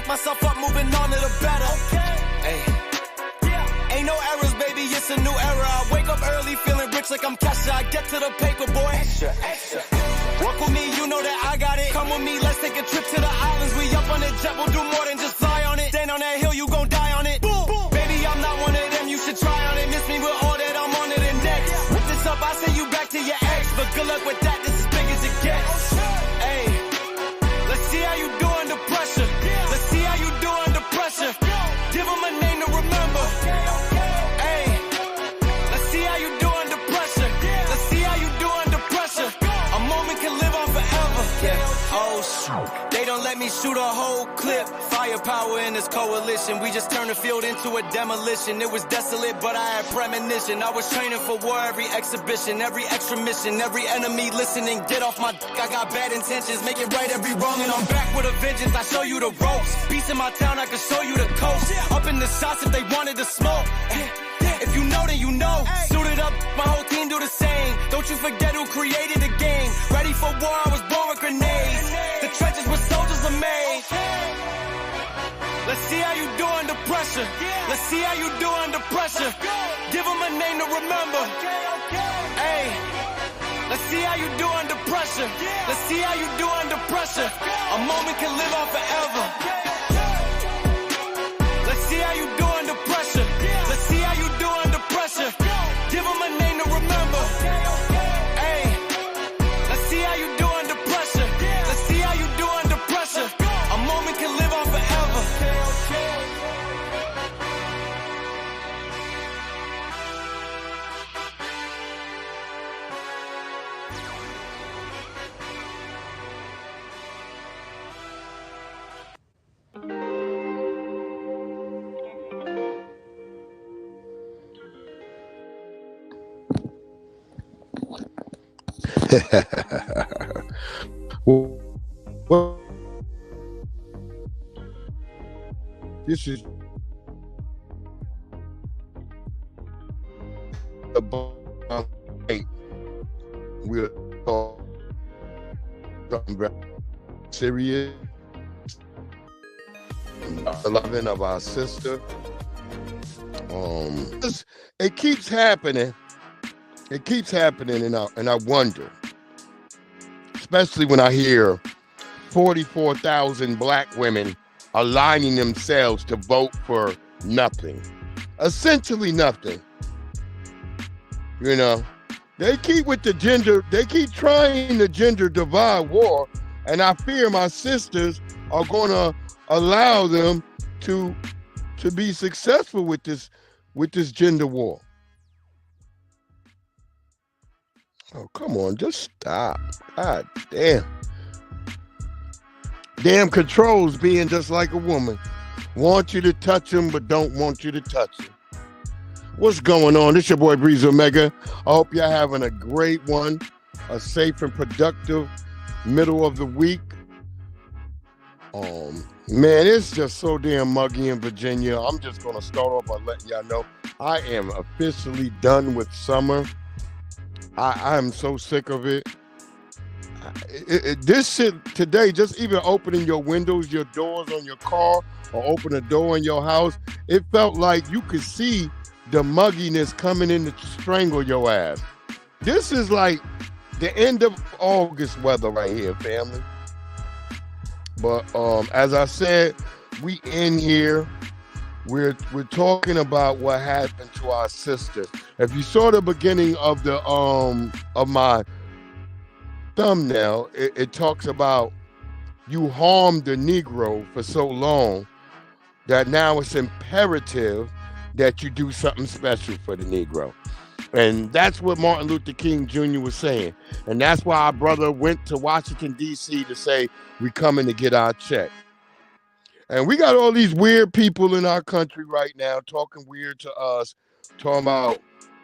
pick myself up, moving on to the better. Hey. Ain't no errors, baby, it's a new era. I wake up early, feeling rich like I'm Kesha. I get to the paper, boy. Extra. Walk with me, you know that I got it. Come with me, let's take a trip to the islands. We up on the jet, we'll do more than just fly on it. Stand on that hill, you gon' die on it. Boom. Baby, I'm not one of them, you should try on it. Miss me with all that, I'm on to the next. Whip this up, I send you back to your ex. But good luck with that, this is big as it gets. Hey, let's see how you do under pressure. Let's see how you do under pressure. Give them a name to remember. Hey, let's see how you do under pressure. Let's see how you do under pressure. A moment can live on forever. Yeah. Oh shoot, they don't let me shoot a whole clip. Firepower in this coalition. We just turned the field into a demolition. It was desolate, but I had premonition. I was training for war, every exhibition, every extra mission, every enemy listening. Get off my dick, I got bad intentions. Make it right every wrong, and I'm back with a vengeance. I show you the ropes. Peace in my town, I can show you the coast. Up in the shots if they wanted to smoke. If you know, then you know. Suited up, my whole team do the same. Don't you forget who created the game. Ready for war, I was born with grenades. The trenches where soldiers are made. Let's see how you do under pressure. Let's see how you do under pressure. Give them a name to remember. Hey, let's see how you do under pressure. Let's see how you do under pressure. A moment can live on forever. Let's see how you do under pressure. Let's see how you do under pressure. Give them a name to remember. Hey, let's see how you do under pressure. Let's see how you do under pressure. A moment can live on forever. Well, this is about we're talking very serious. The loving of our sister. It keeps happening. It keeps happening, and I wonder, especially when I hear 44,000 black women aligning themselves to vote for nothing, essentially nothing. You know, they keep with the gender, they keep trying the gender divide war, and I fear my sisters are going to allow them to be successful with this gender war. Oh, come on, just stop. God damn. Damn controls being just like a woman. Want you to touch them, but don't want you to touch them. What's going on? It's your boy Breeze Omega. I hope y'all having a great one, a safe and productive middle of the week. Man, it's just so damn muggy in Virginia. I'm just going to start off by letting y'all know I am officially done with summer. I'm so sick of it. This shit today, just even opening your windows, your doors on your car, or open a door in your house, it felt like you could see the mugginess coming in to strangle your ass. This is like the end of August weather right here, family. But as I said, we in here. We're talking about what happened to our sister. If you saw the beginning of the of my thumbnail, it talks about you harmed the Negro for so long that now it's imperative that you do something special for the Negro. And that's what Martin Luther King Jr. was saying. And that's why our brother went to Washington, D.C. to say, we coming to get our check. And we got all these weird people in our country right now talking weird to us, talking about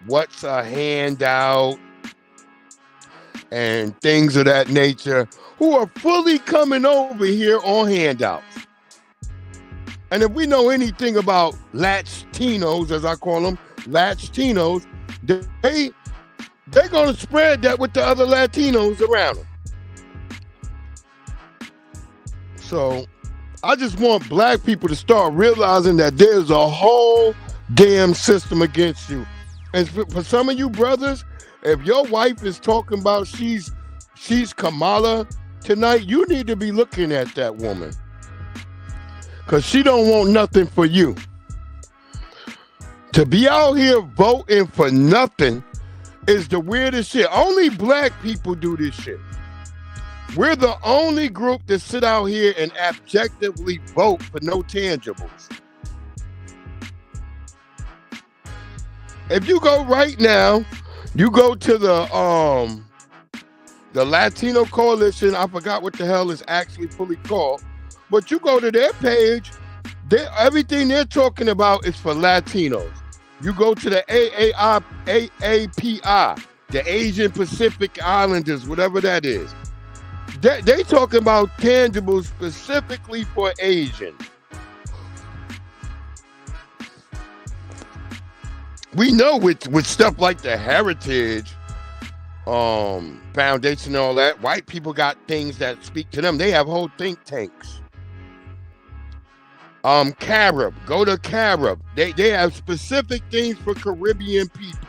what's a handout and things of that nature, who are fully coming over here on handouts. And if we know anything about Latinos, as I call them, Latinos, they're going to spread that with the other Latinos around them. So I just want black people to start realizing that there's a whole damn system against you. And for some of you brothers, if your wife is talking about she's Kamala tonight, you need to be looking at that woman. Cause she don't want nothing for you. To be out here voting for nothing is the weirdest shit. Only black people do this shit. We're the only group that sit out here and objectively vote for no tangibles. If you go right now, you go to the Latino Coalition. I forgot what the hell is actually fully called, but you go to their page. Everything they're talking about is for Latinos. You go to the AAPI, the Asian Pacific Islanders, whatever that is. They talking about tangibles specifically for Asians. We know with stuff like the Heritage Foundation and all that, white people got things that speak to them. They have whole think tanks. Carib, go to Carib. They have specific things for Caribbean people.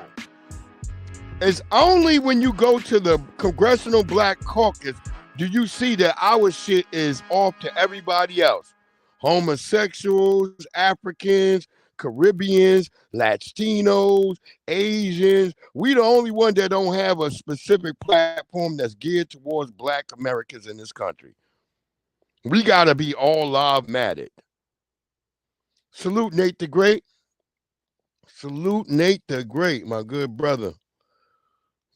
It's only when you go to the Congressional Black Caucus do you see that our shit is off to everybody else. Homosexuals, Africans, Caribbeans, Latinos, Asians. We the only one that don't have a specific platform that's geared towards black Americans in this country. We gotta be all live-matted. Salute Nate the Great. Salute Nate the Great, my good brother.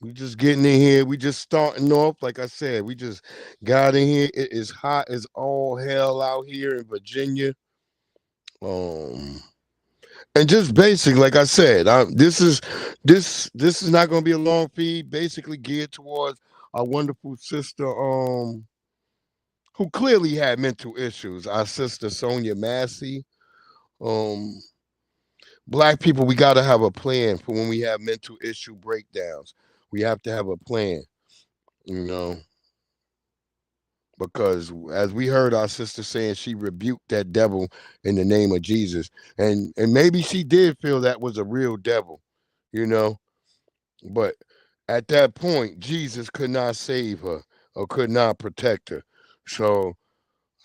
We just getting in here. We just starting off. Like I said, we just got in here. It is hot as all hell out here in Virginia. And just basic, like I said, this is not going to be a long feed. Basically geared towards our wonderful sister, who clearly had mental issues. Our sister Sonia Massey. Black people, we got to have a plan for when we have mental issue breakdowns. We have to have a plan, because as we heard our sister saying, she rebuked that devil in the name of Jesus. And maybe she did feel that was a real devil, but at that point, Jesus could not save her or could not protect her. So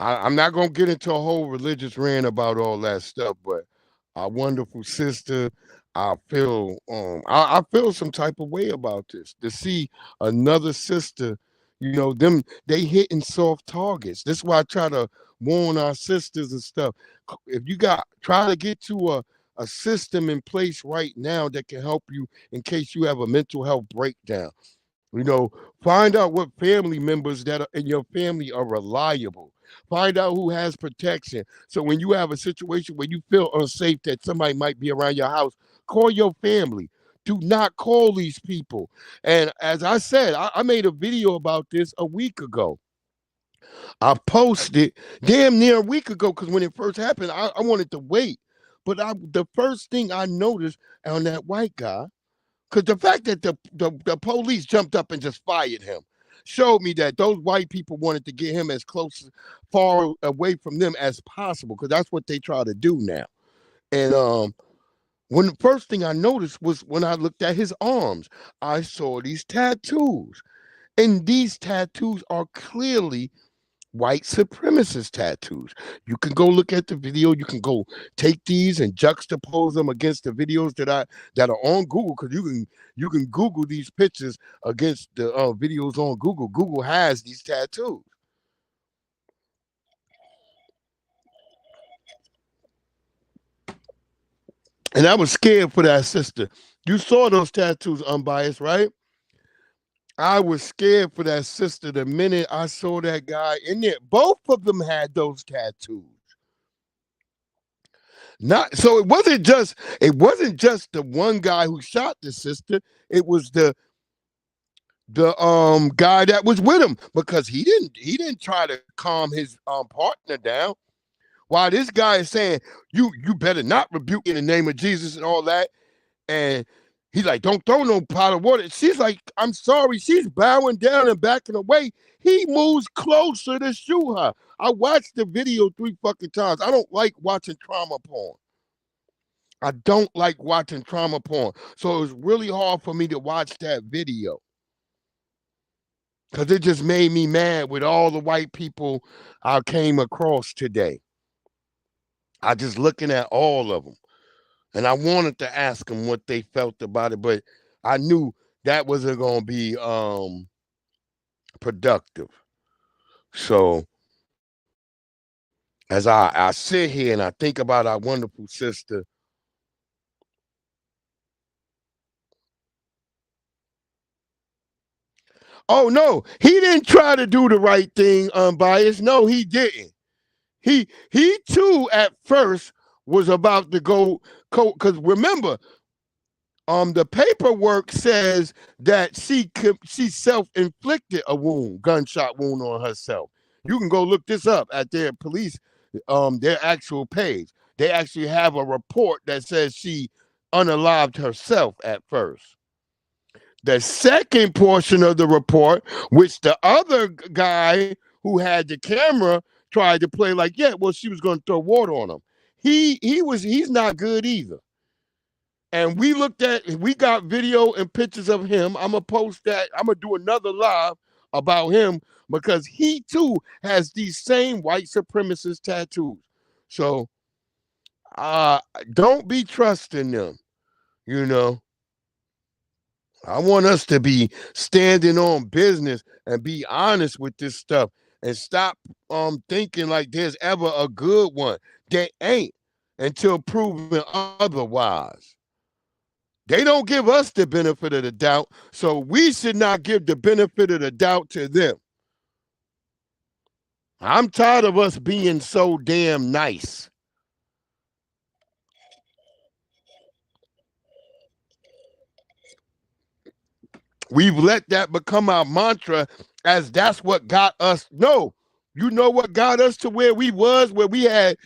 I'm not going to get into a whole religious rant about all that stuff, but our wonderful sister, I feel some type of way about this. To see another sister, they hitting soft targets. That's why I try to warn our sisters and stuff. If you try to get to a system in place right now that can help you in case you have a mental health breakdown. Find out what family members that are in your family are reliable. Find out who has protection. So when you have a situation where you feel unsafe that somebody might be around your house, call your family. Do not call these people. And as I said, I made a video about this a week ago. I posted damn near a week ago because when it first happened, I wanted to wait. But the first thing I noticed on that white guy, because the fact that the police jumped up and just fired him showed me that those white people wanted to get him as far away from them as possible, because that's what they try to do now. And when the first thing I noticed was when I looked at his arms, I saw these tattoos. And these tattoos are clearly white supremacist tattoos. You can go look at the video. You can go take these and juxtapose them against the videos that are on Google, because you can Google these pictures against the videos on Google. Google has these tattoos. And I was scared for that sister. You saw those tattoos, Unbiased, right? I was scared for that sister the minute I saw that guy in there. Both of them had those tattoos. So it wasn't just the one guy who shot the sister. It was the guy that was with him, because he didn't try to calm his partner down. While this guy is saying, you better not rebuke in the name of Jesus and all that. And He's like, don't throw no pot of water. She's like, I'm sorry. She's bowing down and backing away. He moves closer to shoot her. I watched the video 3 fucking times. I don't like watching trauma porn. I don't like watching trauma porn. So it was really hard for me to watch that video. Because it just made me mad with all the white people I came across today. I just looking at all of them. And I wanted to ask them what they felt about it, but I knew that wasn't going to be productive. So as I sit here and I think about our wonderful sister, oh no, he didn't try to do the right thing, unbiased. No, he didn't. He too at first was about to go, because remember, the paperwork says that she self-inflicted a wound, gunshot wound on herself. You can go look this up at their police, their actual page. They actually have a report that says she unalived herself at first. The second portion of the report, which the other guy who had the camera tried to play like, yeah, well, she was going to throw water on him. He's not good either. And we got video and pictures of him. I'm going to post that. I'm going to do another live about him because he too has these same white supremacist tattoos. So don't be trusting them, you know. I want us to be standing on business and be honest with this stuff and stop thinking like there's ever a good one. There ain't until proven otherwise. They don't give us the benefit of the doubt, so we should not give the benefit of the doubt to them. I'm tired of us being so damn nice. We've let that become our mantra as that's what got us. No, you know what got us to where we was, where we had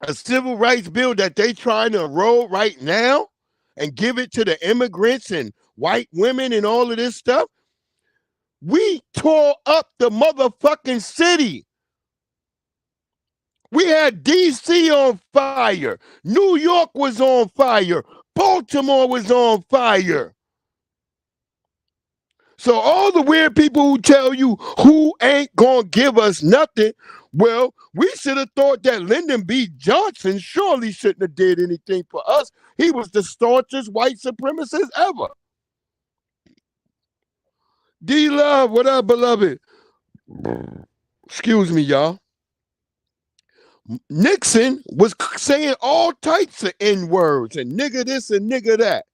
a civil rights bill that they trying to roll right now and give it to the immigrants and white women and all of this stuff. We tore up the motherfucking city. We had D.C. on fire. New York was on fire. Baltimore was on fire. So all the weird people who tell you who ain't gonna give us nothing, well, we should have thought that Lyndon B. Johnson surely shouldn't have did anything for us. He was the staunchest white supremacist ever. D-Love, what up, beloved? Excuse me, y'all. Nixon was saying all types of N-words and nigga this and nigga that.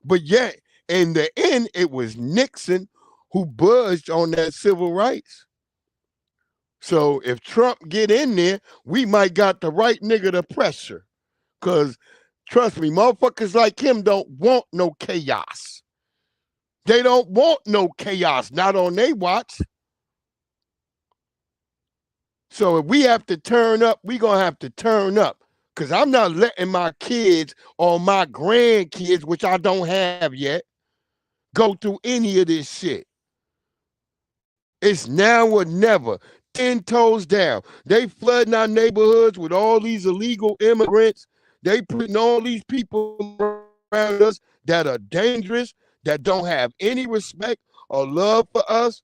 But yet, in the end, it was Nixon who budged on that civil rights. So if Trump get in there, we might got the right nigga to pressure. Because, trust me, motherfuckers like him don't want no chaos. They don't want no chaos, not on their watch. So if we have to turn up, we going to have to turn up. Because I'm not letting my kids or my grandkids, which I don't have yet, go through any of this shit. It's now or never. 10 toes down. They flooding our neighborhoods with all these illegal immigrants. They putting all these people around us that are dangerous, that don't have any respect or love for us.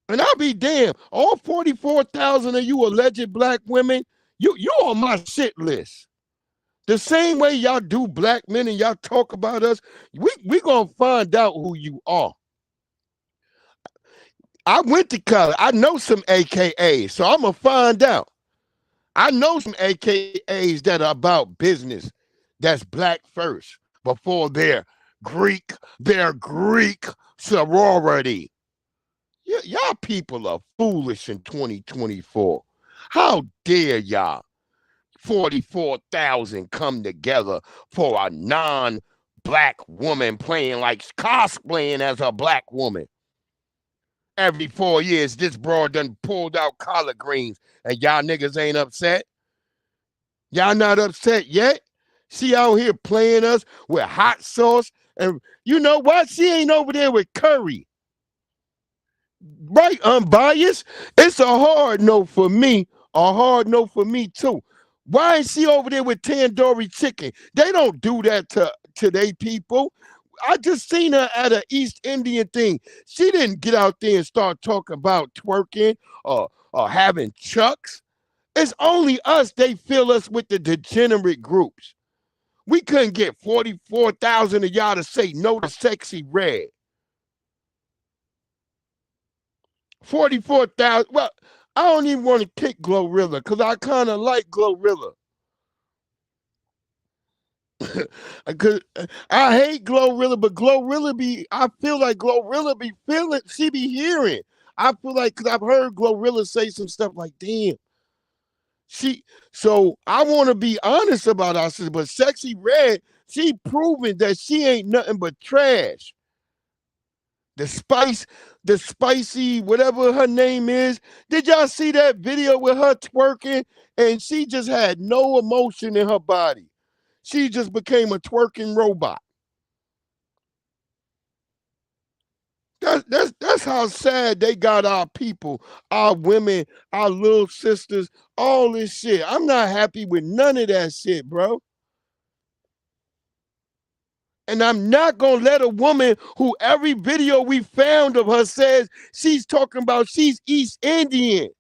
And I'll be damned. All 44,000 of you alleged black women, you on my shit list. The same way y'all do black men and y'all talk about us, we gonna find out who you are. I went to college. I know some AKAs, so I'm gonna find out. I know some AKAs that are about business. That's black first before their Greek sorority. Y'all people are foolish in 2024. How dare y'all? 44,000 come together for a non-black woman playing like cosplaying as a black woman. Every 4 years, this broad done pulled out collard greens and y'all niggas ain't upset. Y'all not upset yet? She out here playing us with hot sauce. And you know what? She ain't over there with curry. Right, unbiased. It's a hard no for me. A hard no for me too. Why is she over there with tandoori chicken? They don't do that to they people. I just seen her at an East Indian thing. She didn't get out there and start talking about twerking or having chucks. It's only us they fill us with the degenerate groups. We couldn't get 44,000 of y'all to say no to Sexy Red. 44,000. Well, I don't even want to kick Glorilla because I kind of like Glorilla. Cause I hate Glorilla, but Glorilla be, I feel like Glorilla be feeling, she be hearing. I feel like, because I've heard Glorilla say some stuff like, damn. She, so I want to be honest about our sister, but Sexy Red, she proving that she ain't nothing but trash. The spice, the spicy, whatever her name is. Did y'all see that video with her twerking? And she just had no emotion in her body. She just became a twerking robot. That's how sad they got our people, our women, our little sisters, all this shit. I'm not happy with none of that shit, bro. And I'm not gonna let a woman who every video we found of her says she's talking about she's East Indian.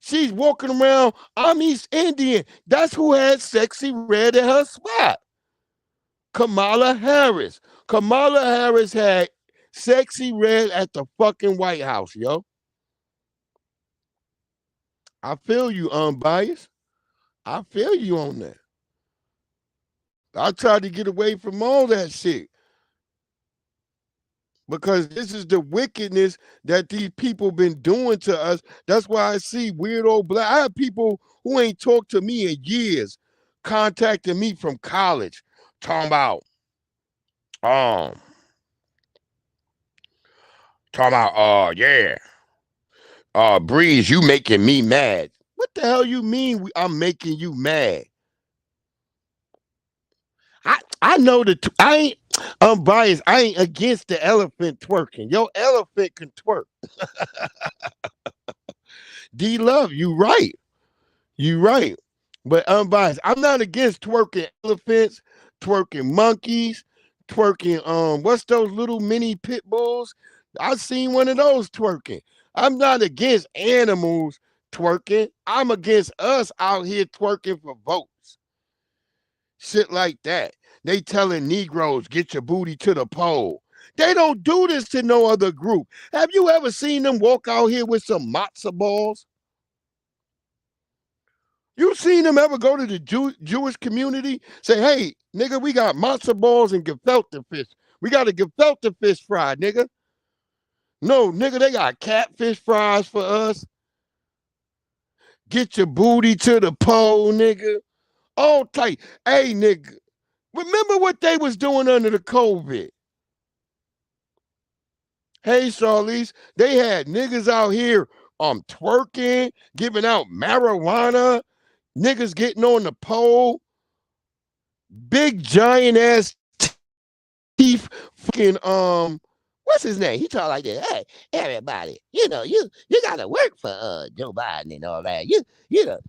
She's walking around, I'm East Indian. That's who had Sexy Red in her spot. Kamala Harris. Kamala Harris had Sexy Red at the fucking White House, yo. I feel you, unbiased. I feel you on that. I tried to get away from all that shit because this is the wickedness that these people been doing to us. That's why I see weird old black. I have people who ain't talked to me in years contacting me from college, talking about um yeah, Breeze, you making me mad. What the hell you mean I'm making you mad? I know I ain't unbiased. I ain't against the elephant twerking. Yo, elephant can twerk. D Love, you right. You right. But unbiased. I'm not against twerking elephants, twerking monkeys, twerking what's those little mini pit bulls? I've seen one of those twerking. I'm not against animals twerking. I'm against us out here twerking for votes. Shit like that. They telling Negroes, get your booty to the pole. They don't do this to no other group. Have you ever seen them walk out here with some matzo balls? You seen them ever go to the Jewish community? Say, hey, nigga, we got matzo balls and gefilte fish. We got a gefilte fish fry, nigga. No, nigga, they got catfish fries for us. Get your booty to the pole, nigga. All tight. Hey, nigga, remember what they was doing under the COVID? Hey, Charlize, they had niggas out here twerking, giving out marijuana, niggas getting on the pole, big giant ass teeth, fucking what's his name? He talk like that. Hey, everybody, you gotta work for Joe Biden and all that. You know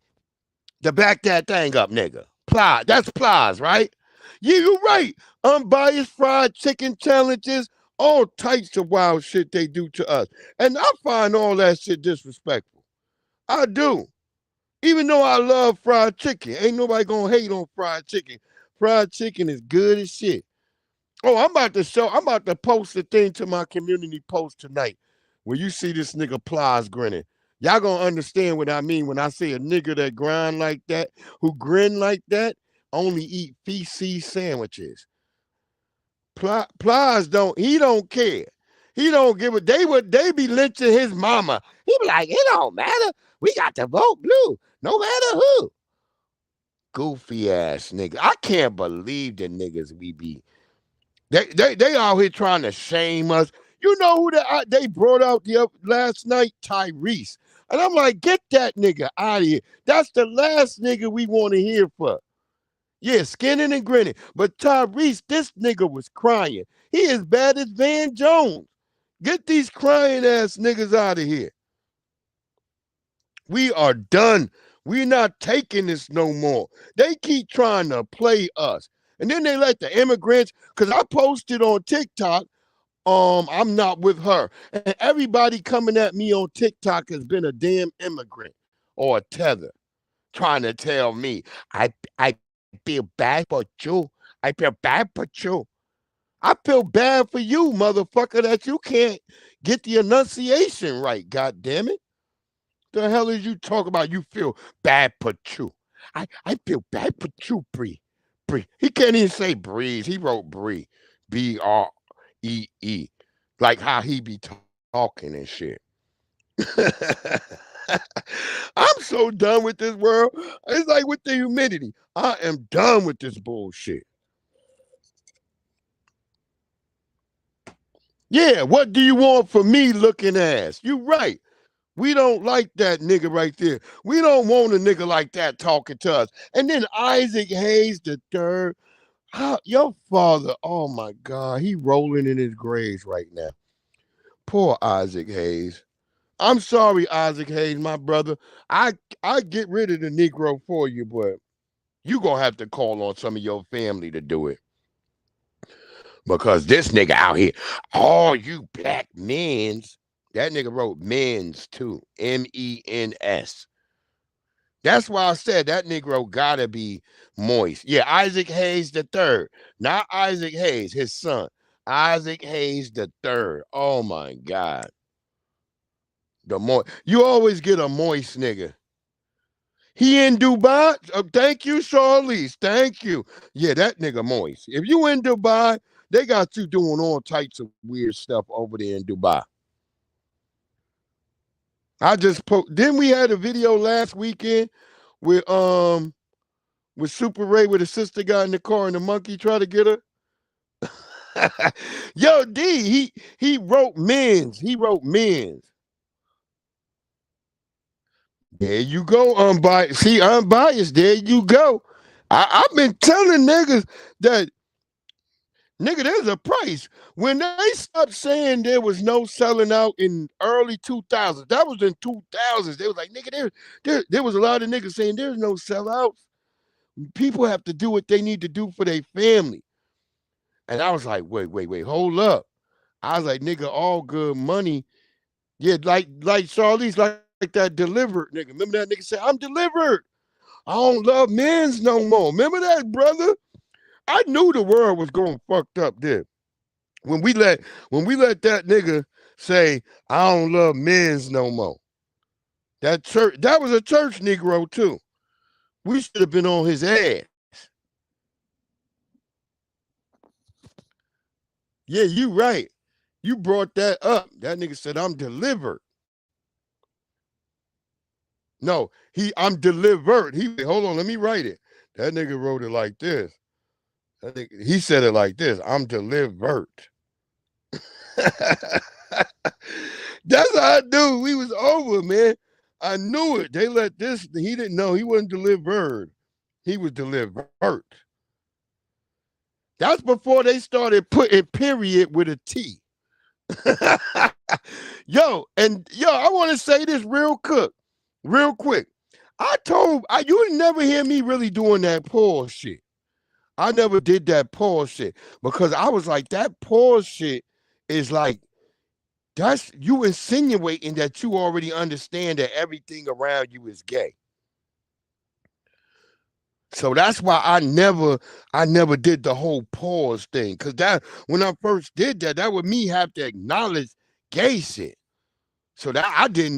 to back that thing up, nigga. Plies, that's Plies, right? Yeah, you're right. Unbiased fried chicken challenges, all types of wild shit they do to us. And I find all that shit disrespectful. I do. Even though I love fried chicken, ain't nobody gonna hate on fried chicken. Fried chicken is good as shit. Oh, I'm about to post a thing to my community post tonight where you see this nigga Plies grinning. Y'all gonna understand what I mean when I say a nigga that grind like that, who grin like that, only eat feces sandwiches. Plies he don't care. He don't give a, they be lynching his mama. He be like, it don't matter. We got to vote blue, no matter who. Goofy ass nigga. I can't believe the niggas we be. They out here trying to shame us. You know who they brought out last night? Tyrese. And I'm like, get that nigga out of here. That's the last nigga we want to hear for. Yeah, skinning and grinning. But Tyrese, this nigga was crying. He as bad as Van Jones. Get these crying ass niggas out of here. We are done. We're not taking this no more. They keep trying to play us. And then they let the immigrants, because I posted on TikTok, I'm not with her. And everybody coming at me on TikTok has been a damn immigrant or a tether trying to tell me I feel bad for you. I feel bad for you. I feel bad for you, motherfucker, that you can't get the enunciation right, god damn it. The hell is you talk about you feel bad for you? I feel bad for you, Bree. Bree. He can't even say breeze. He wrote Bree. Bree. Like how he be talking and shit. I'm so done with this world. It's like with the humidity. I am done with this bullshit. Yeah, what do you want from me looking ass? You right. We don't like that nigga right there. We don't want a nigga like that talking to us. And then Isaac Hayes the third. Your father, oh my God, he rolling in his grave right now. Poor Isaac Hayes. I'm sorry, Isaac Hayes, my brother. I get rid of the Negro for you, but you gonna have to call on some of your family to do it. Because this nigga out here, all you black men's, that nigga wrote men's too. MENS. That's why I said that Negro gotta be moist. Yeah, Isaac Hayes the third. Not Isaac Hayes, his son. Isaac Hayes the third. Oh my God. You always get a moist nigga. He in Dubai. Thank you, Charlize. Thank you. Yeah, that nigga moist. If you in Dubai, they got you doing all types of weird stuff over there in Dubai. Then we had a video last weekend with Super Ray where the sister got in the car and the monkey tried to get her. Yo, he wrote men's. He wrote men's. There you go, unbiased. See, unbiased. There you go. I've been telling niggas that, nigga, there's a price. When they stopped saying there was no selling out in early 2000s, that was in 2000s. They was like, nigga, there was a lot of niggas saying there's no sellouts. People have to do what they need to do for their family. And I was like, wait, hold up. I was like, nigga, all good money. Yeah, like Charlize, like that delivered nigga. Remember that nigga said, I'm delivered. I don't love men's no more. Remember that, brother? I knew the world was going fucked up there. When we let that nigga say, I don't love men's no more. That was a church Negro too. We should have been on his ass. Yeah, you right. You brought that up. That nigga said, I'm delivered. No, I'm delivered. Hold on, let me write it. That nigga wrote it like this. He said it like this. I'm delivered. That's how I knew we was over, man. I knew it. They let this, he didn't know he wasn't delivered. He was delivered. That's before they started putting period with a T. Yo, I want to say this real quick. You would never hear me really doing that pause shit. I never did that pause shit because I was like, that pause shit is like, that's you insinuating that you already understand that everything around you is gay. So that's why I never did the whole pause thing. Cause that when I first did that, that would me have to acknowledge gay shit. So that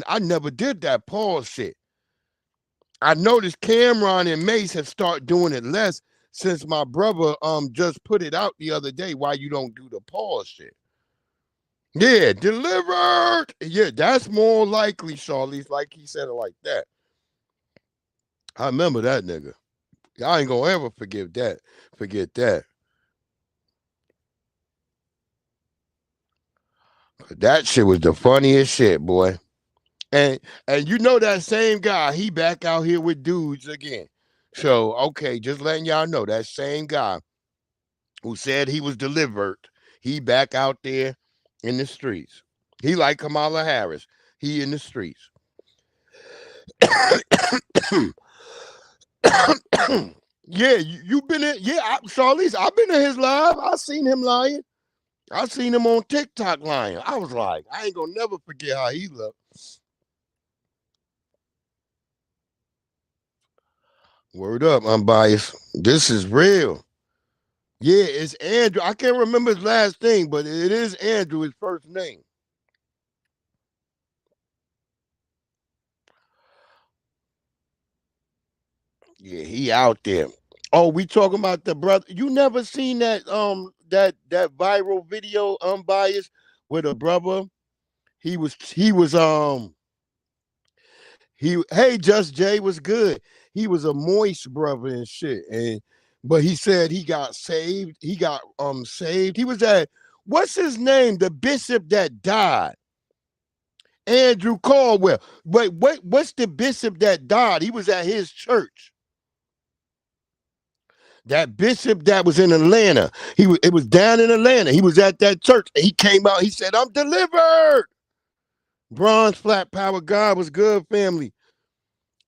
I never did that pause shit. I noticed Cameron and Mace have started doing it less since my brother just put it out the other day why you don't do the pause shit. Yeah, delivered. Yeah, that's more likely, Charlize, like he said it like that. I remember that nigga. I ain't gonna ever forget that. That shit was the funniest shit, boy. And and you know that same guy, he back out here with dudes again. So okay, just letting y'all know that same guy who said he was delivered, he back out there in the streets. He like Kamala Harris. He in the streets. Yeah, you been in. Yeah, Charlize, I've been in his live. I seen him lying. I seen him on TikTok lying. I was like, I ain't gonna never forget how he looked. Word up, unbiased. This is real. Yeah, it's Andrew. I can't remember his last name, but it is Andrew, his first name. Yeah, he out there. Oh, we talking about the brother. You never seen that viral video, unbiased, with a brother. He was he hey Just Jay was good. He was a moist brother and shit. And but he said he got saved. He got saved. He was at what's his name? The bishop that died. Andrew Caldwell. What's the bishop that died? He was at his church. That bishop that was in Atlanta. It was down in Atlanta. He was at that church. He came out, he said, I'm delivered. Bronze flat power God was good, family.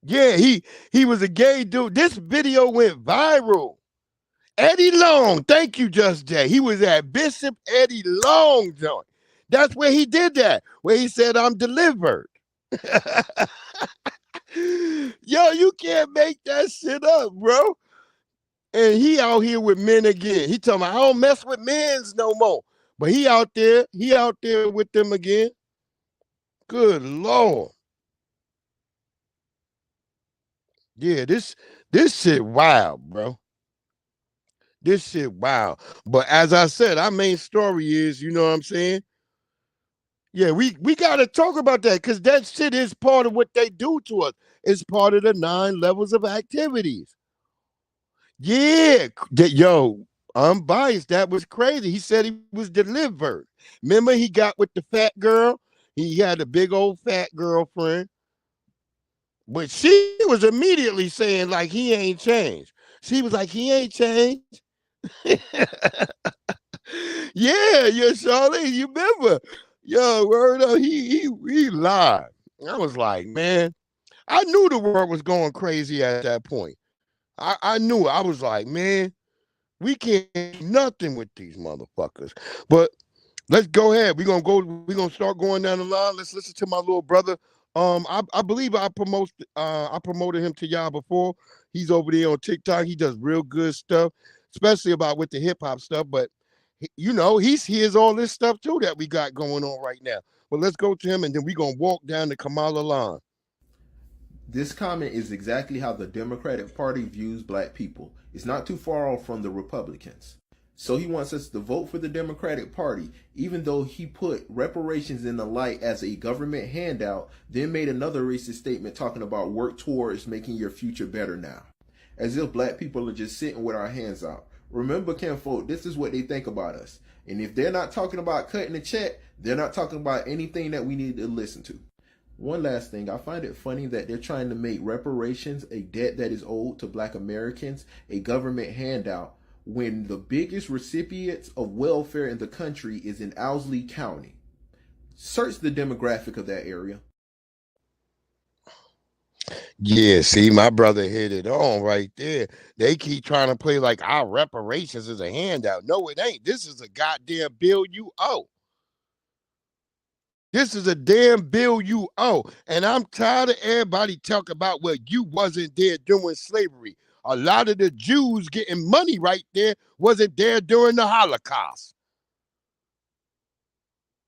Yeah, he was a gay dude. This video went viral. Eddie Long, thank you, Just Jay. He was at Bishop Eddie Long joint. That's where he did that, where he said, I'm delivered. Yo, you can't make that shit up, bro. And he out here with men again. He talking about, I don't mess with men's no more. But he out there with them again. Good Lord. Yeah, this shit wild, bro. This shit wild. But as I said, our main story is, you know what I'm saying? Yeah, we gotta talk about that because that shit is part of what they do to us. It's part of the 9 levels of activities. Yeah, yo, unbiased. That was crazy. He said he was delivered. Remember, he got with the fat girl. He had a big old fat girlfriend, but she was immediately saying like he ain't changed. She was like he ain't changed. Yeah, Charlie, you remember? Yo, word up, he lied. I was like, man, I knew the world was going crazy at that point. I knew it. I was like, man, we can't do nothing with these motherfuckers. But let's go ahead. We're gonna start going down the line. Let's listen to my little brother. I believe I promoted him to y'all before. He's over there on TikTok. He does real good stuff, especially about with the hip hop stuff. But you know, he hears all this stuff too that we got going on right now. But let's go to him and then we're gonna walk down the Kamala line. This comment is exactly how the Democratic Party views black people. It's not too far off from the Republicans. So he wants us to vote for the Democratic Party, even though he put reparations in the light as a government handout, then made another racist statement talking about work towards making your future better now. As if black people are just sitting with our hands out. Remember, Kenfolk, this is what they think about us. And if they're not talking about cutting a check, they're not talking about anything that we need to listen to. One last thing, I find it funny that they're trying to make reparations, a debt that is owed to black Americans, a government handout, when the biggest recipients of welfare in the country is in Owsley County. Search the demographic of that area. Yeah, see, my brother hit it on right there. They keep trying to play like our reparations is a handout. No, it ain't. This is a goddamn bill you owe. This is a damn bill you owe. And I'm tired of everybody talking about, well, you wasn't there during slavery. A lot of the Jews getting money right there wasn't there during the Holocaust.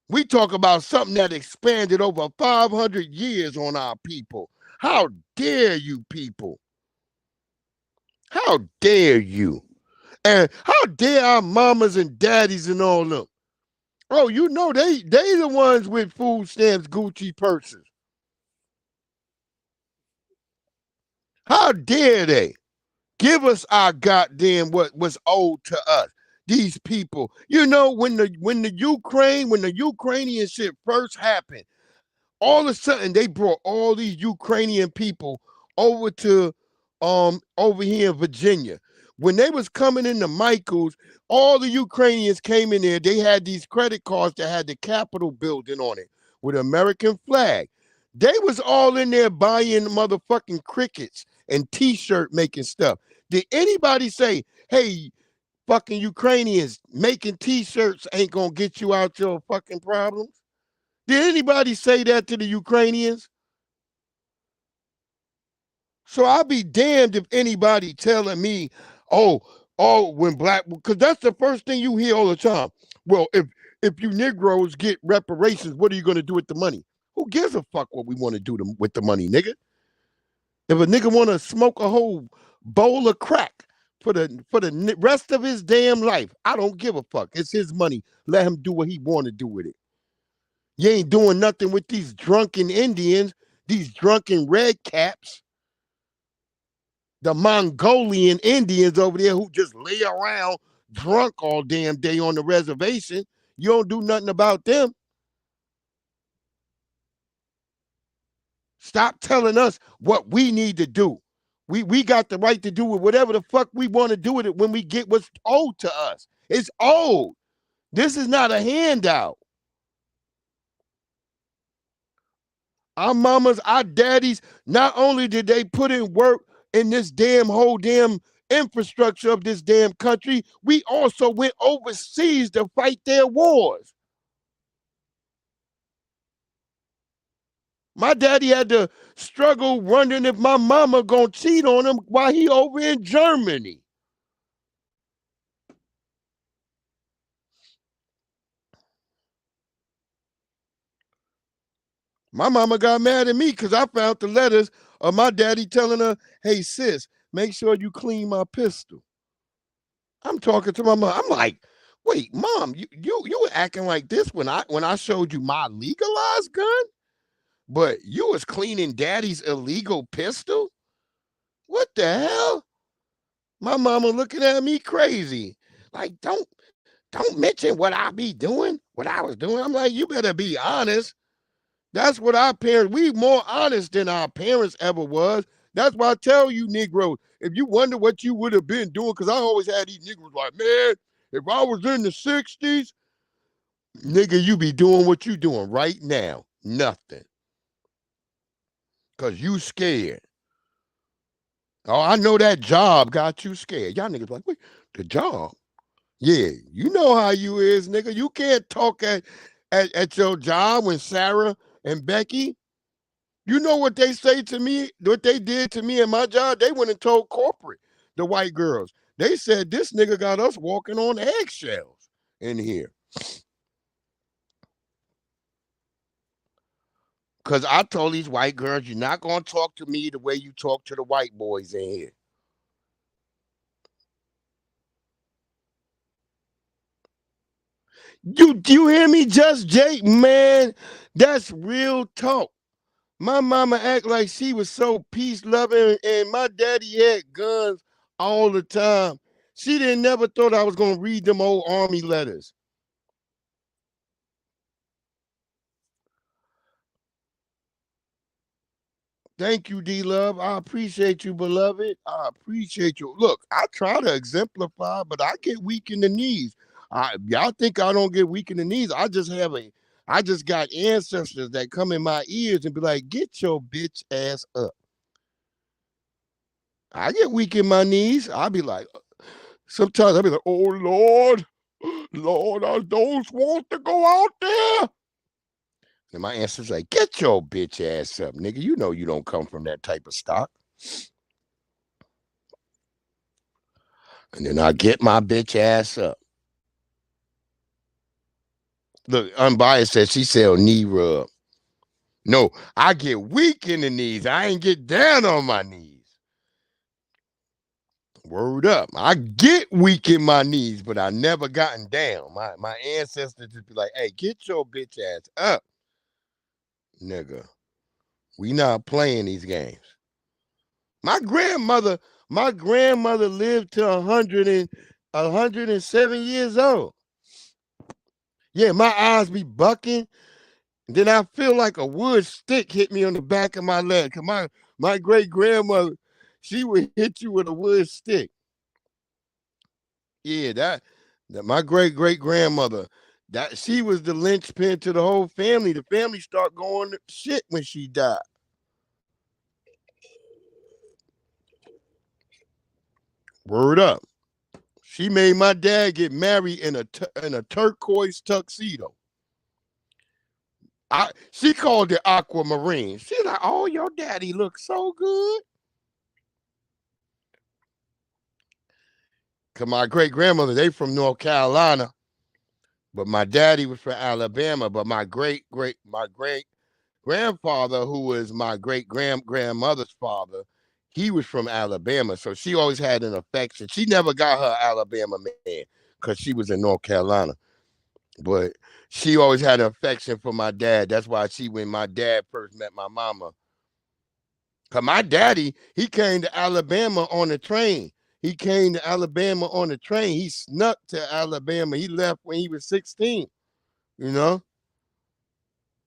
We talk about something that expanded over 500 years on our people. How dare you people? How dare you? And how dare our mamas and daddies and all them? Oh, you know they the ones with food stamps, Gucci purses. How dare they give us our goddamn what was owed to us? These people, you know, when the Ukrainian shit first happened, All of a sudden, they brought all these Ukrainian people over to over here in Virginia. When they was coming into Michael's, all the Ukrainians came in there. They had these credit cards that had the Capitol building on it with an American flag. They was all in there buying motherfucking crickets and T-shirt making stuff. Did anybody say, hey, fucking Ukrainians, making T-shirts ain't gonna get you out your fucking problems? Did anybody say that to the Ukrainians? So I'll be damned if anybody telling me, oh, when black, because that's the first thing you hear all the time. Well, if you Negroes get reparations, what are you going to do with the money? Who gives a fuck what we want to do with the money, nigga? If a nigga want to smoke a whole bowl of crack for the rest of his damn life, I don't give a fuck. It's his money. Let him do what he want to do with it. You ain't doing nothing with these drunken Indians, these drunken red caps, the Mongolian Indians over there who just lay around drunk all damn day on the reservation. You don't do nothing about them. Stop telling us what we need to do. We got the right to do with whatever the fuck we want to do with it when we get what's owed to us. It's owed. This is not a handout. Our mamas, our daddies, not only did they put in work in this whole damn infrastructure of this damn country, we also went overseas to fight their wars. My daddy had to struggle wondering if my mama gonna cheat on him while he over in Germany. My mama got mad at me because I found the letters of my daddy telling her, hey, sis, make sure you clean my pistol. I'm talking to my mom. I'm like, wait, mom, you were acting like this when I showed you my legalized gun, but you was cleaning daddy's illegal pistol? What the hell? My mama looking at me crazy. Like, don't mention what I be doing, what I was doing. I'm like, you better be honest. That's what our parents, we more honest than our parents ever was. That's why I tell you, Negroes, if you wonder what you would have been doing, because I always had these Negroes like, man, if I was in the 60s, nigga, you be doing what you doing right now. Nothing. Because you scared. Oh, I know that job got you scared. Y'all niggas like, wait, the job? Yeah, you know how you is, nigga. You can't talk at your job when Sarah and Becky, you know what they say to me, what they did to me in my job? They went and told corporate, the white girls. They said, this nigga got us walking on eggshells in here. Because I told these white girls, you're not going to talk to me the way you talk to the white boys in here. Do you hear me, Just Jake? Man, that's real talk. My mama act like she was so peace loving, and my daddy had guns all the time. She didn't never thought I was gonna read them old army letters. Thank you, D-Love. I appreciate you, beloved. I appreciate you. Look, I try to exemplify, but I get weak in the knees. Y'all think I don't get weak in the knees. I just got ancestors that come in my ears and be like, get your bitch ass up. I get weak in my knees. I'll be like, sometimes I'll be like, oh, Lord, I don't want to go out there. And my answer's like, get your bitch ass up, nigga. You know you don't come from that type of stock. And then I get my bitch ass up. Look, Unbiased said she sell knee rub. No, I get weak in the knees. I ain't get down on my knees. Word up. I get weak in my knees, but I never gotten down. My ancestors just be like, hey, get your bitch ass up. Nigga, we not playing these games. My grandmother lived to 107 years old. Yeah, my eyes be bucking. Then I feel like a wood stick hit me on the back of my leg. 'Cause my great grandmother, she would hit you with a wood stick. Yeah, that my great grandmother, that she was the linchpin to the whole family. The family start going to shit when she died. Word up. She made my dad get married in a turquoise tuxedo. She called it aquamarine. She's like, "Oh, your daddy looks so good." Cause my great grandmother, they from North Carolina, but my daddy was from Alabama. But my great grandfather, who was my great grandmother's father, he was from Alabama. So she always had an affection. She never got her Alabama man because she was in North Carolina. But she always had an affection for my dad. That's why when my dad first met my mama, cause my daddy, he came to Alabama on the train. He came to Alabama on the train. He snuck to Alabama. He left when he was 16. You know,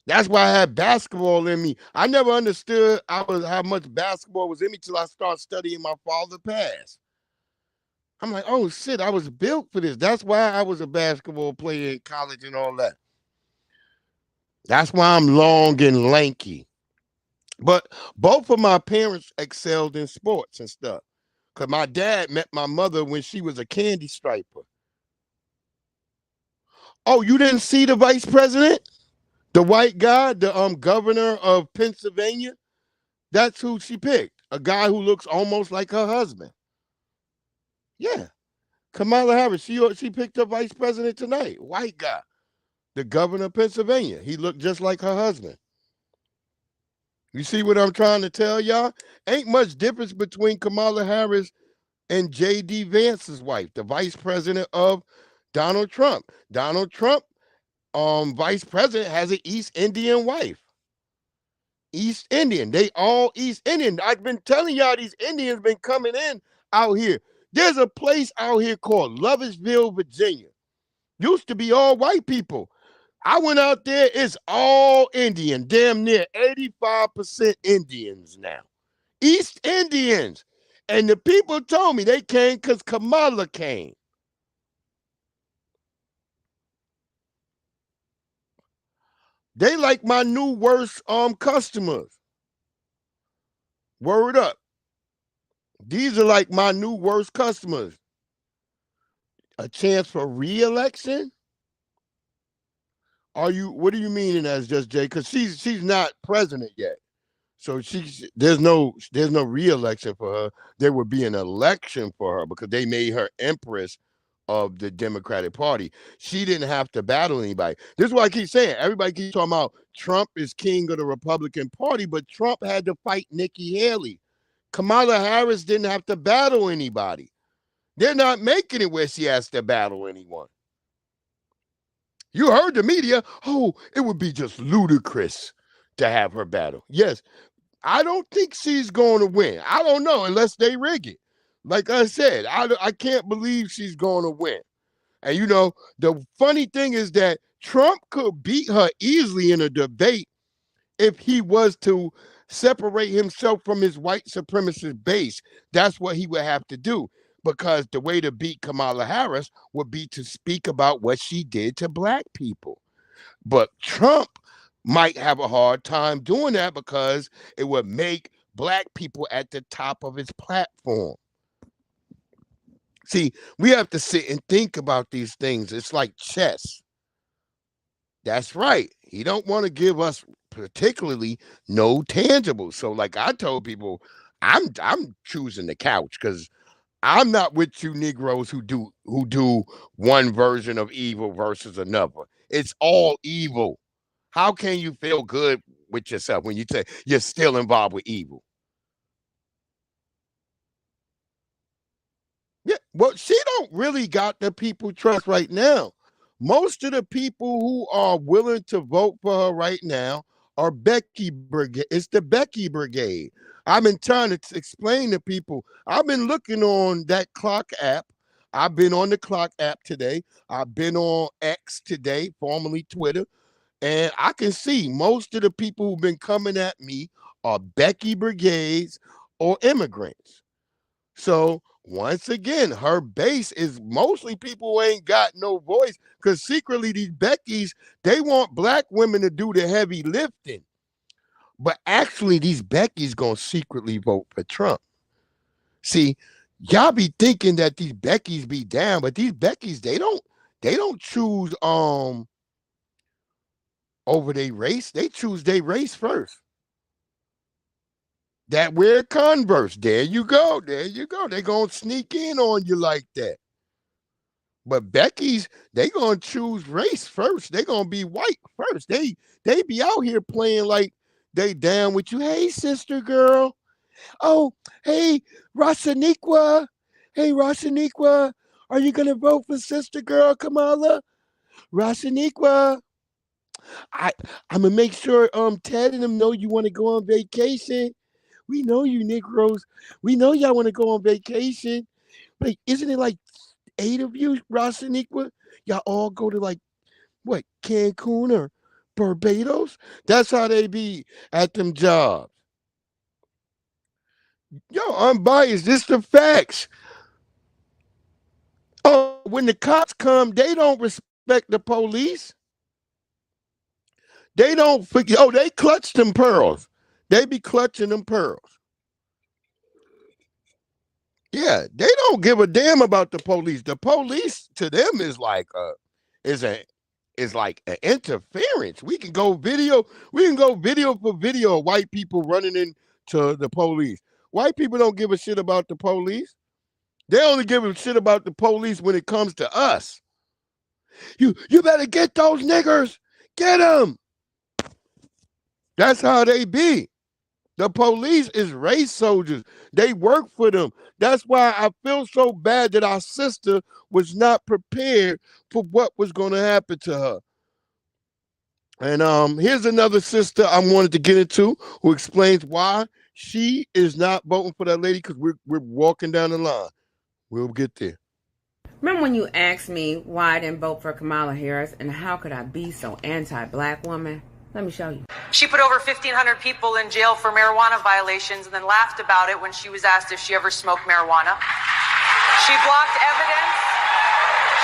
that's why I had basketball in me. I never understood how much basketball was in me till I started studying my father past. I'm like, oh shit, I was built for this. That's why I was a basketball player in college and all that. That's why I'm long and lanky. But both of my parents excelled in sports and stuff. Cause my dad met my mother when she was a candy striper. Oh, you didn't see the vice president? The white guy, the governor of Pennsylvania? That's who she picked. A guy who looks almost like her husband. Yeah. Kamala Harris, she picked up vice president tonight. White guy. The governor of Pennsylvania. He looked just like her husband. You see what I'm trying to tell y'all? Ain't much difference between Kamala Harris and J.D. Vance's wife, the vice president of Donald Trump. Donald Trump, vice president, has an East Indian wife. East Indian. They all East Indian. I've been telling y'all these Indians been coming in out here. There's a place out here called Loversville, Virginia. Used to be all white people. I went out there, it's all Indian, damn near 85% Indians now. East Indians. And the people told me they came because Kamala came. They like my new worst customers. Word up. These are like my new worst customers. A chance for re-election? What do you mean as just Jay? Because she's not president yet. So there's no re-election for her. There would be an election for her because they made her empress of the Democratic Party. She didn't have to battle anybody. This is what I keep saying. Everybody keeps talking about Trump is king of the Republican Party, but Trump had to fight Nikki Haley. Kamala Harris didn't have to battle anybody. They're not making it where she has to battle anyone. You heard the media. Oh, it would be just ludicrous to have her battle. Yes, I don't think she's going to win. I don't know unless they rig it. Like I said, I can't believe she's going to win. And you know, the funny thing is that Trump could beat her easily in a debate if he was to separate himself from his white supremacist base. That's what he would have to do. Because the way to beat Kamala Harris would be to speak about what she did to black people. But Trump might have a hard time doing that because it would make black people at the top of his platform. See, we have to sit and think about these things. It's like chess. That's right. He don't want to give us particularly no tangible. So like I told people, I'm choosing the couch because I'm not with you Negroes who do one version of evil versus another. It's all evil. How can you feel good with yourself when you say you're still involved with evil? Yeah, well, she don't really got the people trust right now. Most of the people who are willing to vote for her right now are Becky Brigade. It's the Becky Brigade. I've been trying to explain to people. I've been looking on that clock app. I've been on the clock app today. I've been on X today, formerly Twitter. And I can see most of the people who've been coming at me are Becky Brigades or immigrants. So once again, her base is mostly people who ain't got no voice because secretly these Beckys, they want black women to do the heavy lifting. But actually, these Beckys gonna secretly vote for Trump. See, y'all be thinking that these Beckys be down, but these Beckys, they don't choose over their race. They choose their race first. That wear Converse. There you go. There you go. They gonna sneak in on you like that. But Becky's, they gonna choose race first. They gonna be white first. They be out here playing like they down with you. Hey, sister girl. Oh, hey, Rasaniqua. Hey, Rasaniqua. Are you gonna vote for sister girl Kamala? Rasaniqua. I I'm gonna make sure Ted and them know you want to go on vacation. We know you Negroes. We know y'all want to go on vacation. But isn't it like 8 of you, Rasaniqua? Y'all all go to like what, Cancun or Barbados? That's how they be at them jobs. Yo, unbiased. This the facts. Oh, when the cops come, they don't respect the police. They don't forget. Oh, they clutch them pearls. They be clutching them pearls. Yeah, they don't give a damn about the police. The police to them is like is a is like an interference. We can go video for video of white people running into the police. White people don't give a shit about the police. They only give a shit about the police when it comes to us. You better get those niggers. Get them. That's how they be. The police is race soldiers. They work for them. That's why I feel so bad that our sister was not prepared for what was going to happen to her. And here's another sister I wanted to get into who explains why she is not voting for that lady because we're walking down the line. We'll get there. Remember when you asked me why I didn't vote for Kamala Harris and how could I be so anti-black woman? Let me show you. She put over 1,500 people in jail for marijuana violations and then laughed about it when she was asked if she ever smoked marijuana. She blocked evidence.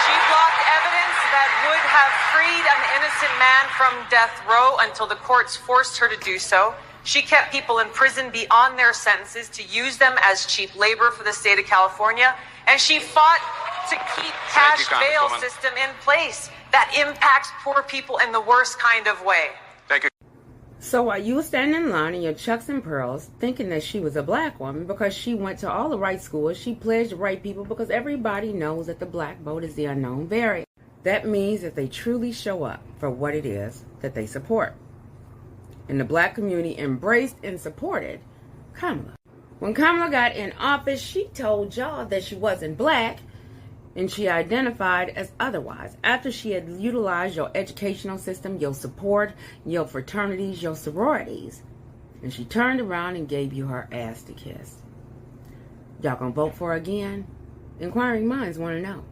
She blocked evidence that would have freed an innocent man from death row until the courts forced her to do so. She kept people in prison beyond their sentences to use them as cheap labor for the state of California. And she fought to keep cash bail system in place that impacts poor people in the worst kind of way. Thank you. So while you were standing in line in your chucks and pearls, thinking that she was a black woman because she went to all the right schools, she pledged to right people because everybody knows that the black vote is the unknown variant. That means that they truly show up for what it is that they support. And the black community embraced and supported Kamala. When Kamala got in office, she told y'all that she wasn't black, and she identified as otherwise after she had utilized your educational system, your support, your fraternities, your sororities. And she turned around and gave you her ass to kiss. Y'all gonna vote for her again? Inquiring minds want to know.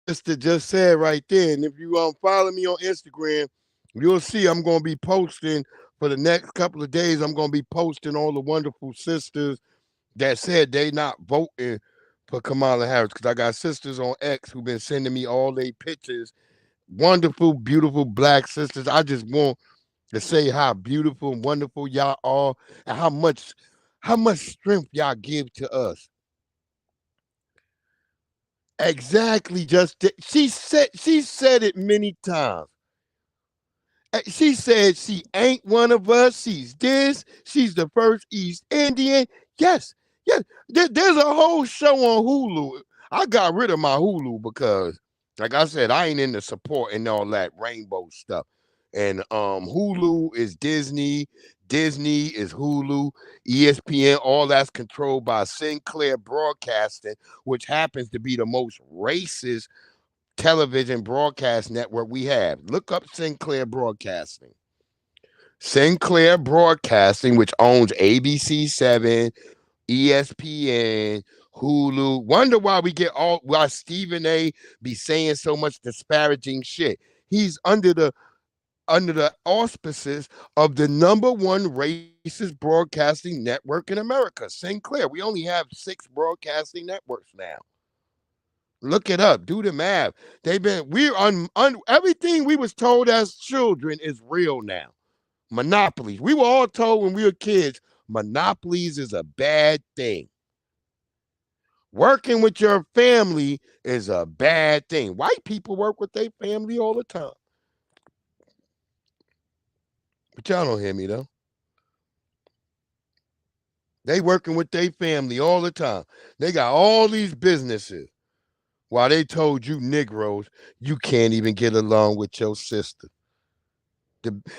Sister just said right there, and if you follow me on Instagram, you'll see I'm going to be posting for the next couple of days. I'm going to be posting all the wonderful sisters that said they not voting for Kamala Harris because I got sisters on X who've been sending me all their pictures. Wonderful, beautiful black sisters. I just want to say how beautiful and wonderful y'all are and how much strength y'all give to us. Exactly, just she said it many times. She said she ain't one of us. She's this. She's the first East Indian. Yes, yes. There's a whole show on Hulu. I got rid of my Hulu because, like I said, I ain't into support and all that rainbow stuff. And Hulu is Disney. Disney is Hulu. ESPN, all that's controlled by Sinclair Broadcasting, which happens to be the most racist television broadcast network we have. Look up Sinclair Broadcasting. Sinclair Broadcasting, which owns ABC7, ESPN, Hulu. Wonder why Stephen A be saying so much disparaging shit. He's under the auspices of the number one racist broadcasting network in America, Sinclair. We only have 6 broadcasting networks now. Look it up. Do the math. We're on everything we was told as children is real now. Monopolies. We were all told when we were kids, monopolies is a bad thing. Working with your family is a bad thing. White people work with their family all the time. But y'all don't hear me though. They working with their family all the time. They got all these businesses. While they told you Negroes, you can't even get along with your sister.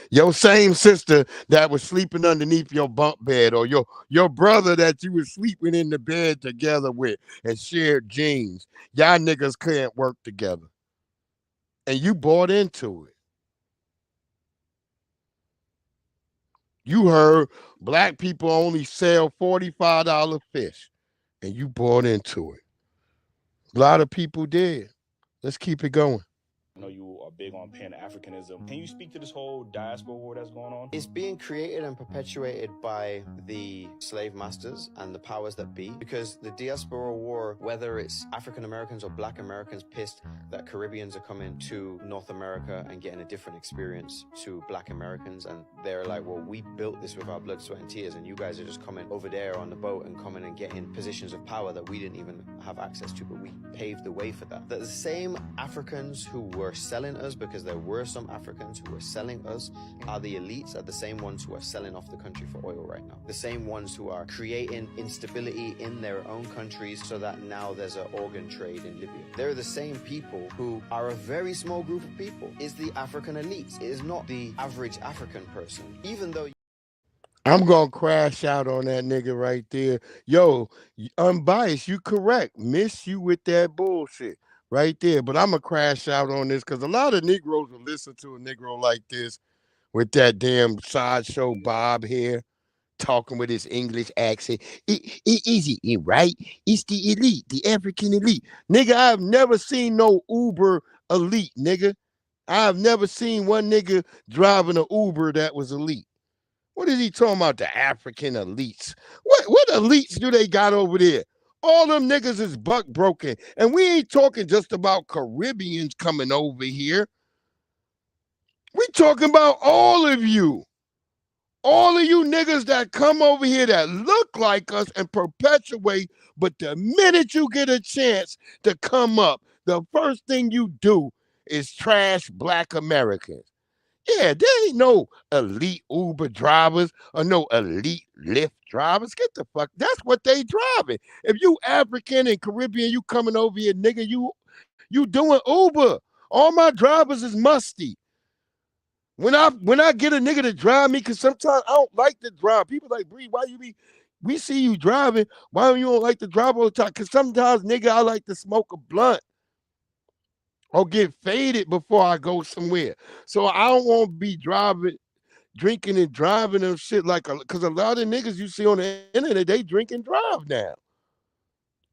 Your same sister that was sleeping underneath your bunk bed, or your brother that you was sleeping in the bed together with and shared jeans. Y'all niggas can't work together. And you bought into it. You heard black people only sell $45 fish, and you bought into it. A lot of people did. Let's keep it going. I know you are big on Pan-Africanism. Can you speak to this whole diaspora war that's going on? It's being created and perpetuated by the slave masters and the powers that be, because the diaspora war, whether it's African Americans or Black Americans pissed that Caribbeans are coming to North America and getting a different experience to Black Americans, and they're like, well, we built this with our blood, sweat, and tears, and you guys are just coming over there on the boat and coming and getting positions of power that we didn't even have access to, but we paved the way for that. The same Africans who were selling us, because there were some Africans who were selling us, are the elites, are the same ones who are selling off the country for oil right now. The same ones who are creating instability in their own countries so that now there's an organ trade in Libya. They're the same people who are a very small group of people. It's the African elites. It is not the average African person. Even though I'm gonna crash out on that nigga right there. Yo, unbiased, you correct. Miss you with that bullshit right there. But I'm gonna crash out on this because a lot of Negroes will listen to a Negro like this with that damn sideshow Bob here talking with his English accent. Easy, right? It's the elite, the African elite. Nigga, I've never seen no Uber elite, nigga. I've never seen one nigga driving an Uber that was elite. What is he talking about? The African elites. What elites do they got over there? All them niggas is buck broken. And we ain't talking just about Caribbeans coming over here. We talking about all of you. All of you niggas that come over here that look like us and perpetuate, but the minute you get a chance to come up, the first thing you do is trash Black Americans. Yeah, there ain't no elite Uber drivers or no elite Lyft drivers. Get the fuck. That's what they driving. If you African and Caribbean, you coming over here, nigga, you doing Uber. All my drivers is musty. When I get a nigga to drive me, because sometimes I don't like to drive. People like, Bree, we see you driving. Why don't you don't like to drive all the time? Because sometimes, nigga, I like to smoke a blunt or get faded before I go somewhere. So I don't want to be drinking and driving and shit because a lot of niggas you see on the internet, they drink and drive now.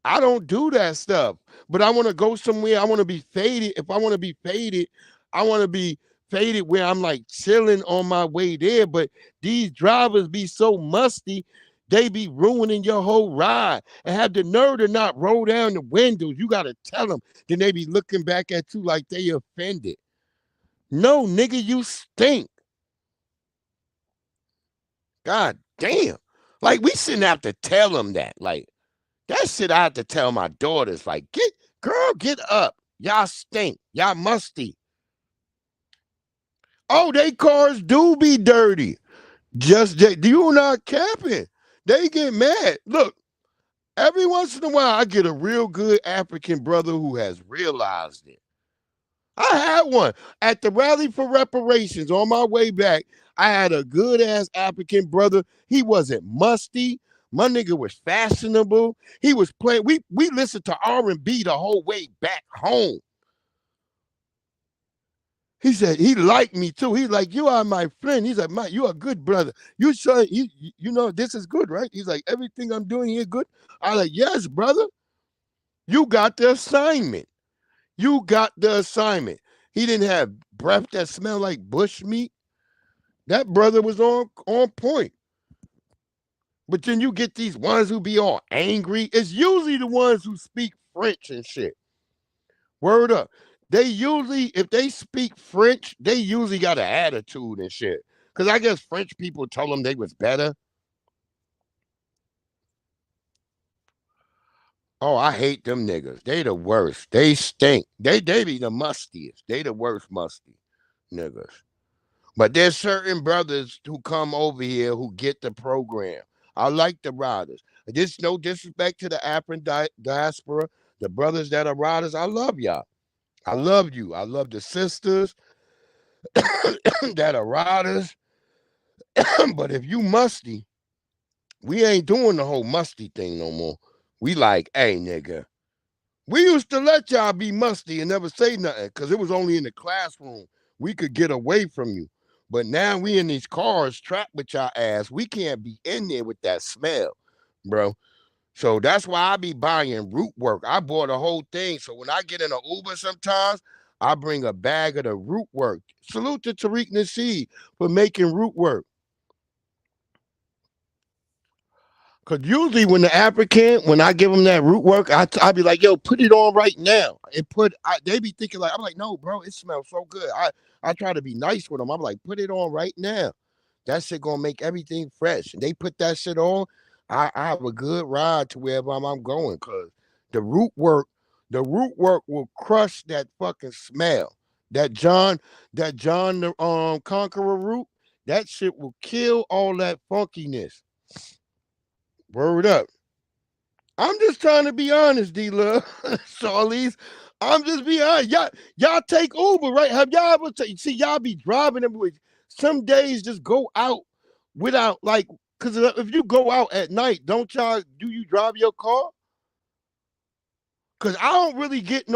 I don't do that stuff, but I want to go somewhere. I want to be faded. If I want to be faded, I want to be faded where I'm like chilling on my way there. But these drivers be so musty, they be ruining your whole ride and have the nerve to not roll down the windows. You got to tell them. Then they be looking back at you like they offended. No, nigga, you stink. God damn. Like, we shouldn't have to tell them that. Like, that shit I have to tell my daughters. Like, get up. Y'all stink. Y'all musty. Oh, they cars do be dirty. You not capping. They get mad. Look, every once in a while, I get a real good African brother who has realized it. I had one at the rally for reparations on my way back. I had a good ass African brother. He wasn't musty. My nigga was fashionable. He was playing. We listened to R&B the whole way back home. He said he liked me too. He's like, you are my friend. He's like, Mike, you are a good brother. You sure you know this is good, right? He's like, everything I'm doing here good. I like, yes, brother. You got the assignment. You got the assignment. He didn't have breath that smelled like bush meat. That brother was on point. But then you get these ones who be all angry. It's usually the ones who speak French and shit. Word up. They usually, if they speak French, they usually got an attitude and shit. Because I guess French people told them they was better. Oh, I hate them niggas. They the worst. They stink. They be the mustiest. They the worst musty niggas. But there's certain brothers who come over here who get the program. I like the riders. This no disrespect to the African diaspora, the brothers that are riders. I love y'all. I love you. I love the sisters that are riders. But if you musty, we ain't doing the whole musty thing no more. We like, hey, nigga. We used to let y'all be musty and never say nothing because it was only in the classroom. We could get away from you. But now we in these cars trapped with y'all ass. We can't be in there with that smell, bro. So that's why I be buying root work. I bought a whole thing. So when I get in an Uber sometimes, I bring a bag of the root work. Salute to Tariq Nasheed for making root work. Cause usually when the African, when I give them that root work, I be like, yo, put it on right now. They be thinking like, I'm like, no, bro, it smells so good. I try to be nice with them. I'm like, put it on right now. That shit gonna make everything fresh. And they put that shit on. I have a good ride to wherever I'm going. Cause the root work, the root work will crush that fucking smell. That John the Conqueror root, that shit will kill all that funkiness. Word up. I'm just trying to be honest, D Love. Charlize. I'm just being honest. Y'all take Uber, right? Have y'all ever see y'all be driving everywhere? Some days just go out without like because if you go out at night, don't y'all do you drive your car? Cause I don't really get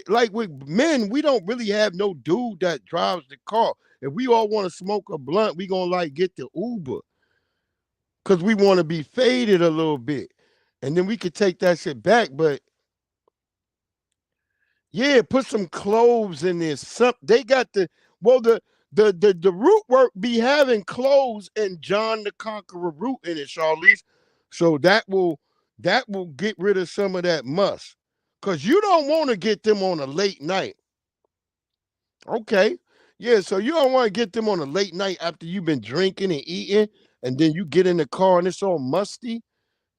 like with men, we don't really have no dude that drives the car. If we all want to smoke a blunt, we gonna like get the Uber. Cause we want to be faded a little bit. And then we could take that shit back. But yeah, put some cloves in there. They got the root work be having cloves and John the Conqueror root in it, Charlize. So that will get rid of some of that must. Cause you don't want to get them on a late night. Okay. Yeah, so you don't want to get them on a late night after you've been drinking and eating, and then you get in the car and it's all musty.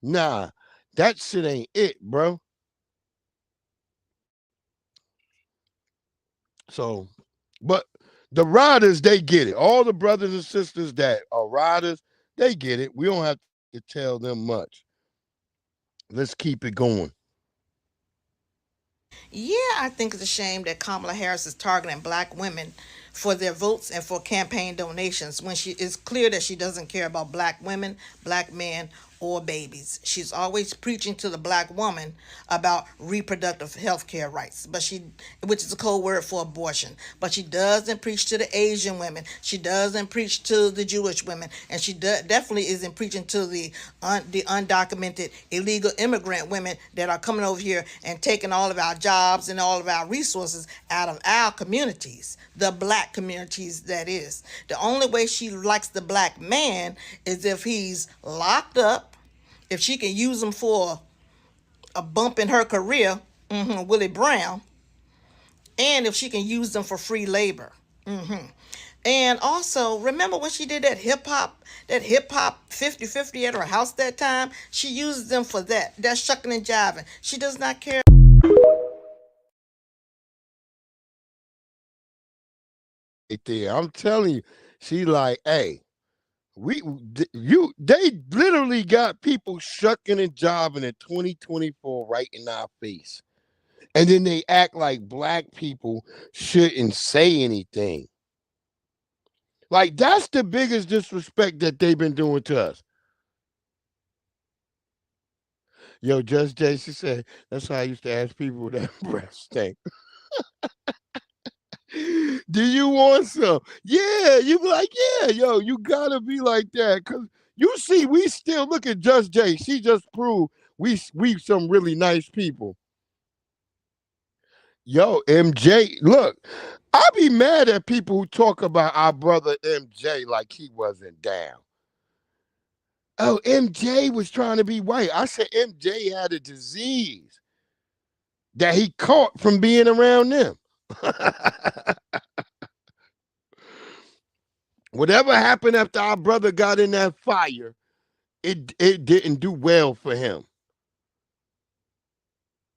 Nah, that shit ain't it, bro. So, but the riders, they get it. All the brothers and sisters that are riders, they get it. We don't have to tell them much. Let's keep it going. Yeah, I think it's a shame that Kamala Harris is targeting black women for their votes and for campaign donations when she is clear that she doesn't care about black women, black men, or babies. She's always preaching to the black woman about reproductive health care rights, which is a code word for abortion. But she doesn't preach to the Asian women. She doesn't preach to the Jewish women, and she definitely isn't preaching to the undocumented illegal immigrant women that are coming over here and taking all of our jobs and all of our resources out of our communities, the black communities, that is. The only way she likes the black man is if he's locked up, if she can use him for a bump in her career, Willie Brown, and if she can use them for free labor. And also, remember when she did that hip hop 50-50 at her house that time? She uses them for that. That's shucking and jiving. She does not care. Right there. I'm telling you, she like, hey, they literally got people shucking and jiving in 2024 right in our face. And then they act like black people shouldn't say anything. Like that's the biggest disrespect that they've been doing to us. Yo, Just Jay, she said, that's how I used to ask people that breast stink. Do you want some? Yeah, you be like, yeah, yo, you gotta be like that. Cause you see, we still look at Just Jay. She just proved we some really nice people. Yo, MJ, look, I be mad at people who talk about our brother MJ like he wasn't down. Oh, MJ was trying to be white. I said MJ had a disease that he caught from being around them. Whatever happened after our brother got in that fire, it didn't do well for him.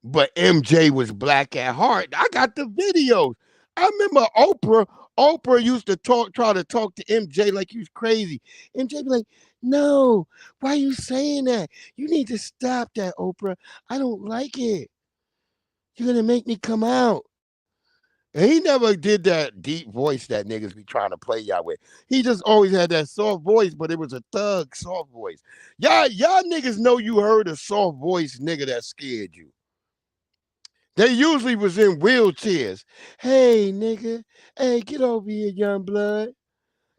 But MJ was black at heart. I got the videos. I remember Oprah. Oprah used to try to talk to MJ like he was crazy. MJ be like, "No, why are you saying that? You need to stop that, Oprah. I don't like it. You're gonna make me come out." And he never did that deep voice that niggas be trying to play y'all with. He just always had that soft voice, but it was a thug soft voice. Y'all niggas know you heard a soft voice nigga that scared you. They usually was in wheelchairs. Hey, nigga. Hey, get over here, young blood.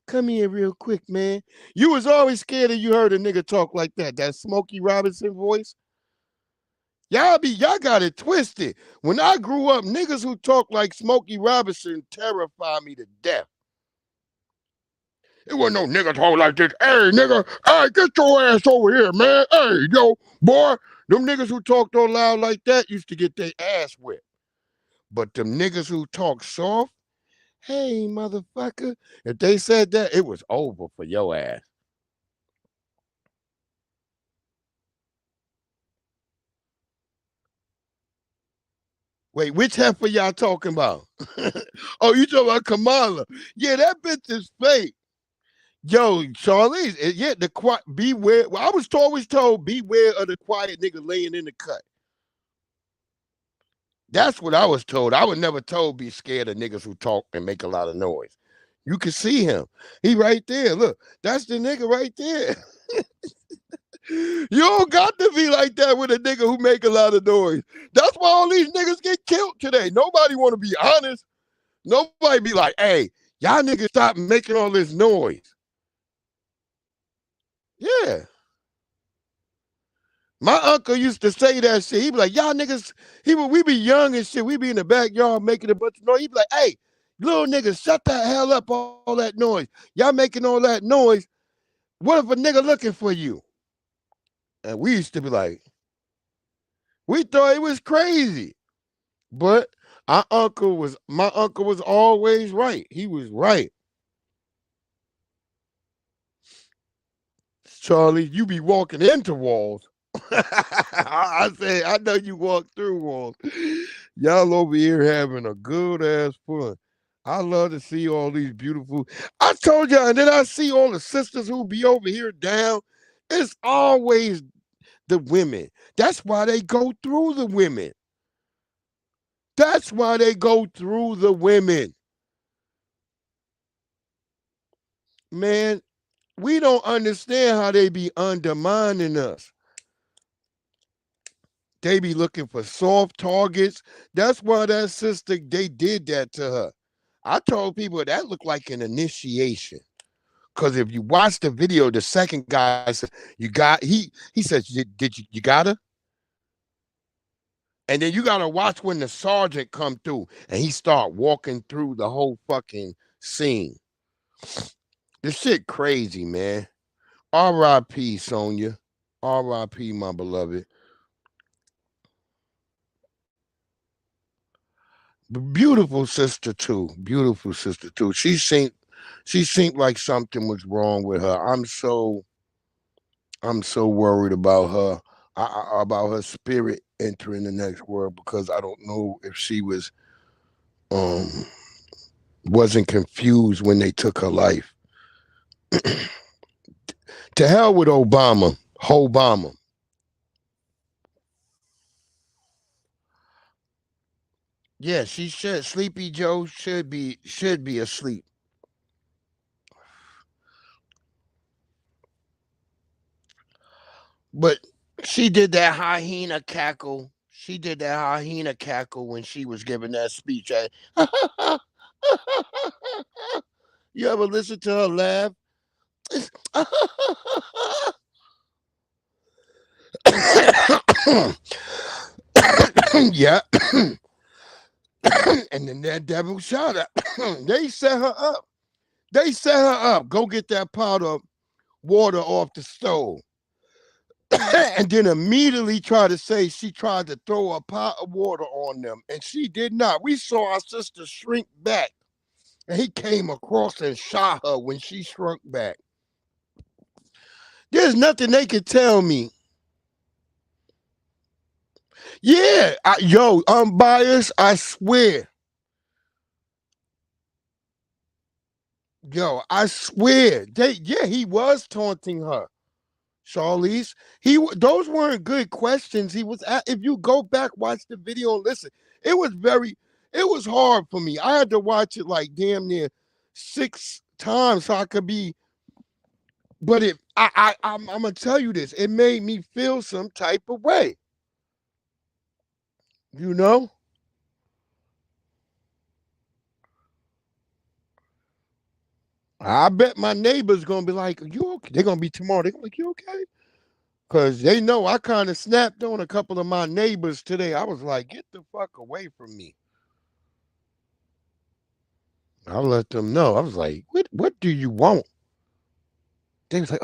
Come here real quick, man. You was always scared if you heard a nigga talk like that. That Smokey Robinson voice. Y'all got it twisted. When I grew up, niggas who talk like Smokey Robinson terrified me to death. It wasn't no nigga talk like this. Hey, nigga, hey, get your ass over here, man. Hey, yo, boy. Them niggas who talked all loud like that used to get their ass whipped. But them niggas who talk soft, hey, motherfucker, if they said that, it was over for your ass. Wait, which heifer y'all talking about? Oh, you talking about Kamala? Yeah, that bitch is fake. Yo, Charlie, yeah, the quiet, beware. Well, I was always told, beware of the quiet nigga laying in the cut. That's what I was told. I was never told be scared of niggas who talk and make a lot of noise. You can see him. He right there. Look, that's the nigga right there. You don't got to be like that with a nigga who make a lot of noise. That's why all these niggas get killed today. Nobody want to be honest. Nobody be like, hey, y'all niggas stop making all this noise. Yeah. My uncle used to say that shit. He be like, y'all niggas, we be young and shit. We be in the backyard making a bunch of noise. He be like, hey, little niggas, shut the hell up, all that noise. Y'all making all that noise. What if a nigga looking for you? And we used to be like, we thought it was crazy. But my uncle was always right. He was right. Charlie, you be walking into walls. I say, I know you walk through walls. Y'all over here having a good ass fun. I love to see all these beautiful. I told y'all, and then I see all the sisters who be over here down. It's always the women. That's why they go through the women. That's why they go through the women. Man, we don't understand how they be undermining us. They be looking for soft targets. That's why that sister, they did that to her. I told people that looked like an initiation. Because if you watch the video, the second guy said, you got, he says, you got her? And then you got to watch when the sergeant come through and he start walking through the whole fucking scene. This shit crazy, man. R.I.P. Sonia. R.I.P. my beloved. Beautiful sister too. Beautiful sister too. She seemed like something was wrong with her. I'm so worried about her. About her spirit entering the next world because I don't know if she um wasn't confused when they took her life. To hell with Obama. Obama. Yeah, she should. Sleepy Joe should be asleep. But she did that hyena cackle. She did that hyena cackle when she was giving that speech. You ever listen to her laugh? Yeah. And then that devil shot her. They set her up. They set her up. Go get that pot of water off the stove. And then immediately try to say she tried to throw a pot of water on them. And she did not. We saw our sister shrink back. And he came across and shot her when she shrunk back. There's nothing they could tell me. Yeah, I'm biased, I swear. Yo, I swear. He was taunting her. Charlize, those weren't good questions. If you go back, watch the video and listen, it was hard for me. I had to watch it like damn near 6 times so I could be. But I'm gonna tell you this. It made me feel some type of way. You know. I bet my neighbor's gonna be like, "You okay?" They're gonna be tomorrow. They're gonna be like, "You okay?" Because they know I kind of snapped on a couple of my neighbors today. I was like, "Get the fuck away from me." I let them know. I was like, "What do you want?" They was like,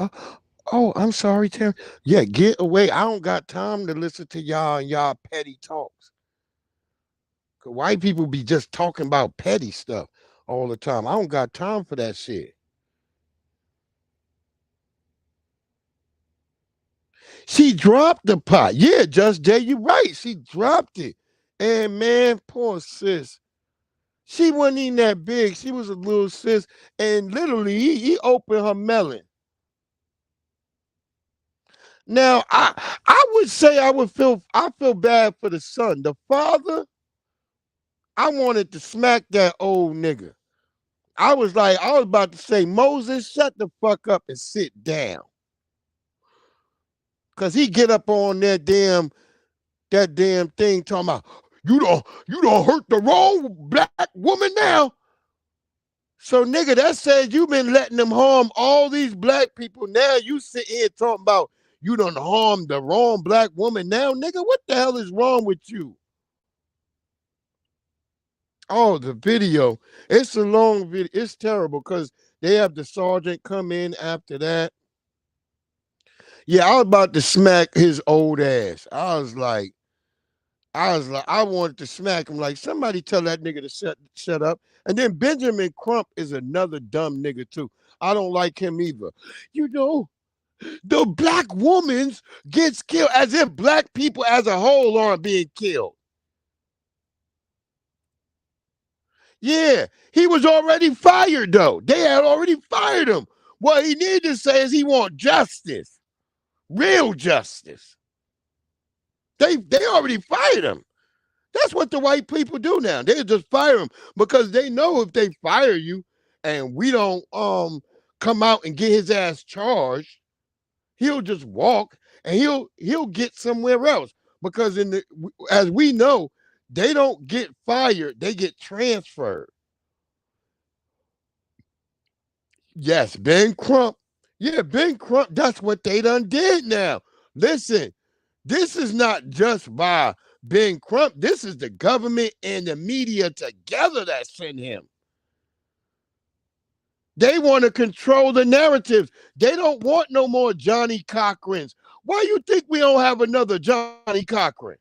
"Oh, I'm sorry, Terry." Yeah, get away. I don't got time to listen to y'all and y'all petty talks. 'Cause white people be just talking about petty stuff all the time. I don't got time for that shit. She dropped the pot. Yeah, Just Jay, you right. She dropped it. And man, poor sis. She wasn't even that big. She was a little sis. And literally, he opened her melon. Now, I would say I feel bad for the son. The father, I wanted to smack that old nigga. I was about to say, Moses, shut the fuck up and sit down. Cause he get up on that damn thing talking about you don't hurt the wrong black woman now. So nigga, that says you been letting them harm all these black people. Now you sit here talking about you done harm the wrong black woman now, nigga. What the hell is wrong with you? Oh, the video. It's a long video. It's terrible because they have the sergeant come in after that. Yeah, I was about to smack his old ass. I wanted to smack him like somebody tell that nigga to shut up. And then Benjamin Crump is another dumb nigga too. I don't like him either. You know, the black woman gets killed as if black people as a whole aren't being killed. Yeah, he was already fired though. They had already fired him. What he needed to say is he want justice, real justice. They already fired him. That's what the white people do now. They just fire him because they know if they fire you and we don't come out and get his ass charged, he'll just walk and he'll get somewhere else. Because as we know, they don't get fired, they get transferred. Yes, Ben Crump. Yeah, Ben Crump, that's what they done did now. Listen, this is not just by Ben Crump. This is the government and the media together that sent him. They want to control the narratives. They don't want no more Johnny Cochrans. Why you think we don't have another Johnny Cochran?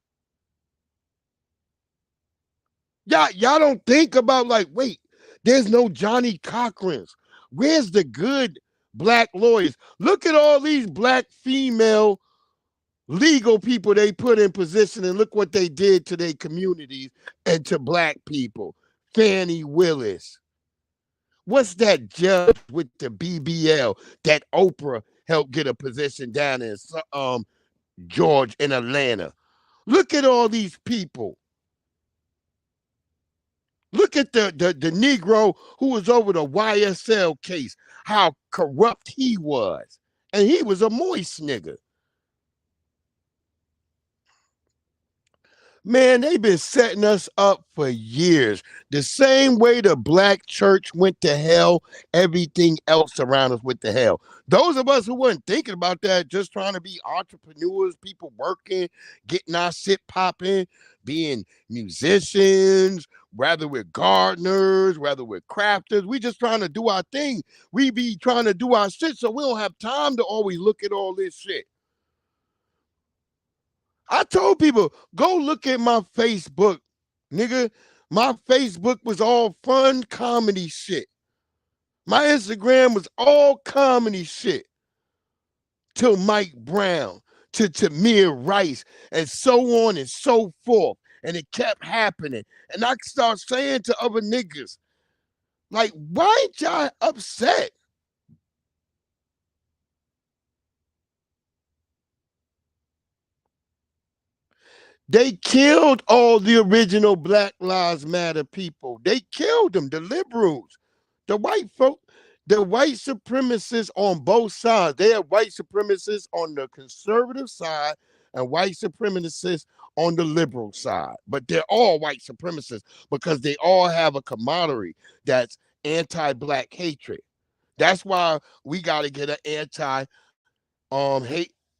Y'all don't think about wait, there's no Johnny Cochrans. Where's the good black lawyers? Look at all these black female legal people they put in position and look what they did to their communities and to black people. Fannie Willis. What's that judge with the BBL that Oprah helped get a position down in George in Atlanta? Look at all these people. Look at the Negro who was over the YSL case, how corrupt he was. And he was a moist nigga. Man, they've been setting us up for years. The same way the black church went to hell, everything else around us went to hell. Those of us who weren't thinking about that, just trying to be entrepreneurs, people working, getting our shit popping, being musicians, whether we're gardeners, whether we're crafters, we just trying to do our thing. We be trying to do our shit, so we don't have time to always look at all this shit. I told people, go look at my Facebook, nigga. My Facebook was all fun comedy shit. My Instagram was all comedy shit. Till Mike Brown, to Tamir Rice, and so on and so forth. And it kept happening. And I start saying to other niggas, like, why ain't y'all upset? They killed all the original Black Lives Matter people. They killed them, the liberals, the white folk, the white supremacists on both sides. They have white supremacists on the conservative side and white supremacists on the liberal side. But they're all white supremacists because they all have a camaraderie that's anti-black hatred. That's why we got to get an anti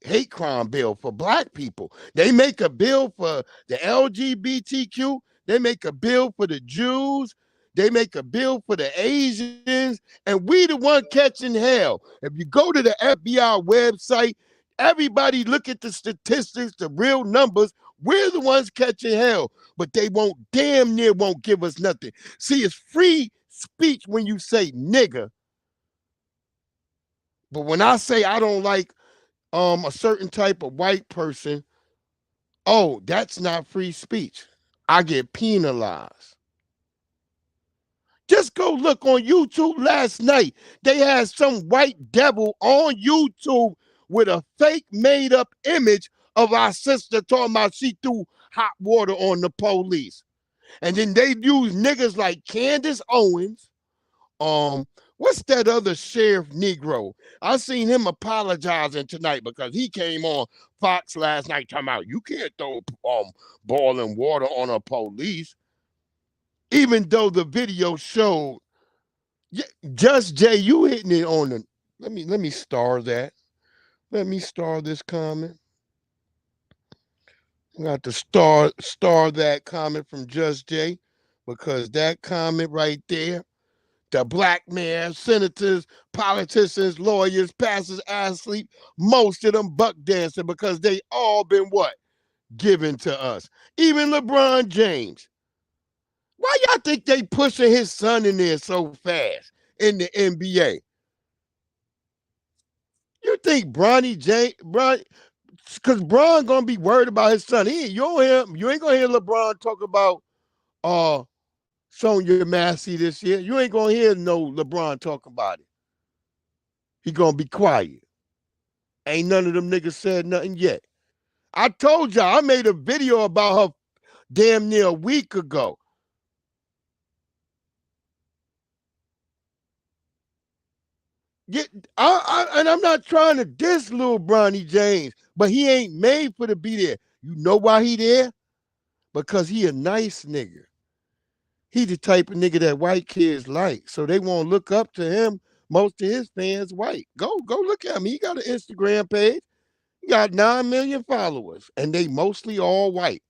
hate crime bill for black people. They make a bill for the LGBTQ. They make a bill for the Jews. They make a bill for the Asians, and we the one catching hell. If you go to the FBI website, everybody look at the statistics, the real numbers. We're the ones catching hell, but they won't damn near won't give us nothing. See, it's free speech when you say nigga, but when I say I don't like a certain type of white person, oh, that's not free speech. I get penalized. Just go look on YouTube last night. They had some white devil on YouTube with a fake made up image of our sister talking about she threw hot water on the police. And then they use niggas like Candace Owens. Um, what's that other sheriff Negro? I seen him apologizing tonight because he came on Fox last night talking about you can't throw boiling water on a police, even though the video showed. Yeah, Just Jay, you hitting it on the. Let me star that. Let me star this comment. I got to star that comment from Just Jay because that comment right there, the black man, senators, politicians, lawyers, pastors, athletes, most of them buck dancing because they all been what? Given to us. Even LeBron James. Why y'all think they pushing his son in there so fast in the NBA? You think Bronny James, because Bron gonna be worried about his son. You ain't gonna hear LeBron talk about uh Sonya Massey this year. You ain't gonna hear no LeBron talk about it. He gonna be quiet. Ain't none of them niggas said nothing yet. I told y'all I made a video about her damn near a week ago. Get, and I'm not trying to diss little Bronny James, but he ain't made for to be there. You know why he there? Because he a nice nigga. He the type of nigga that white kids like, so they won't look up to him. Most of his fans white. Go look at him. He got an Instagram page. He got 9 million followers, and they mostly all white.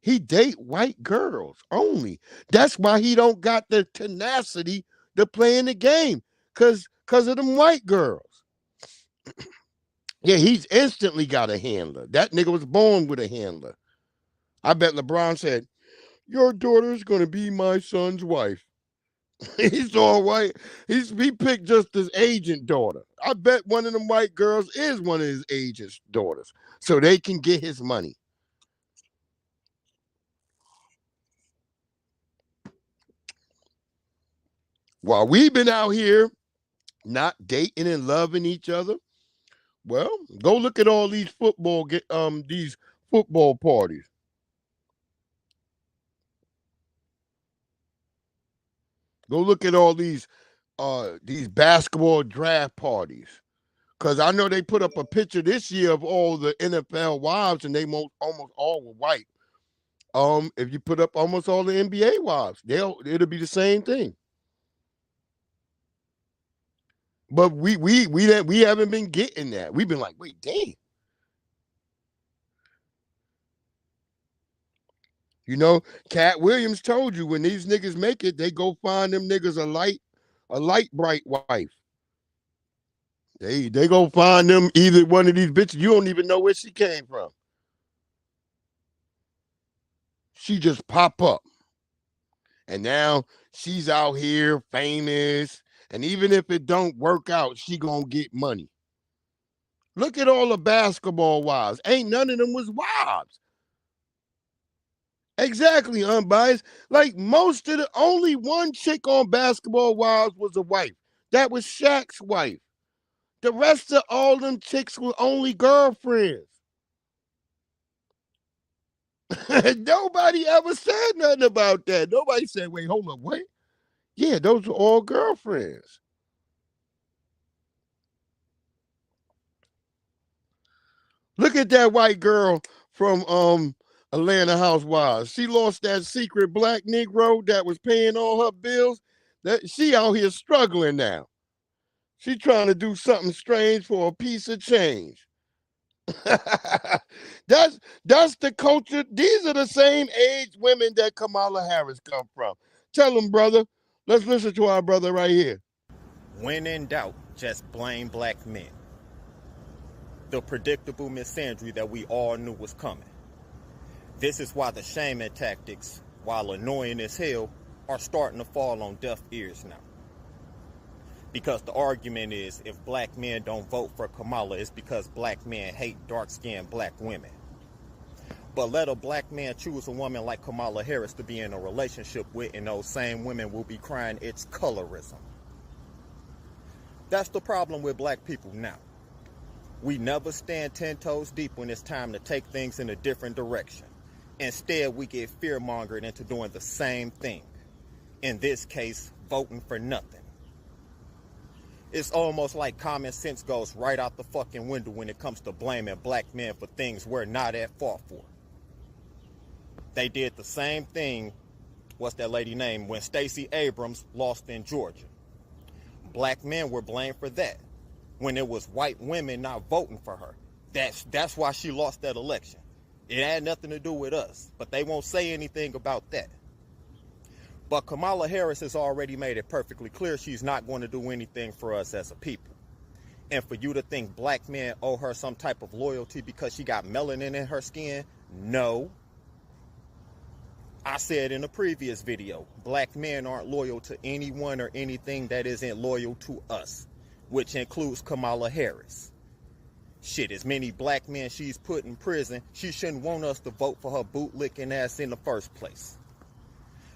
He date white girls only. That's why he don't got the tenacity to play in the game, cause of them white girls. Yeah, he's instantly got a handler. That nigga was born with a handler. I bet LeBron said, "Your daughter's gonna be my son's wife." He's all white. He picked just his agent daughter. I bet one of them white girls is one of his agent's daughters, so they can get his money. While we've been out here not dating and loving each other, well, go look at all these football parties. Go look at all these basketball draft parties. Because I know they put up a picture this year of all the NFL wives, and they almost all were white. If you put up almost all the NBA wives, it'll be the same thing. But we haven't been getting that. We've been like, wait, damn. You know, Cat Williams told you when these niggas make it, they go find them niggas a light bright wife. They go find them either one of these bitches. You don't even know where she came from. She just pop up. And now she's out here famous. And even if it don't work out, she gonna get money. Look at all the basketball wives. Ain't none of them was wives. Exactly, unbiased. Like most of the only one chick on Basketball Wives was a wife. That was Shaq's wife. The rest of all them chicks were only girlfriends. Nobody ever said nothing about that. Nobody said, wait, hold up, wait. Yeah, those were all girlfriends. Look at that white girl from Atlanta Housewives. She lost that secret black Negro that was paying all her bills. That she out here struggling now. She trying to do something strange for a piece of change. that's the culture. These are the same age women that Kamala Harris come from. Tell them, brother. Let's listen to our brother right here. When in doubt, just blame black men. The predictable misandry that we all knew was coming. This is why the shaming tactics, while annoying as hell, are starting to fall on deaf ears now. Because the argument is, if black men don't vote for Kamala, it's because black men hate dark-skinned black women. But let a black man choose a woman like Kamala Harris to be in a relationship with, and those same women will be crying it's colorism. That's the problem with black people now. We never stand 10 toes deep when it's time to take things in a different direction. Instead, we get fear-mongered into doing the same thing. In this case, voting for nothing. It's almost like common sense goes right out the fucking window when it comes to blaming black men for things we're not at fault for. They did the same thing, what's that lady name, when Stacey Abrams lost in Georgia. Black men were blamed for that, when it was white women not voting for her. That's why she lost that election. It had nothing to do with us, but they won't say anything about that. But Kamala Harris has already made it perfectly clear she's not going to do anything for us as a people. And for you to think black men owe her some type of loyalty because she got melanin in her skin, no. I said in a previous video, black men aren't loyal to anyone or anything that isn't loyal to us, which includes Kamala Harris. Shit, as many black men she's put in prison, she shouldn't want us to vote for her bootlicking ass in the first place.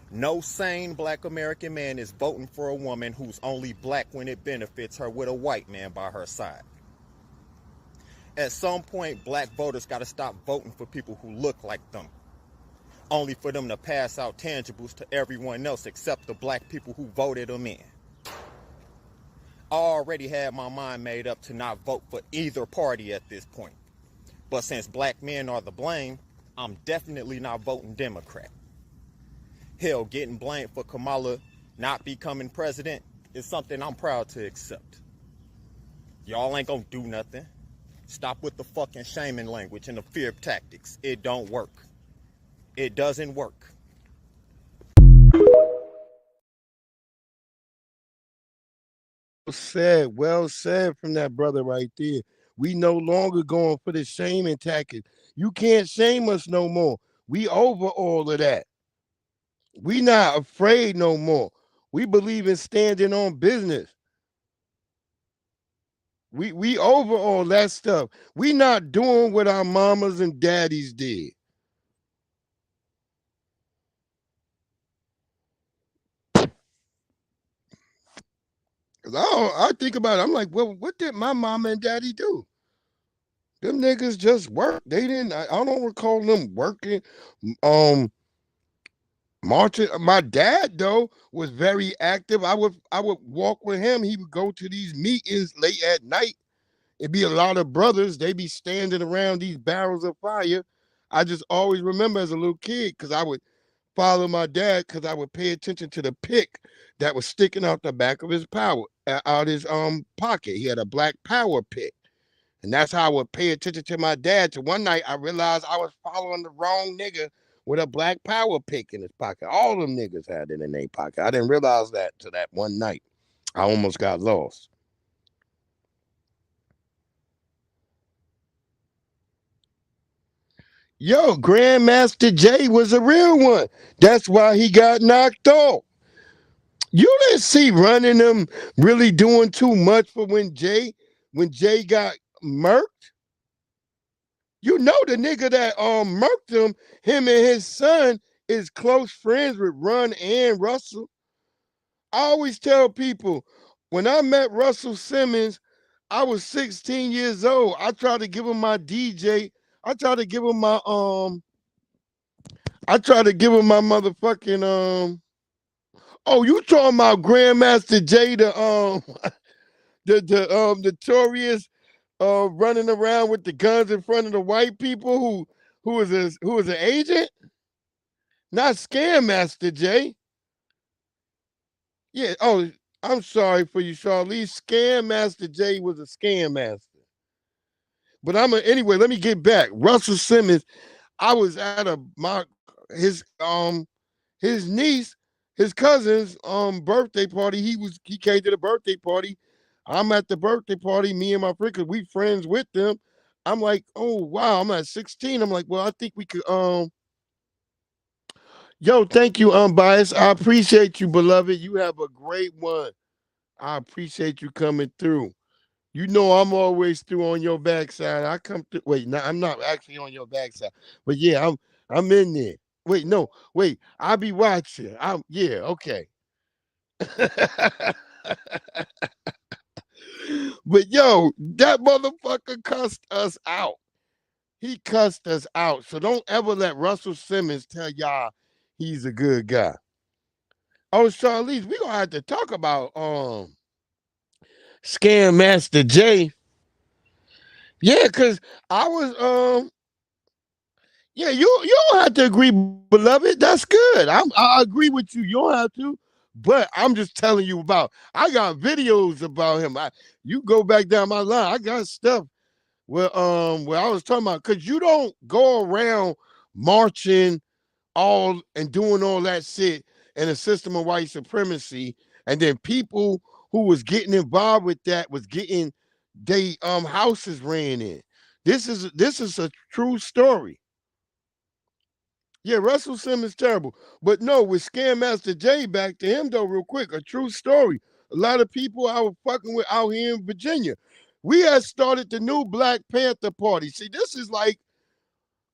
No sane black American man is voting for a woman who's only black when it benefits her with a white man by her side. At some point, black voters got to stop voting for people who look like them, only for them to pass out tangibles to everyone else except the black people who voted them in. I already had my mind made up to not vote for either party at this point. But since black men are the blame, I'm definitely not voting Democrat. Hell, getting blamed for Kamala not becoming president is something I'm proud to accept. Y'all ain't gonna do nothing. Stop with the fucking shaming language and the fear tactics. It don't work. It doesn't work. Well said from that brother right there. We no longer going for the shaming tactic. You can't shame us no more. We over all of that. We not afraid no more. We believe in standing on business. We over all that stuff. We not doing what our mamas and daddies did. I think about it. I'm like, well, what did my mama and daddy do? Them niggas just work. They didn't. I don't recall them working. Marching. My dad though was very active. I would walk with him. He would go to these meetings late at night It'd be a lot of brothers. They be standing around these barrels of fire. I just always remember as a little kid because I would follow my dad because I would pay attention to the pick that was sticking out the back of his out his pocket. He had a black power pick. And that's how I would pay attention to my dad. To one night I realized I was following the wrong nigga with a black power pick in his pocket. All them niggas had it in their pocket. I didn't realize that till that one night. I almost got lost. Yo, Grandmaster Jay was a real one. That's why he got knocked off. You didn't see running them really doing too much for when Jay got murked. You know the nigga that murked him and his son is close friends with Run and Russell. I always tell people when I met Russell Simmons, I was 16 years old. I tried to give him my DJ. I tried to give him my I tried to give him my motherfucking oh, you talking about Grandmaster Jay the notorious running around with the guns in front of the white people who was an agent? Not Scam Master Jay. Yeah, oh, I'm sorry for you, Charlie. Scam Master Jay was a scam master. But anyway, let me get back. Russell Simmons, I was at his niece, his cousin's birthday party. He came to the birthday party. I'm at the birthday party, me and my friend, cause we friends with them. I'm like, oh wow, I'm at 16. I'm like, well, I think we could yo, thank you, unbiased. I appreciate you, beloved. You have a great one. I appreciate you coming through. You know I'm always through on your backside. I come through. Wait, no, I'm not actually on your backside, but yeah, I'm in there. Wait, no, wait, I'll be watching. Yeah, okay. But yo, that motherfucker cussed us out. He cussed us out. So don't ever let Russell Simmons tell y'all he's a good guy. Oh, Charlize, we gonna have to talk about Scam Master Jay. Yeah, cause I was yeah, you don't have to agree, beloved. That's good. I agree with you. You don't have to. But I'm just telling you about. I got videos about him. You go back down my line. I got stuff where I was talking about because you don't go around marching all and doing all that shit in a system of white supremacy, and then people who was getting involved with that was getting they houses ran in. This is a true story. Yeah, Russell Simmons terrible. But no, with Scam Master Jay, back to him though, real quick, a true story. A lot of people I was fucking with out here in Virginia. We had started the new Black Panther Party. See, this is like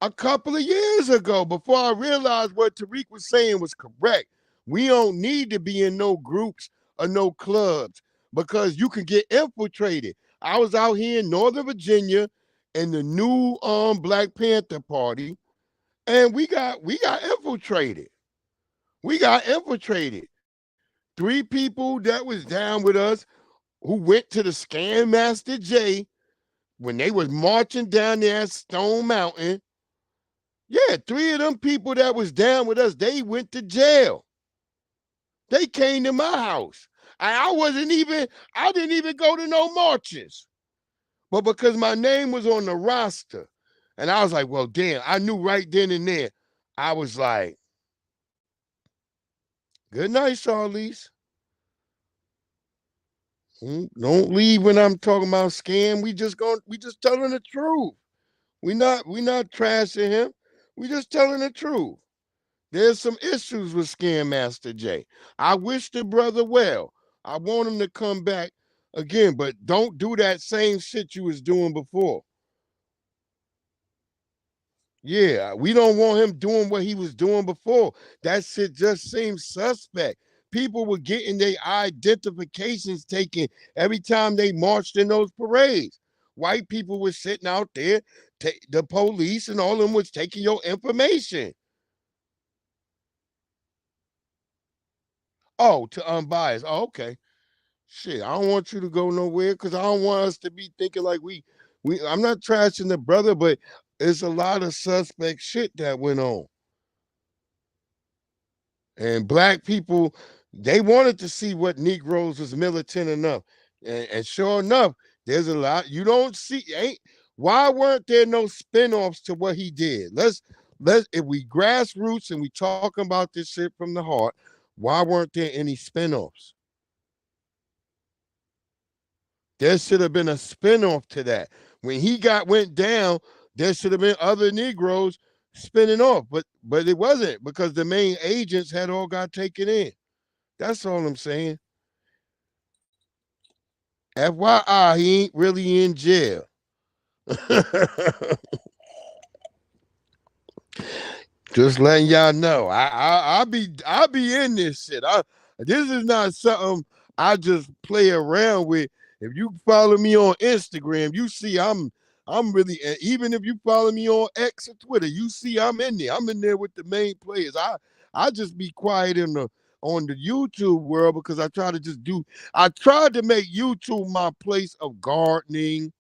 a couple of years ago before I realized what Tariq was saying was correct. We don't need to be in no groups or no clubs because you can get infiltrated. I was out here in Northern Virginia in the new Black Panther Party and we got infiltrated. We got infiltrated. Three people that was down with us who went to the Scam Master J when they was marching down there at Stone Mountain. Yeah, three of them people that was down with us, they went to jail. They came to my house. I didn't even go to no marches. But because my name was on the roster, and I was like, well, damn, I knew right then and there. I was like, good night, Charlize. Don't leave when I'm talking about scam. We just telling the truth. We not trashing him. We just telling the truth. There's some issues with Scam Master Jay. I wish the brother well. I want him to come back again, but don't do that same shit you was doing before. Yeah, we don't want him doing what he was doing before. That shit just seems suspect. People were getting their identifications taken every time they marched in those parades. White people were sitting out there, the police and all of them was taking your information. Oh, to unbiased. Oh, okay. Shit, I don't want you to go nowhere because I don't want us to be thinking like we. I'm not trashing the brother, but it's a lot of suspect shit that went on. And black people, they wanted to see what Negroes was militant enough. And sure enough, there's a lot you don't see. Ain't why weren't there no spinoffs to what he did? Let's if we grassroots and we talking about this shit from the heart, why weren't there any spinoffs? There should have been a spinoff to that. When he went down, there should have been other Negroes spinning off, but it wasn't because the main agents had all got taken in. That's all I'm saying. FYI, he ain't really in jail. Just letting y'all know. I'll be in this shit. This is not something I just play around with. If you follow me on Instagram, you see I'm really, even if you follow me on X or Twitter, you see I'm in there. I'm in there with the main players. I just be quiet on the YouTube world because I tried to make YouTube my place of gardening,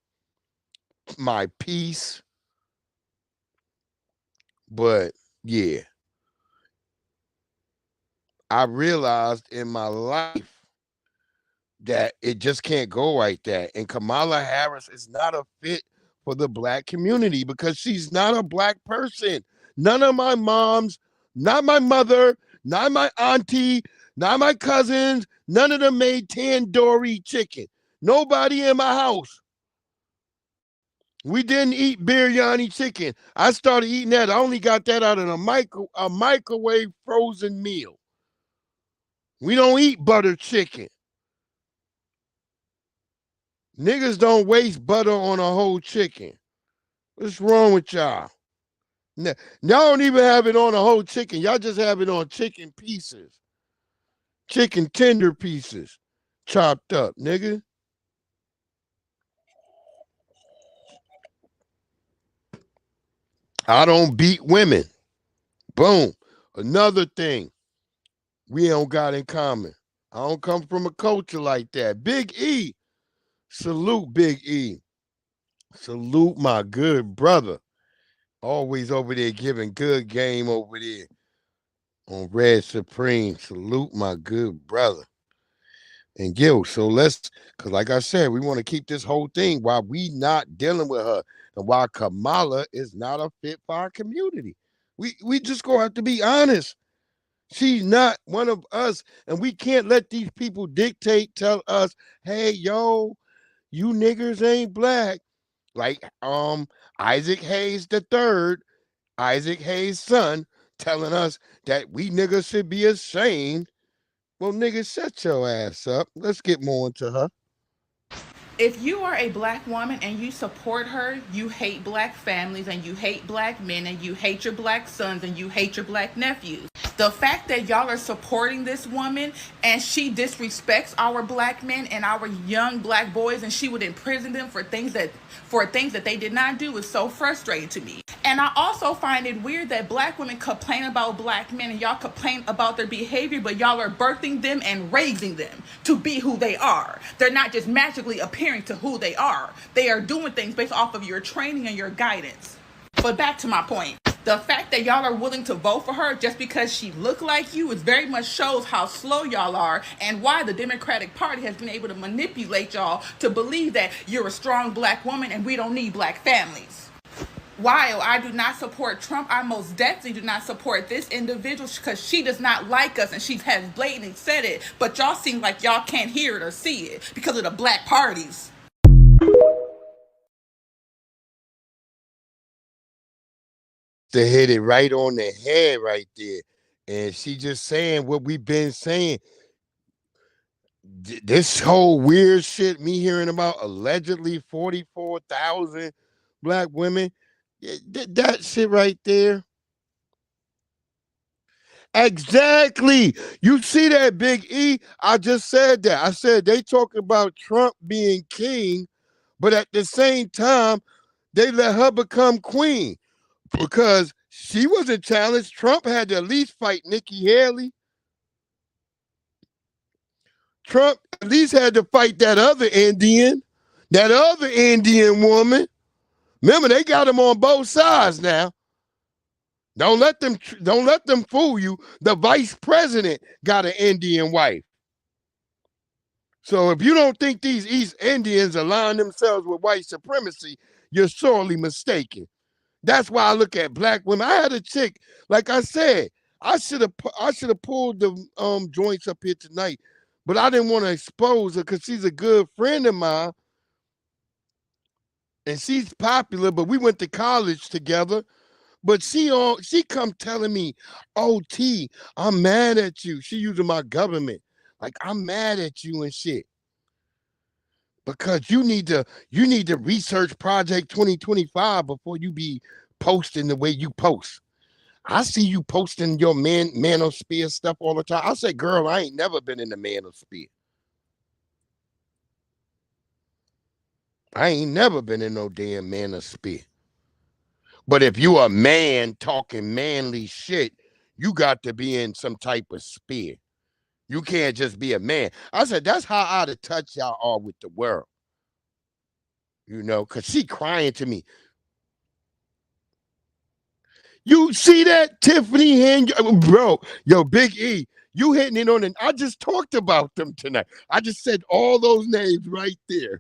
my peace. But yeah, I realized in my life that it just can't go like that. And Kamala Harris is not a fit for the black community because she's not a black person. None of my moms, not my mother, not my auntie, not my cousins, none of them made tandoori chicken. Nobody in my house. We didn't eat biryani chicken. I started eating that. I only got that out of a microwave frozen meal. We don't eat butter chicken. Niggas don't waste butter on a whole chicken. What's wrong with y'all? Y'all don't even have it on a whole chicken. Y'all just have it on chicken pieces. Chicken tender pieces. Chopped up, nigga. I don't beat women. Boom. Another thing we don't got in common. I don't come from a culture like that. Big E. Salute Big E. Salute my good brother. Always over there giving good game over there on Red Supreme. Salute my good brother. And so because like I said, we want to keep this whole thing while we not dealing with her and while Kamala is not a fit for our community. We just gonna have to be honest. She's not one of us, and we can't let these people tell us, hey, yo, you niggers ain't black. Like Isaac Hayes the third, Isaac Hayes' son, telling us that we niggas should be ashamed. Well, niggas, shut your ass up. Let's get more into her. If you are a black woman and you support her, you hate black families and you hate black men and you hate your black sons and you hate your black nephews. The fact that y'all are supporting this woman and she disrespects our black men and our young black boys and she would imprison them for things that they did not do is so frustrating to me. And I also find it weird that black women complain about black men and y'all complain about their behavior, but y'all are birthing them and raising them to be who they are. They're not just magically appearing to who they are. They are doing things based off of your training and your guidance. But back to my point. The fact that y'all are willing to vote for her just because she looked like you is very much shows how slow y'all are and why the Democratic Party has been able to manipulate y'all to believe that you're a strong black woman and we don't need black families. While I do not support Trump, I most definitely do not support this individual because she does not like us and she has blatantly said it. But y'all seem like y'all can't hear it or see it because of the black parties. To hit it right on the head right there. And she just saying what we've been saying. This whole weird shit, me hearing about allegedly 44,000 black women, that shit right there. Exactly. You see that, Big E? I just said that. I said they talk about Trump being king, but at the same time, they let her become queen because she wasn't challenged. Trump had to at least fight Nikki Haley. Trump at least had to fight that other Indian woman. Remember, they got him on both sides now. Don't let them fool you. The vice president got an Indian wife. So if you don't think these East Indians align themselves with white supremacy, you're sorely mistaken. That's why I look at black women. I had a chick, like I said, I should have pulled the joints up here tonight, but I didn't want to expose her because she's a good friend of mine, and she's popular. But we went to college together. But she come telling me, "Oh T, I'm mad at you." She using my government, like I'm mad at you and shit. Because you need to research Project 2025 before you be posting the way you post. I see you posting your manosphere stuff all the time. I say, girl, I ain't never been in the manosphere. I ain't never been in no damn manosphere. But if you a man talking manly shit, you got to be in some type of sphere. You can't just be a man. I said, that's how out of touch y'all are with the world. You know, because she crying to me. You see that, Tiffany Hen? Bro, yo, Big E, you hitting it on I just talked about them tonight. I just said all those names right there.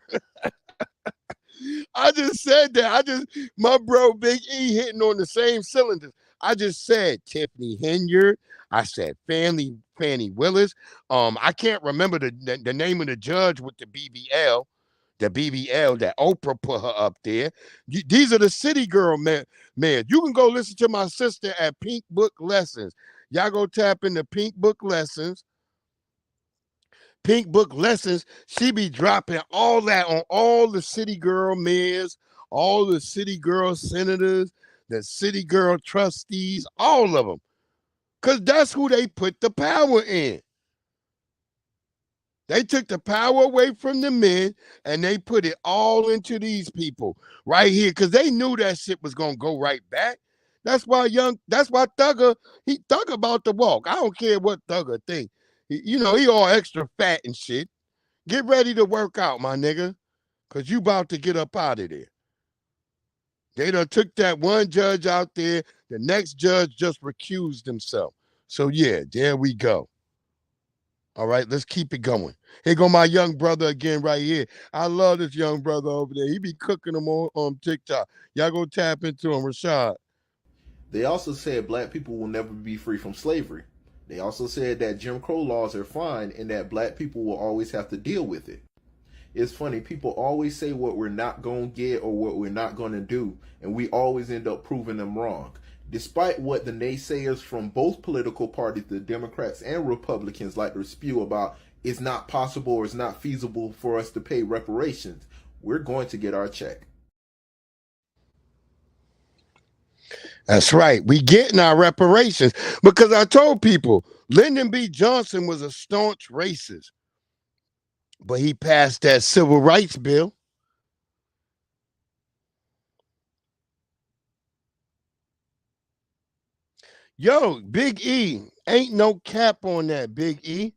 I just said that. My bro Big E hitting on the same cylinders. I just said Tiffany Henyard. I said Fannie Willis. I can't remember the name of the judge with the BBL. The BBL that Oprah put her up there. These are the city girl man. You can go listen to my sister at Pink Book Lessons. Y'all go tap into Pink Book Lessons. Pink Book Lessons, she be dropping all that on all the city girl mayors, all the city girl senators, the city girl trustees, all of them. Because that's who they put the power in. They took the power away from the men and they put it all into these people right here because they knew that shit was going to go right back. That's why Thugger, he Thugger about to walk. I don't care what Thugger think. He all extra fat and shit. Get ready to work out, my nigga, because you about to get up out of there. They done took that one judge out there. The next judge just recused himself. So, yeah, there we go. All right, let's keep it going. Here go my young brother again right here. I love this young brother over there. He be cooking them on TikTok. Y'all go tap into him, Rashad. They also said black people will never be free from slavery. They also said that Jim Crow laws are fine and that black people will always have to deal with it. It's funny, people always say what we're not going to get or what we're not going to do, and we always end up proving them wrong. Despite what the naysayers from both political parties, the Democrats and Republicans, like to spew about it's not possible or it's not feasible for us to pay reparations, we're going to get our check. That's right. We getting our reparations because I told people Lyndon B. Johnson was a staunch racist, but he passed that civil rights bill. Yo, Big E, ain't no cap on that, Big E.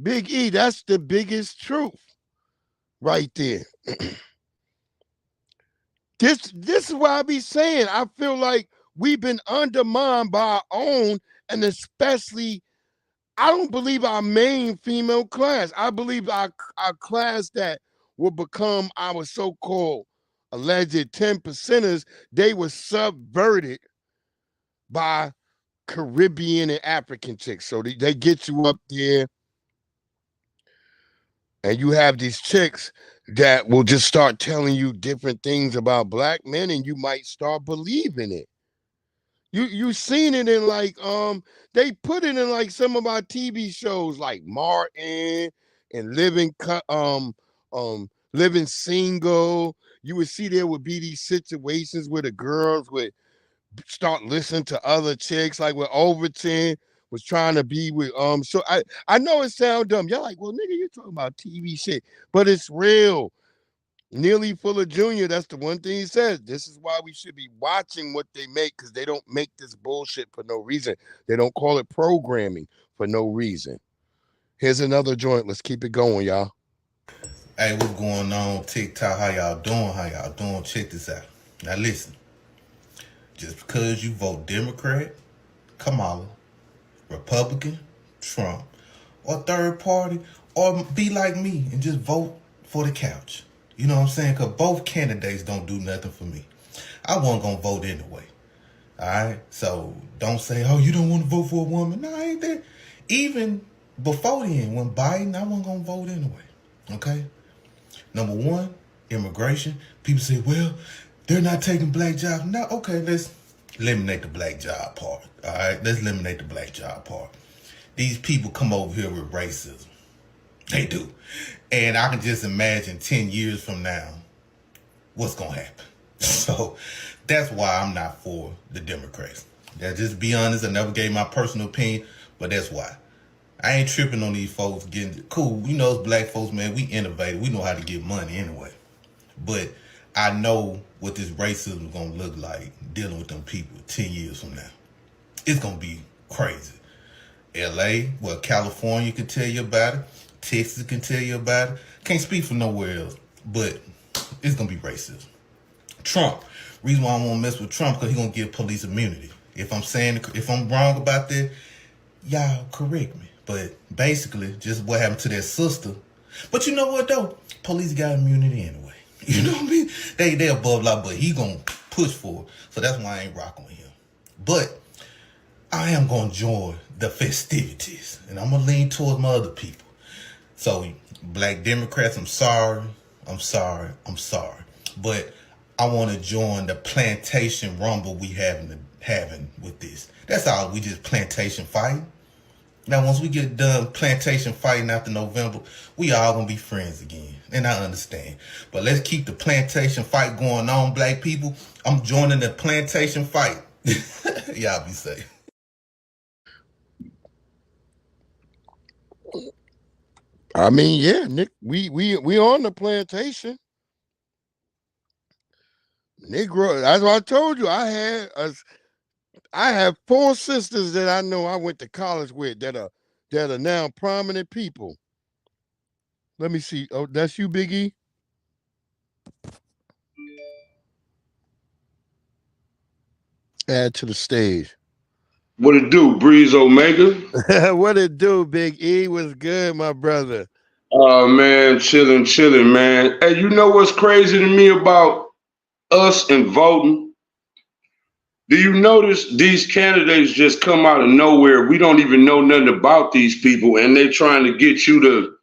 Big E, that's the biggest truth right there. This is why I be saying I feel like we've been undermined by our own, and especially I don't believe our main female class. I believe our class that will become our so-called alleged 10 percenters, they were subverted by Caribbean and African chicks. So they get you up there and you have these chicks that will just start telling you different things about black men and you might start believing it. You seen it in like they put it in like some of our TV shows like Martin and Living Single. You would see there would be these situations where the girls would start listening to other chicks, like with Overton was trying to be with so I know it sound dumb. You're like, well, nigga, you're talking about TV shit, but it's real. Nearly Fuller Jr., that's the one thing he says. This is why we should be watching what they make, because they don't make this bullshit for no reason. They don't call it programming for no reason. Here's another joint. Let's keep it going, y'all. Hey, what's going on? TikTok, how y'all doing? How y'all doing? Check this out. Now listen, just because you vote Democrat, Kamala, Republican, Trump, or third party, or be like me and just vote for the couch. You know what I'm saying? Because both candidates don't do nothing for me. I wasn't going to vote anyway. All right? So don't say, oh, you don't want to vote for a woman. No, I ain't that. Even before then, when Biden, I wasn't going to vote anyway. Okay? Number one, immigration. People say, well, they're not taking black jobs. No, okay, let's eliminate the black job part. All right? Let's eliminate the black job part. These people come over here with racism. They do. And I can just imagine 10 years from now, what's going to happen. So that's why I'm not for the Democrats. Now, just be honest, I never gave my personal opinion, but that's why. I ain't tripping on these folks getting cool. You know, as black folks, man, we innovative. We know how to get money anyway. But I know what this racism is going to look like dealing with them people 10 years from now. It's going to be crazy. LA, well, California can tell you about it. Texas can tell you about it. Can't speak for nowhere else, but it's going to be racism. Trump, reason why I won't mess with Trump, because he's going to give police immunity. If I'm wrong about that, y'all correct me. But basically, just what happened to their sister. But you know what, though? Police got immunity anyway. You know what I mean? They above law, but he going to push for it. So that's why I ain't rocking with him. But I am going to join the festivities. And I'm going to lean towards my other people. So, black Democrats, I'm sorry. But I want to join the plantation rumble we having with this. That's all. We just plantation fighting. Now, once we get done plantation fighting after November, we all going to be friends again. And I understand. But let's keep the plantation fight going on, black people. I'm joining the plantation fight. Y'all be safe. I mean, yeah, Nick, we on the plantation. Negro, that's what I told you. I have 4 sisters that I know I went to college with that are now prominent people. Let me see. Oh, that's you, Big E? Add to the stage. What it do, Breeze Omega? What it do, Big E? What's good, my brother? Oh, man, chilling, man. Hey, you know what's crazy to me about us and voting? Do you notice these candidates just come out of nowhere? We don't even know nothing about these people, and they trying to get you to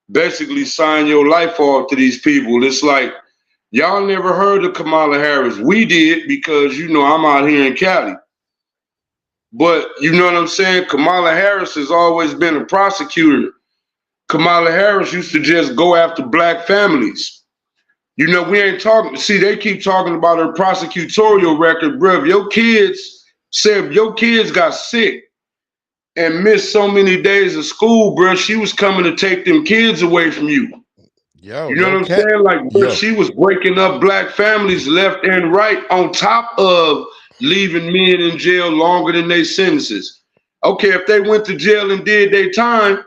basically sign your life off to these people. It's like, y'all never heard of Kamala Harris. We did because, you know, I'm out here in Cali. But you know what I'm saying? Kamala Harris has always been a prosecutor. Kamala Harris used to just go after black families. You know, we ain't talking. See, they keep talking about her prosecutorial record, bro. If your kids got sick and missed so many days of school, bro, she was coming to take them kids away from you. Yo, you know what I'm saying? Like, bro, she was breaking up black families left and right on top of leaving men in jail longer than their sentences. Okay, if they went to jail and did their time,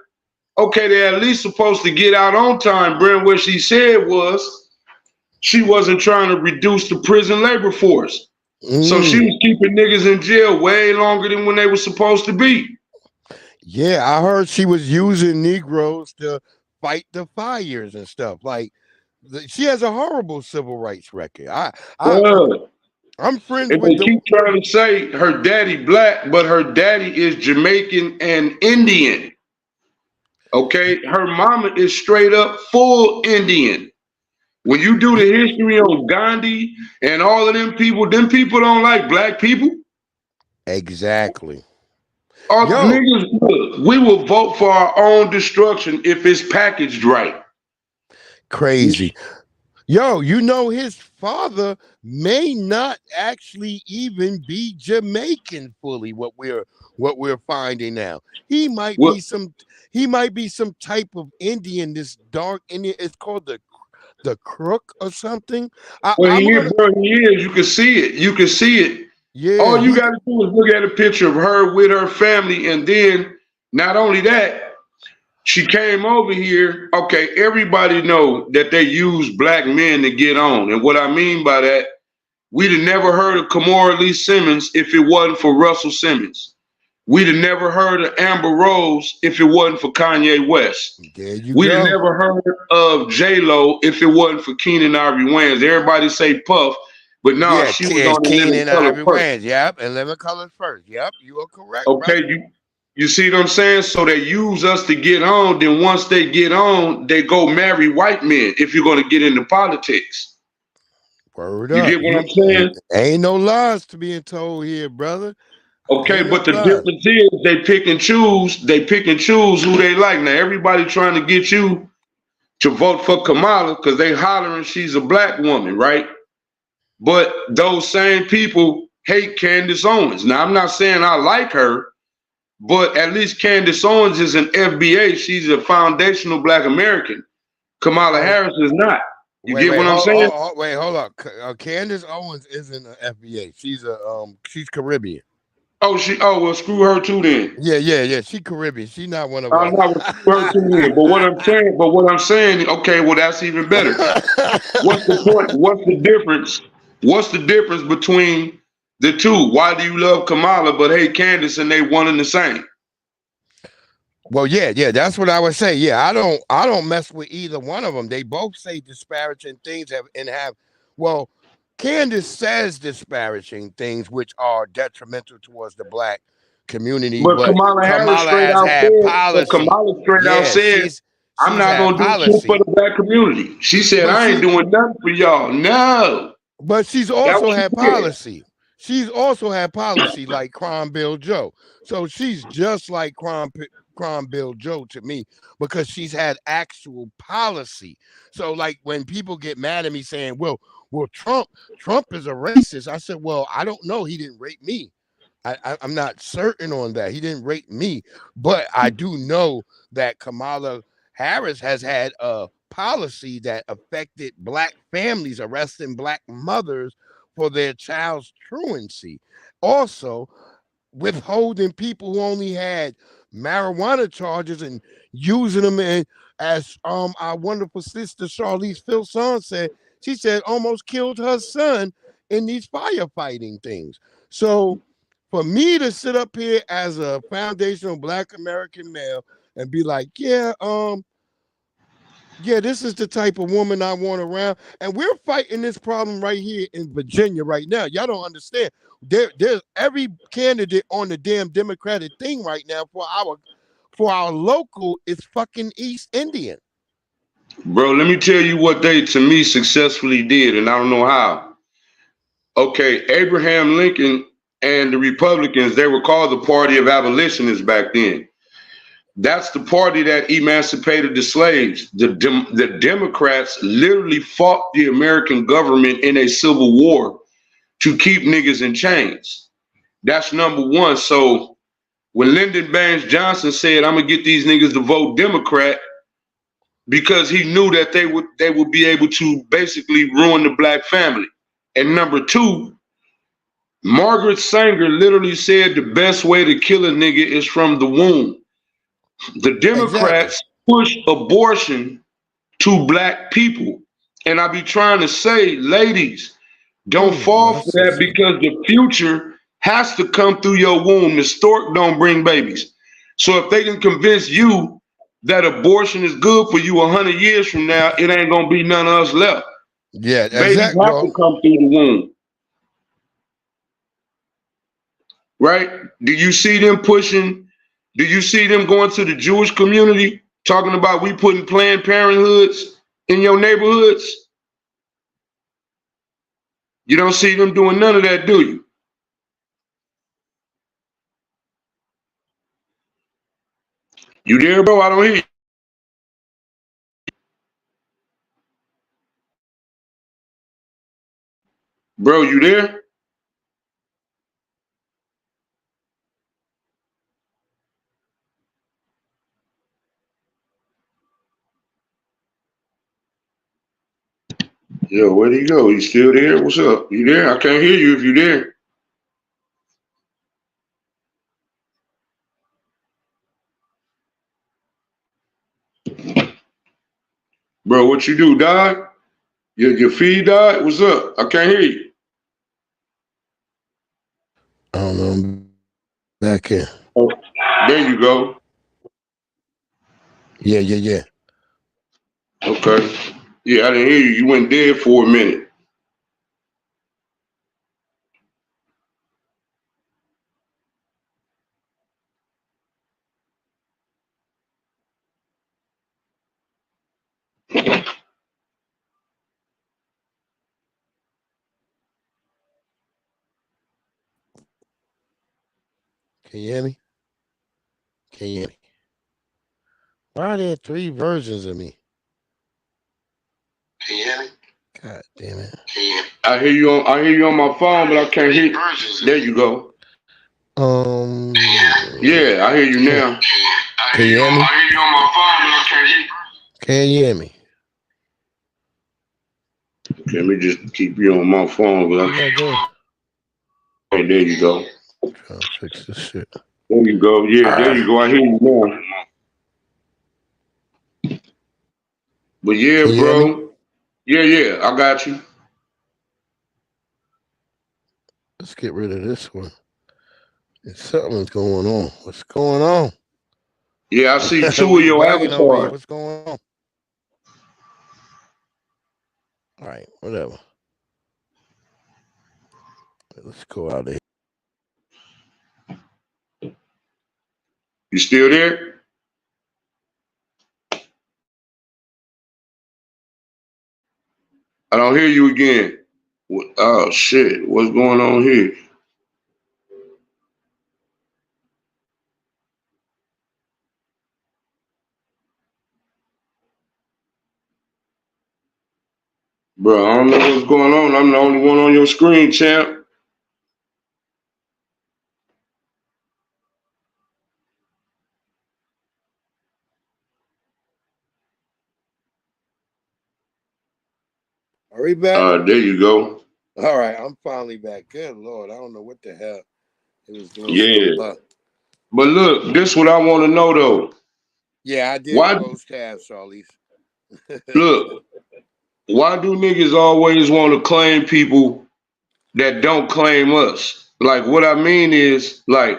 okay, they're at least supposed to get out on time, Brent. What she said was she wasn't trying to reduce the prison labor force. So she was keeping niggas in jail way longer than when they were supposed to be. Yeah, I heard she was using Negroes to fight the fires and stuff. Like, she has a horrible civil rights record. I'm friends with they keep trying to say her daddy black, but her daddy is Jamaican and Indian. Okay, her mama is straight up full Indian. When you do the history on Gandhi and all of them people don't like black people. Exactly. Niggas, we will vote for our own destruction if it's packaged right. Crazy. Yo, you know his father may not actually even be Jamaican fully. What we're finding now, he might be some type of Indian. This dark Indian. It's called the Crook or something. He is. You can see it. Yeah. All you got to do is look at a picture of her with her family, and then not only that, She came over here. Okay, everybody know that they use black men to get on. And what I mean by that, we'd have never heard of Kamora Lee Simmons if it wasn't for Russell Simmons. We'd have never heard of Amber Rose if it wasn't for Kanye West. There you We'd have go. never heard of J-Lo if it wasn't for Keenan Ivory Wayans. Everybody say Puff, but no, Yeah, she was on the Living Keenan Color Ivory first. Wayans. Yep, and Living Colors first. Yep, you are correct, Okay, brother. you see what I'm saying? So they use us to get on. Then once they get on, they go marry white men if you're going to get into politics. Word You up. get what I'm saying? Ain't no lies to being told here, brother. Okay, Ain't but no the lies. difference is they pick and choose. They pick and choose who they like. Now everybody trying to get you to vote for Kamala because they hollering she's a black woman, right? But those same people hate Candace Owens. Now I'm not saying I like her, but at least Candace Owens is an FBA. She's a foundational black American. Kamala Harris is not. You get what I'm saying? Hold up. Candace Owens isn't an FBA. She's Caribbean. Well, screw her too then. Yeah. She Caribbean. She's not one of us. I was screw her too then. But what I'm saying, okay, well that's even better. What's the point? What's the difference? What's the difference between the two? Why do you love Kamala but hate Candace and they one and the same? Well, yeah, that's what I would say. Yeah, I don't mess with either one of them. They both say disparaging things well, Candace says disparaging things which are detrimental towards the black community, But but Kamala Harris Kamala straight has out had said, policy. I'm She's not had gonna do shit policy. for the black community. She said, But I ain't doing nothing for y'all. No. But she's also had policy. She's also had policy like Crime Bill Joe. So she's just like Crime Bill Joe to me because she's had actual policy. So like when people get mad at me saying, well, Trump is a racist. I said, well, I don't know. He didn't rape me. I'm not certain on that. He didn't rape me, but I do know that Kamala Harris has had a policy that affected black families, arresting black mothers for their child's truancy. Also, withholding people who only had marijuana charges and using them as our wonderful sister Charlize Filson said. She said almost killed her son in these firefighting things. So for me to sit up here as a foundational black American male and be like, yeah, this is the type of woman I want around. And we're fighting this problem right here in Virginia right now. Y'all don't understand. There's every candidate on the damn Democratic thing right now for our local is fucking East Indian. Bro, let me tell you what they, to me, successfully did, and I don't know how. Okay, Abraham Lincoln and the Republicans, they were called the Party of Abolitionists back then. That's the party that emancipated the slaves. The Democrats literally fought the American government in a civil war to keep niggas in chains. That's number one. So when Lyndon Baines Johnson said, I'm gonna get these niggas to vote Democrat, because he knew that they would be able to basically ruin the black family. And number two, Margaret Sanger literally said the best way to kill a nigga is from the womb. The Democrats push abortion to black people. And I be trying to say, ladies, don't fall for that because the future has to come through your womb. The stork don't bring babies. So if they can convince you that abortion is good for you 100 years from now, it ain't gonna be none of us left. Yeah, babies have to come through the womb. Right? Do you see them pushing? Do you see them going to the Jewish community talking about we putting Planned Parenthoods in your neighborhoods? You don't see them doing none of that, do you? You there, bro? I don't hear you. Bro, you there? Yo, where'd he go? You still there? What's up? You there? I can't hear you if you there. Bro, what you do, dog? Your feed died? What's up? I can't hear you. I don't know. I'm back in. Oh, there you go. Yeah. Okay. Yeah, I didn't hear you. You went dead for a minute. Can you hear me? Can you hear me? Why are there 3 versions of me? Can you hear me? God damn it. I hear you on my phone, but I can't hear you. There you go. Yeah, I hear you now. Can you hear me? I hear you on my phone, but I can't hear you. Can you hear me? Okay, let me just keep you on my phone, but I Yeah, good. Hey, there you go. Trying to fix this shit. There you go. Yeah, there you go. I hear you now. But yeah, Can you hear me? bro. Yeah, I got you. Let's get rid of this one. Something's going on. What's going on? Yeah, I see 2 of We your bugging over here. avatars. What's going on? All right, whatever. Let's go out of here. You still there? I don't hear you again. Oh shit! What's going on here? Bro, I don't know what's going on. I'm the only one on your screen, champ. Are we back? There you go. All right, I'm finally back. Good Lord, I don't know what the hell it was doing Yeah. something, but Look, this what I want to know though. yeah, I did Why close tabs, Charlize. look, why do niggas always want to claim people that don't claim us? Like what I mean is like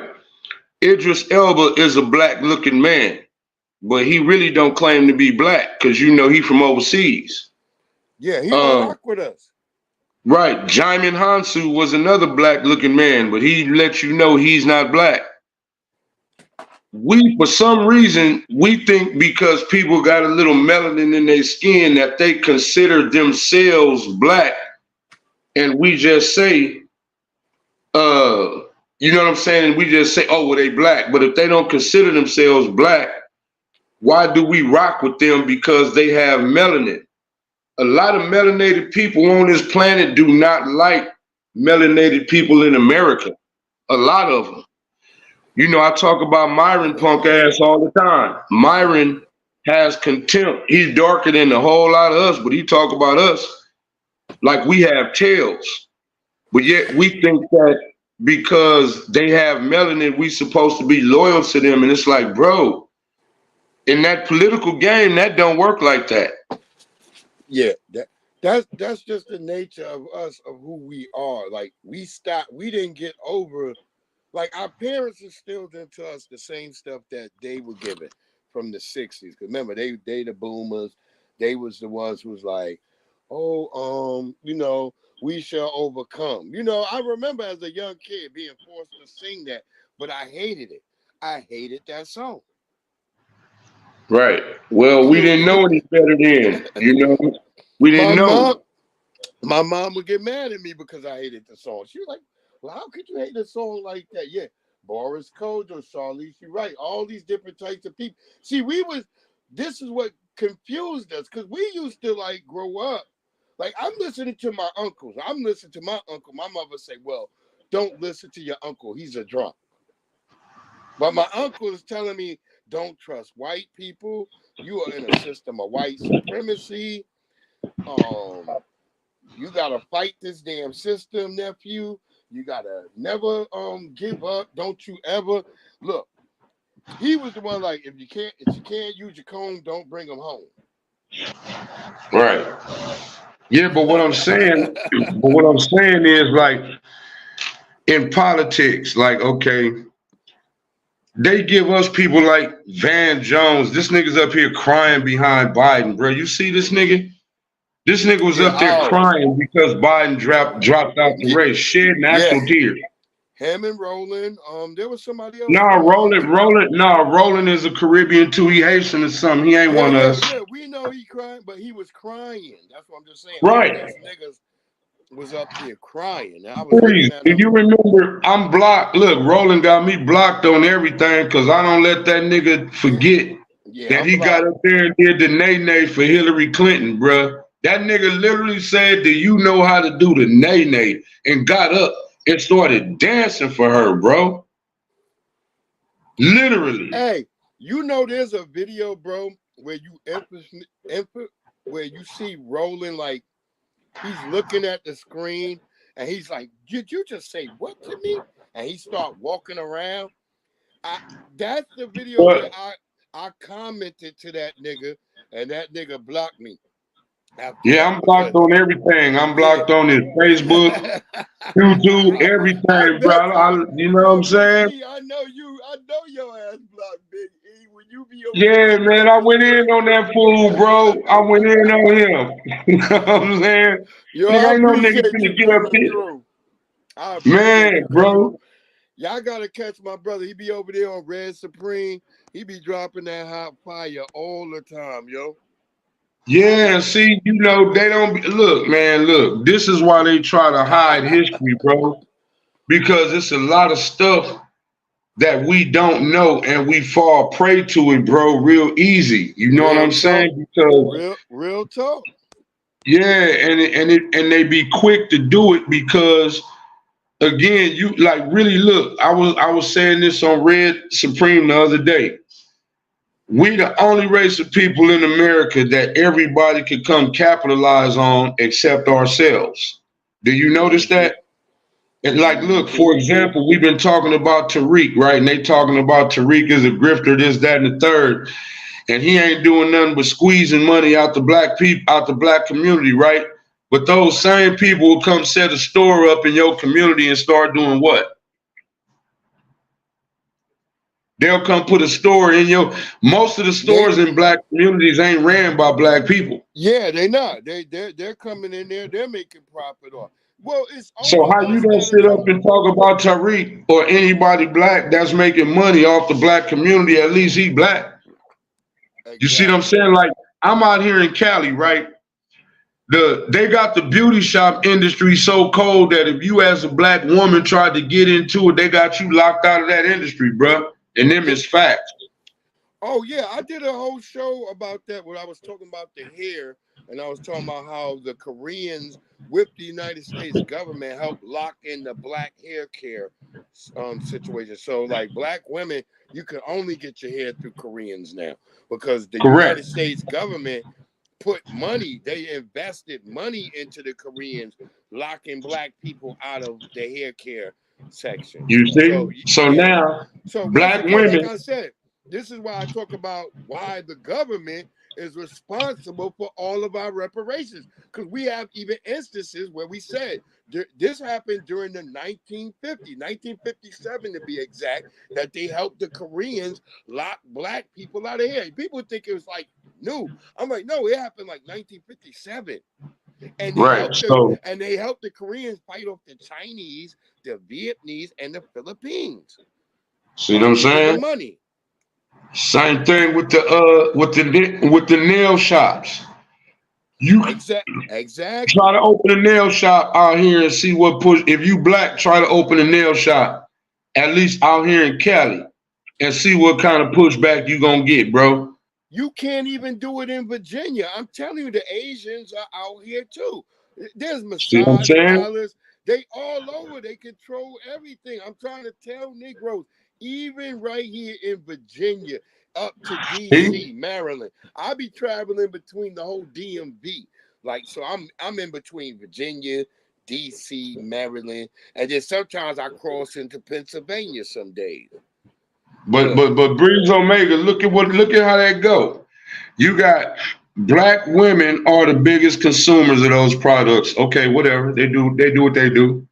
Idris Elba is a black looking man, but he really don't claim to be black because he from overseas. Yeah, he don't rock with us. Right. Jaimin Hansu was another black looking man, but he let you know he's not black. We, for some reason, we think because people got a little melanin in their skin that they consider themselves black. And we just say, you know what I'm saying? And we just say, oh, well, they black. But if they don't consider themselves black, why do we rock with them? Because they have melanin. A lot of melanated people on this planet do not like melanated people in America. A lot of them. I talk about Myron punk ass all the time. Myron has contempt. He's darker than a whole lot of us, but he talk about us like we have tails. But yet we think that because they have melanin, we supposed to be loyal to them. And it's like, bro, in that political game, that don't work like that. Yeah, that's just the nature of us, of who we are. Like we didn't get over. Like our parents instilled into us the same stuff that they were given from the 60s. Because remember, they the boomers. They was the ones who was like, oh, we shall overcome. I remember as a young kid being forced to sing that, but I hated it. I hated that song. Right. Well, we didn't know any better then. We didn't know. My mom would get mad at me because I hated the song. She was like, well, how could you hate a song like that? Yeah, Boris Kodjoe, Charlize, you're right. All these different types of people. See, this is what confused us because we used to like grow up. Like I'm listening to my uncles. I'm listening to my uncle. My mother say, well, don't listen to your uncle. He's a drunk. But my uncle is telling me, don't trust white people. You are in a system of white supremacy. You gotta fight this damn system, nephew. You gotta never give up. Don't you ever look. He was the one like if you can't use your comb, don't bring them home. Right. Yeah, but what I'm saying, is like in politics, like, okay, they give us people like Van Jones. This nigga's up here crying behind Biden, bro. You see this nigga? This nigga was Yeah. up there Oh. crying because Biden dropped out the race, shedding Yeah. actual tears. Him and Roland. There was somebody else. No, Roland is a Caribbean too. He Haitian or something. He ain't one of us. Yeah. We know he crying, but he was crying. That's what I'm just saying. Right. All these niggas was up here crying. I was Please, looking at do him. you remember? I'm blocked. Look, Roland got me blocked on everything because I don't let that nigga forget that he got up there and did the nay for Hillary Clinton, bruh. That nigga literally said, "Do you know how to do the nay?" and got up and started dancing for her, bro. Literally. Hey, you know there's a video, bro, where where you see Roland like he's looking at the screen and he's like, "Did you just say what to me?" And he start walking around. That's the video where I commented to that nigga and that nigga blocked me. Yeah, I'm blocked on everything. I'm blocked on his Facebook, YouTube, everything, bro. You know what I'm saying? I know your ass blocked, Big E. When you be over Yeah, man, I went in on that fool, bro. I went in on him. You know what I'm saying? Yo, Nigga, I ain't no nigga appreciate you finna get up coming here. through. I appreciate Man, you bro. Y'all gotta catch my brother. He be over there on Red Supreme. He be dropping that hot fire all the time, yo. Yeah, see, you know, they don't look, man, look, this is why they try to hide history, bro. Because it's a lot of stuff that we don't know and we fall prey to it, bro, real easy. You know what I'm saying? Because real talk. yeah, and they be quick to do it because again, you like really look, I was saying this on Red Supreme the other day. We the only race of people in America that everybody could come capitalize on except ourselves. Do you notice that? And like, look, for example, we've been talking about Tariq, right? And they talking about Tariq is a grifter, this, that, and the third. And he ain't doing nothing but squeezing money out the black people, out the black community, right? But those same people will come set a store up in your community and start doing what? They'll come put a store in most of the stores in black communities ain't ran by black people. Yeah, they not. They're coming in there, they're making profit off. Well, it's so how you gonna sit up and talk about Tariq or anybody black that's making money off the black community? At least he black. Exactly. You see what I'm saying? Like I'm out here in Cali, right? They got the beauty shop industry so cold that if you as a black woman tried to get into it, they got you locked out of that industry, bro. And them is facts. Oh yeah, I did a whole show about that where I was talking about the hair, and I was talking about how the Koreans with the United States government helped lock in the black hair care situation. So like black women, you can only get your hair through Koreans now because the United States government put money, they invested money into the Koreans, locking black people out of the hair care section. You see? So now black women, like I said, this is why I talk about why the government is responsible for all of our reparations. Because we have even instances where we said this happened during the 1957 to be exact, that they helped the Koreans lock black people out of here. People think it was like new. I'm like, no, it happened like 1957. And they helped the Koreans fight off the Chinese, the Vietnamese, and the Philippines. See what I'm saying? The money. Same thing with the nail shops. You exactly try to open a nail shop out here and see what push. If you black, try to open a nail shop, at least out here in Cali, and see what kind of pushback you gonna get, bro. You can't even do it in Virginia. I'm telling you, the Asians are out here too. There's massage parlors. They all over. They control everything. I'm trying to tell Negroes, even right here in Virginia, up to D.C., Maryland. I be traveling between the whole DMV. Like, so I'm in between Virginia, D.C., Maryland, and then sometimes I cross into Pennsylvania some days. But Breeze Omega, look at how that go. You got Black women are the biggest consumers of those products. Okay, whatever. They do what they do.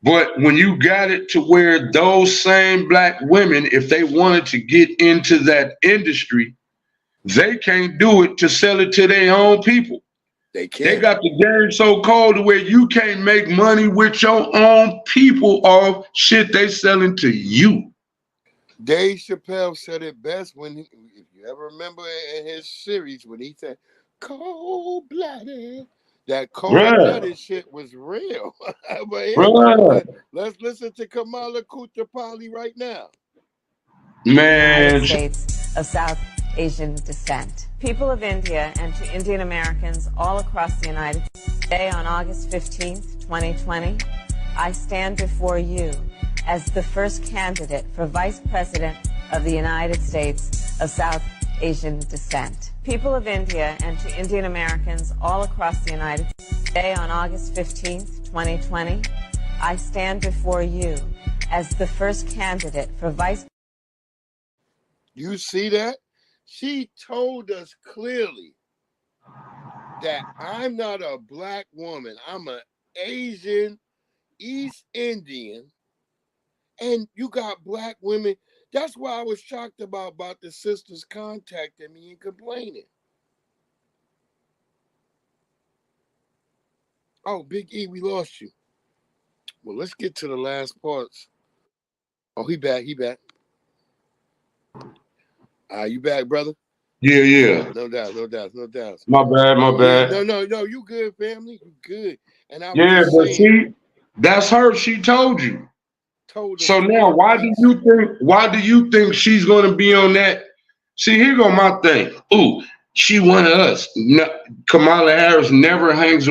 But when you got it to where those same black women, if they wanted to get into that industry, they can't do it to sell it to their own people. They They can't. got the game so cold to where you can't make money with your own people off shit they selling to you. Dave Chappelle said it best when, if you ever remember in his series, when he said, cold blooded. That cold Bruh, blooded shit was real. But here, bruh, let's listen to Kamala Kutrapali right now. man. States of South Asian descent. People of India and to Indian Americans all across the United States. Today on August 15th, 2020, I stand before you as the first candidate for Vice President of the United States of South Asian descent. People of India and to Indian Americans all across the United States. Today on August 15th, 2020, I stand before you as the first candidate for Vice. You see that? She told us clearly that I'm not a black woman. I'm an Asian, East Indian, and you got black women. That's why I was shocked about the sisters contacting me and complaining. Oh, Big E, we lost you. Well, let's get to the last parts. Oh, he back. You back, brother? Yeah, yeah. No doubt, no doubt, no doubt. My bad, my Yeah, bad. no, you good, family. You good. And I was Yeah, just but saying, see, that's her. She told you. told us So now, clear case. why do you think she's going to be on that? See, here go my thing. Ooh, she one of us. No, Kamala Harris never hangs.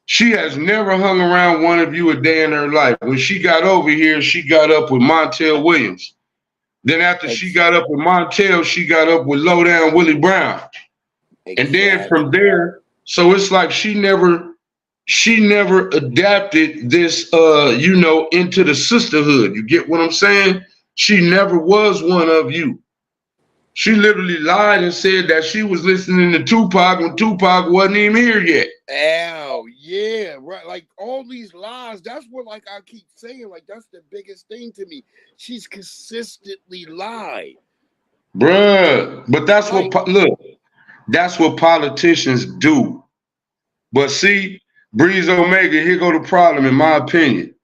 She has never hung around one of you a day in her life. When she got over here, she got up with Montel Williams. Then after she Ex- got up with Montel, she got up with Low Down Willie Brown. And then from exactly. there, so it's like she never adapted this into the sisterhood. You get what I'm saying? She never was one of you. She literally lied and said that she was listening to Tupac when Tupac wasn't even here yet. Oh, yeah, right. Like all these lies, that's what like I keep saying, like that's the biggest thing to me. She's consistently lied. Bruh. But that's Like, that's what politicians do. But see, Breeze Omega, here go the problem, in my opinion.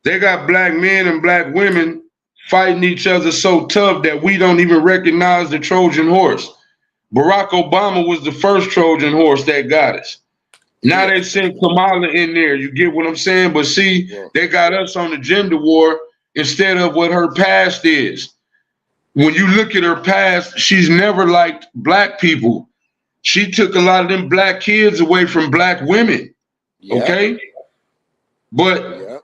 They got black men and black women fighting each other so tough that we don't even recognize the Trojan horse. Barack Obama was the first Trojan horse that got us. Now yeah, they sent Kamala in there. You get what I'm saying? But see, yeah, they got us on the gender war instead of what her past is. When you look at her past, she's never liked black people. She took a lot of them black kids away from black women. yeah, Okay? But yeah.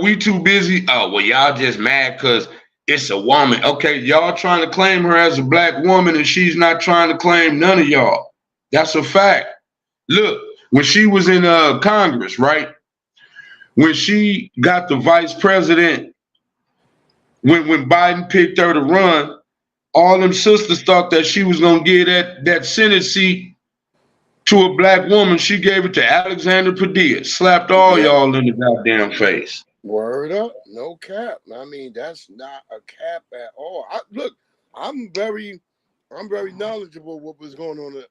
we too busy. Oh, well, y'all just mad because it's a woman. Okay, y'all trying to claim her as a black woman and she's not trying to claim none of y'all. That's a fact. Look, when she was in Congress, right? When she got the vice president, when Biden picked her to run, all them sisters thought that she was gonna give that Senate seat to a black woman. She gave it to Alexander Padilla, slapped all Yep. y'all in the goddamn face. Word up, no cap. I mean, that's not a cap at all. I'm very knowledgeable what was going on at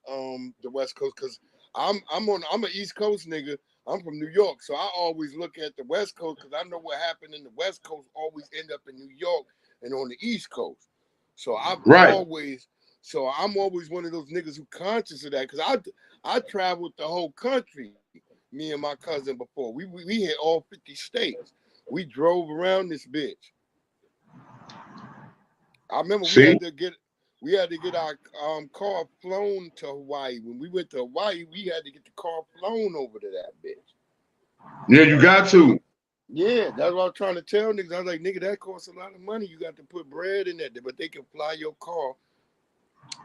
the West Coast because I'm an East Coast nigga. I'm from New York, so I always look at the West Coast because I know what happened in the West Coast always end up in New York and on the East Coast. So I'm Right. always one of those niggas who conscious of that because I traveled the whole country, me and my cousin before. We hit all 50 states. We drove around this bitch. I remember we See? had to get our car flown to Hawaii. When we went to Hawaii, we had to get the car flown over to that bitch. Yeah, you got to. Yeah, that's what I was trying to tell niggas. I was like, nigga, that costs a lot of money. You got to put bread in that, but they can fly your car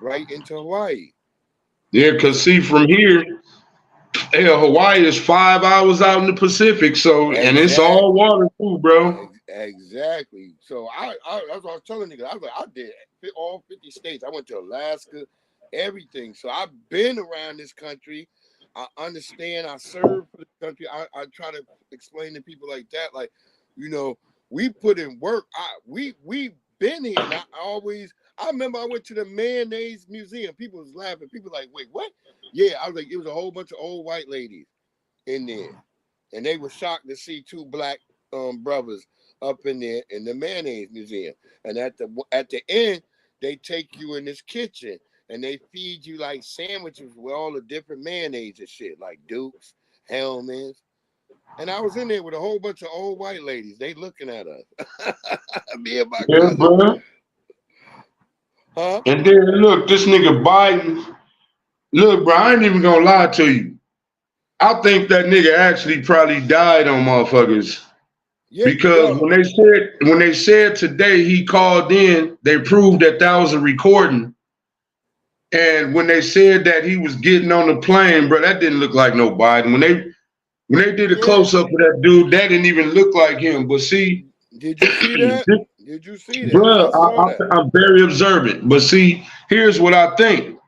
right into Hawaii. Yeah, because see, from here, Hawaii is 5 hours out in the Pacific, and it's all Exactly. water too, bro. Exactly. So I that's what I was telling niggas. I was like, I did all 50 states. I went to Alaska, everything. So I've been around this country. I understand. I serve for the country. I try to explain to people like that, like, we put in work. We been here. And I remember I went to the Mayonnaise Museum. People was laughing. People like, wait, what? Yeah, I was like, it was a whole bunch of old white ladies in there, and they were shocked to see two black brothers up in there in the Mayonnaise Museum. And at the end, they take you in this kitchen and they feed you like sandwiches with all the different mayonnaise and shit, like Dukes, Hellman's. And I was in there with a whole bunch of old white ladies. They looking at us. Me and my Yeah, cousin. bro. Huh? And then look, this nigga Biden. Look, bro, I ain't even gonna lie to you. I think that nigga actually probably died on motherfuckers. Yeah, Because yo. when they said today he called in, they proved that was a recording. And when they said that he was getting on the plane, bro, that didn't look like no Biden. When they did a close up of that dude, that didn't even look like him. But see, did you see that? Did you see that? bro, I saw that. I'm very observant. But see, here's what I think.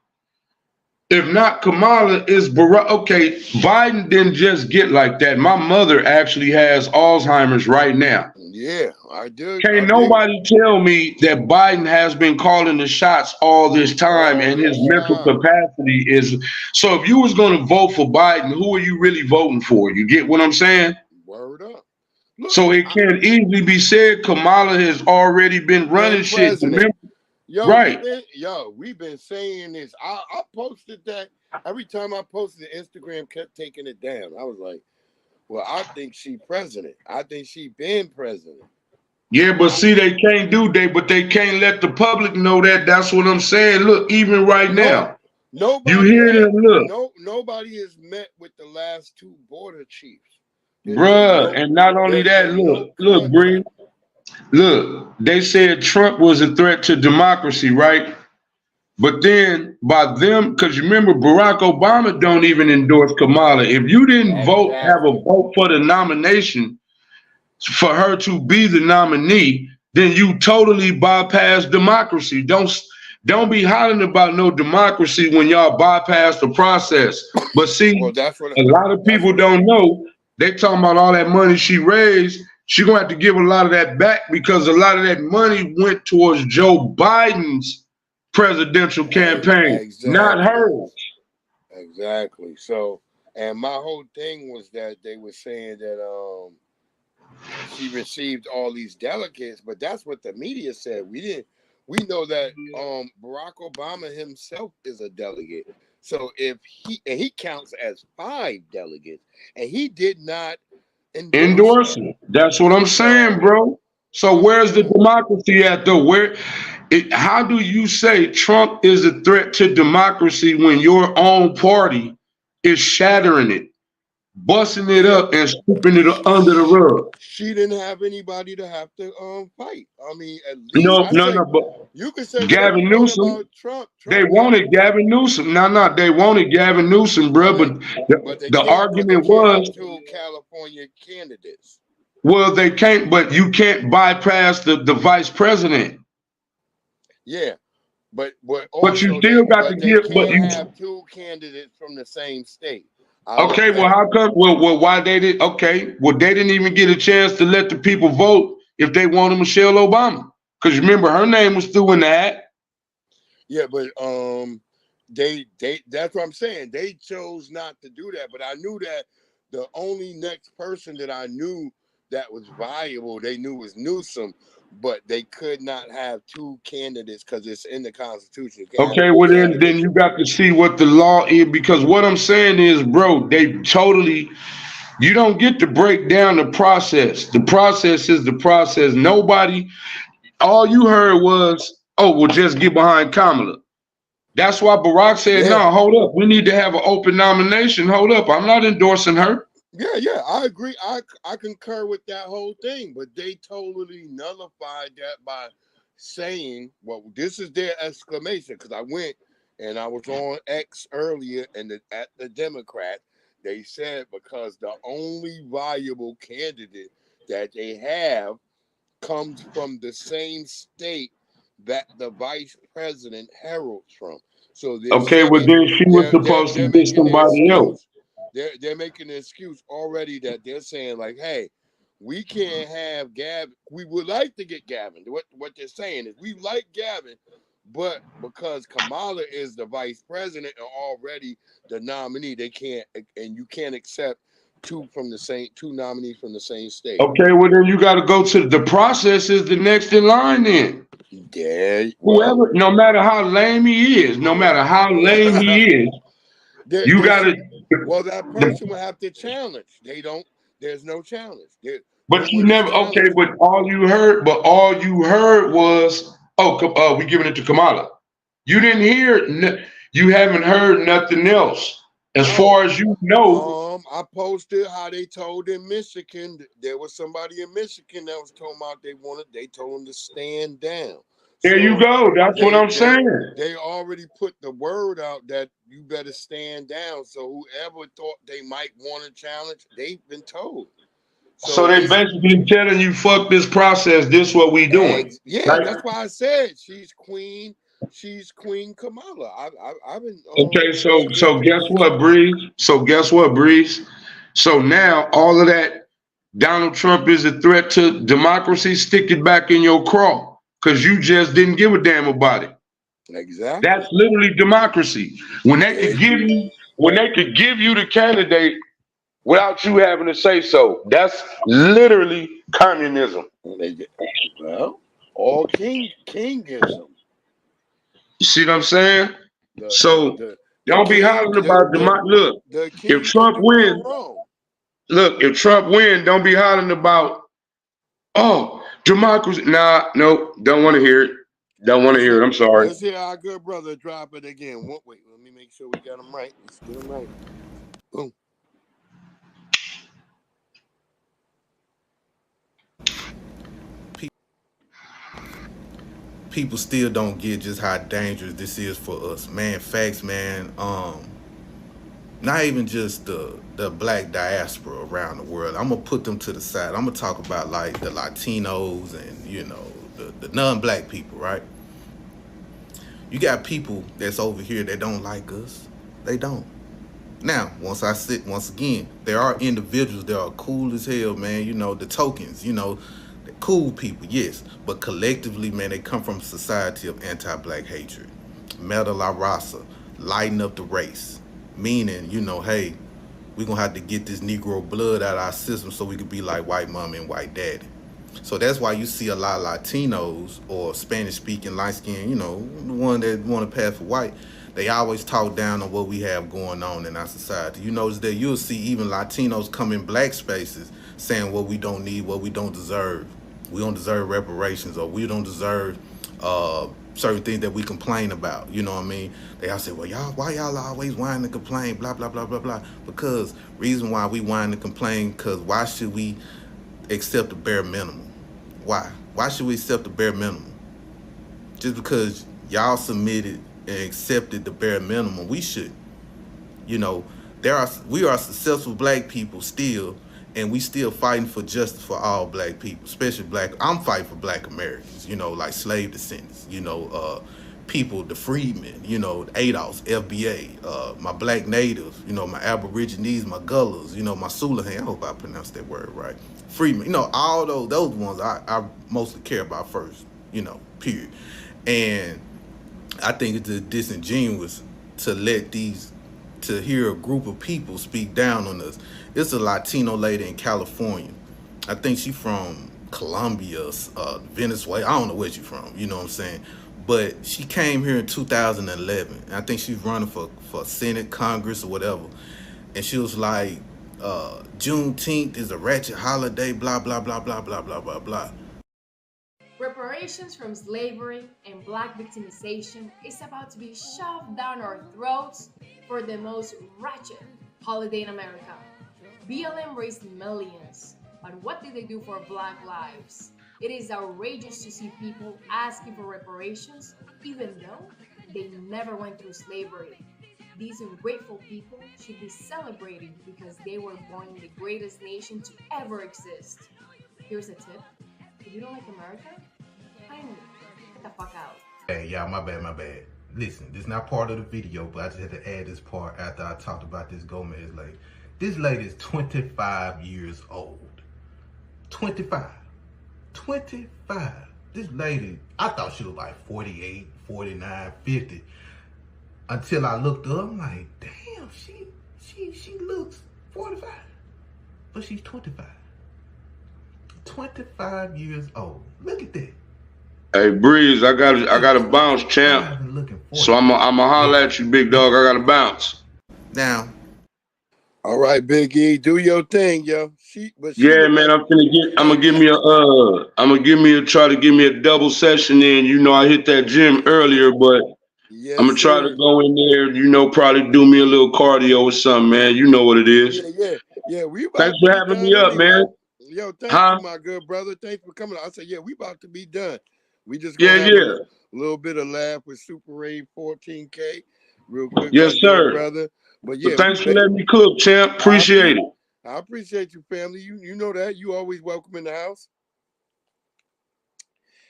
If not Kamala, is Barack. Okay, Biden didn't just get like that. My mother actually has Alzheimer's right now. Yeah, I do. Can't nobody tell me that Biden has been calling the shots all this time and his mental capacity is. So if you was going to vote for Biden, who are you really voting for? You get what I'm saying? Word up. So it can easily be said Kamala has already been running shit. President. Right. We've been saying this. I posted that every time I posted it, Instagram kept taking it down. I was like, well, I think she president. I think she been president. Yeah, but see, they can't but they can't let the public know that. That's what I'm saying. Look, even right now, you hear them. Look, nobody has met with the last two border chiefs. Bruh, and not only that, look, Bree, look, they said Trump was a threat to democracy, right? But then by them, because you remember Barack Obama don't even endorse Kamala. If you didn't have a vote for the nomination for her to be the nominee, then you totally bypass democracy. Don't be hollering about no democracy when y'all bypass the process. But see, a lot of people don't know. They talking about all that money she raised. She gonna have to give a lot of that back because a lot of that money went towards Joe Biden's presidential campaign, not hers. Exactly. So, and my whole thing was that they were saying that she received all these delegates, but that's what the media said. We know that Barack Obama himself is a delegate. So if he counts as 5 delegates, and he did not endorse it. That's what I'm saying, bro. So where's the democracy at though? How do you say Trump is a threat to democracy when your own party is shattering it, busting it up, and sweeping it under the rug? She didn't have anybody to have to fight. I mean, at least no. But you could say Gavin Newsom. about Trump. They wanted Gavin Newsom. No, they wanted Gavin Newsom, bro. But the argument was 2 California candidates. Well, they can't, but you can't bypass the vice president. Yeah, but you still got to give. But you have 2 candidates from the same state. Okay, well, how come? Well, why they did? Okay, well, they didn't even get a chance to let the people vote if they wanted Michelle Obama, because remember her name was through in the hat. Yeah, but they that's what I'm saying. They chose not to do that. But I knew that the only next person that I knew that was viable, they knew was Newsom, but they could not have 2 candidates because it's in the Constitution. Okay, well then you got to see what the law is, because what I'm saying is, bro, you don't get to break down the process. The process is the process. All you heard was, oh, well, just get behind Kamala. That's why Barack said, no, hold up. We need to have an open nomination. Hold up. I'm not endorsing her. Yeah, I agree. I concur with that whole thing, but they totally nullified that by saying, well, this is their exclamation, because I went and I was on X earlier and at the Democrat, they said because the only viable candidate that they have comes from the same state that the vice president heralds from. So they're Okay, well saying then she was supposed to they're get making the somebody else. excuse. They're making the excuse already that they're saying like, hey, we can't have Gavin. We would like to get Gavin. What they're saying is we like Gavin, but because Kamala is the vice president and already the nominee, they can't, and you can't accept two nominees from the same state. Okay, well then you got to go to the process is the next in line then. Yeah, well, Whoever, no matter how lame he is, no matter how lame he is, you there got to. should. Well, that person will have to challenge. They don't. There's no challenge. But you Nowhere to never okay. challenge. All you heard was, we giving it to Kamala. You didn't hear. You haven't heard nothing else, as No. far as you know. I posted how they told in Michigan. There was somebody in Michigan that was talking about they told them to stand down. There you So go. That's what I'm saying. they already put the word out that you better stand down. So whoever thought they might want to challenge, they've been told. So So they it's basically telling you, "Fuck this process. This what we doing." yeah, Right? that's why I said she's Queen. She's Queen Kamala. I've been Okay. So still guess what, Breeze? So now all of that, Donald Trump is a threat to democracy. Stick it back in your craw, because you just didn't give a damn about it. exactly. That's literally democracy. When they There could give you the candidate without you having to say so. That's literally communism. well, all kingism. You see what I'm saying? So The don't be king hollering about look, the if king can Trump do no win, wrong. don't be hollering about, oh, democracy. Nah, no, don't want to hear it. Don't want to hear it. I'm sorry. Let's hear our good brother drop it again. Wait, let me make sure we got him right. Let's get him right. Boom. People still don't get just how dangerous this is for us, man. Facts, man. Not even just the black diaspora around the world. I'm gonna put them to the side. I'm gonna talk about like the Latinos and the non-black people, right? You got people that's over here that don't like us. They don't. Now, once again, there are individuals that are cool as hell, man. The tokens, the cool people, yes. But collectively, man, they come from a society of anti-black hatred. Meta la raza, lighten up the race. Meaning, hey, we're going to have to get this Negro blood out of our system so we could be like white mama and white daddy. So that's why you see a lot of Latinos or Spanish-speaking, light-skinned, the one that want to pass for white, they always talk down on what we have going on in our society. You notice that you'll see even Latinos come in black spaces saying what we don't need, what we don't deserve. We don't deserve reparations, or we don't deserve certain things that we complain about. You know what I mean? They all say, well, why y'all always whine and complain, blah, blah, blah, blah, blah. Because reason why we whine and complain, because why should we accept the bare minimum? Why? Why should we accept the bare minimum? Just because y'all submitted and accepted the bare minimum, we should. We are successful black people still, and we still fighting for justice for all black people, especially black. I'm fighting for black Americans, like slave descendants, people, the freedmen, the ADOS, FBA, my black natives, my Aborigines, my Gullahs, my Sulahan. I hope I pronounced that word right. Freedmen, all those ones I mostly care about first, period. And I think it's disingenuous to hear a group of people speak down on us. It's a Latino lady in California. I think she's from Colombia, Venezuela. I don't know where she's from, you know what I'm saying? But she came here in 2011. And I think she's running for Senate, Congress, or whatever. And she was like, Juneteenth is a ratchet holiday, blah, blah, blah, blah, blah, blah, blah, blah. Reparations from slavery and black victimization is about to be shoved down our throats for the most ratchet holiday in America. BLM raised millions, but what did they do for black lives? It is outrageous to see people asking for reparations even though they never went through slavery. These ungrateful people should be celebrated because they were born in the greatest nation to ever exist. Here's a tip. If you don't like America, find me. the fuck out. Hey, y'all, my bad. Listen, this is not part of the video, but I just had to add this part after I talked about this Gomez lady. This lady is 25 years old. 25. 25. This lady, I thought she was like 48, 49, 50. Until I looked up, I'm like, damn, she looks 45. But she's 25. 25 years old. Look at that. Hey Breeze, I gotta bounce, champ. So I'ma holler at you, big dog. I gotta bounce. Now. All right, Big E, do your thing, yo. Yeah, man, I'm gonna give me a try to give me a double session in. You know, I hit that gym earlier, but I'm gonna try to go in there, you know, probably do me a little cardio or something, man. You know what it is. Yeah. We about Thanks to for be having done me up, anyway. man. Yo, thank Huh? you, my good brother. Thanks for coming. I said, yeah, we about to be done. We just Yeah, gonna have yeah. a little bit of laugh with Super Ray 14K, real quick, Yes, my sir. good brother. But So yeah, thanks for letting me cook, champ. Appreciate it. I appreciate you, family. You know that. You always welcome in the house.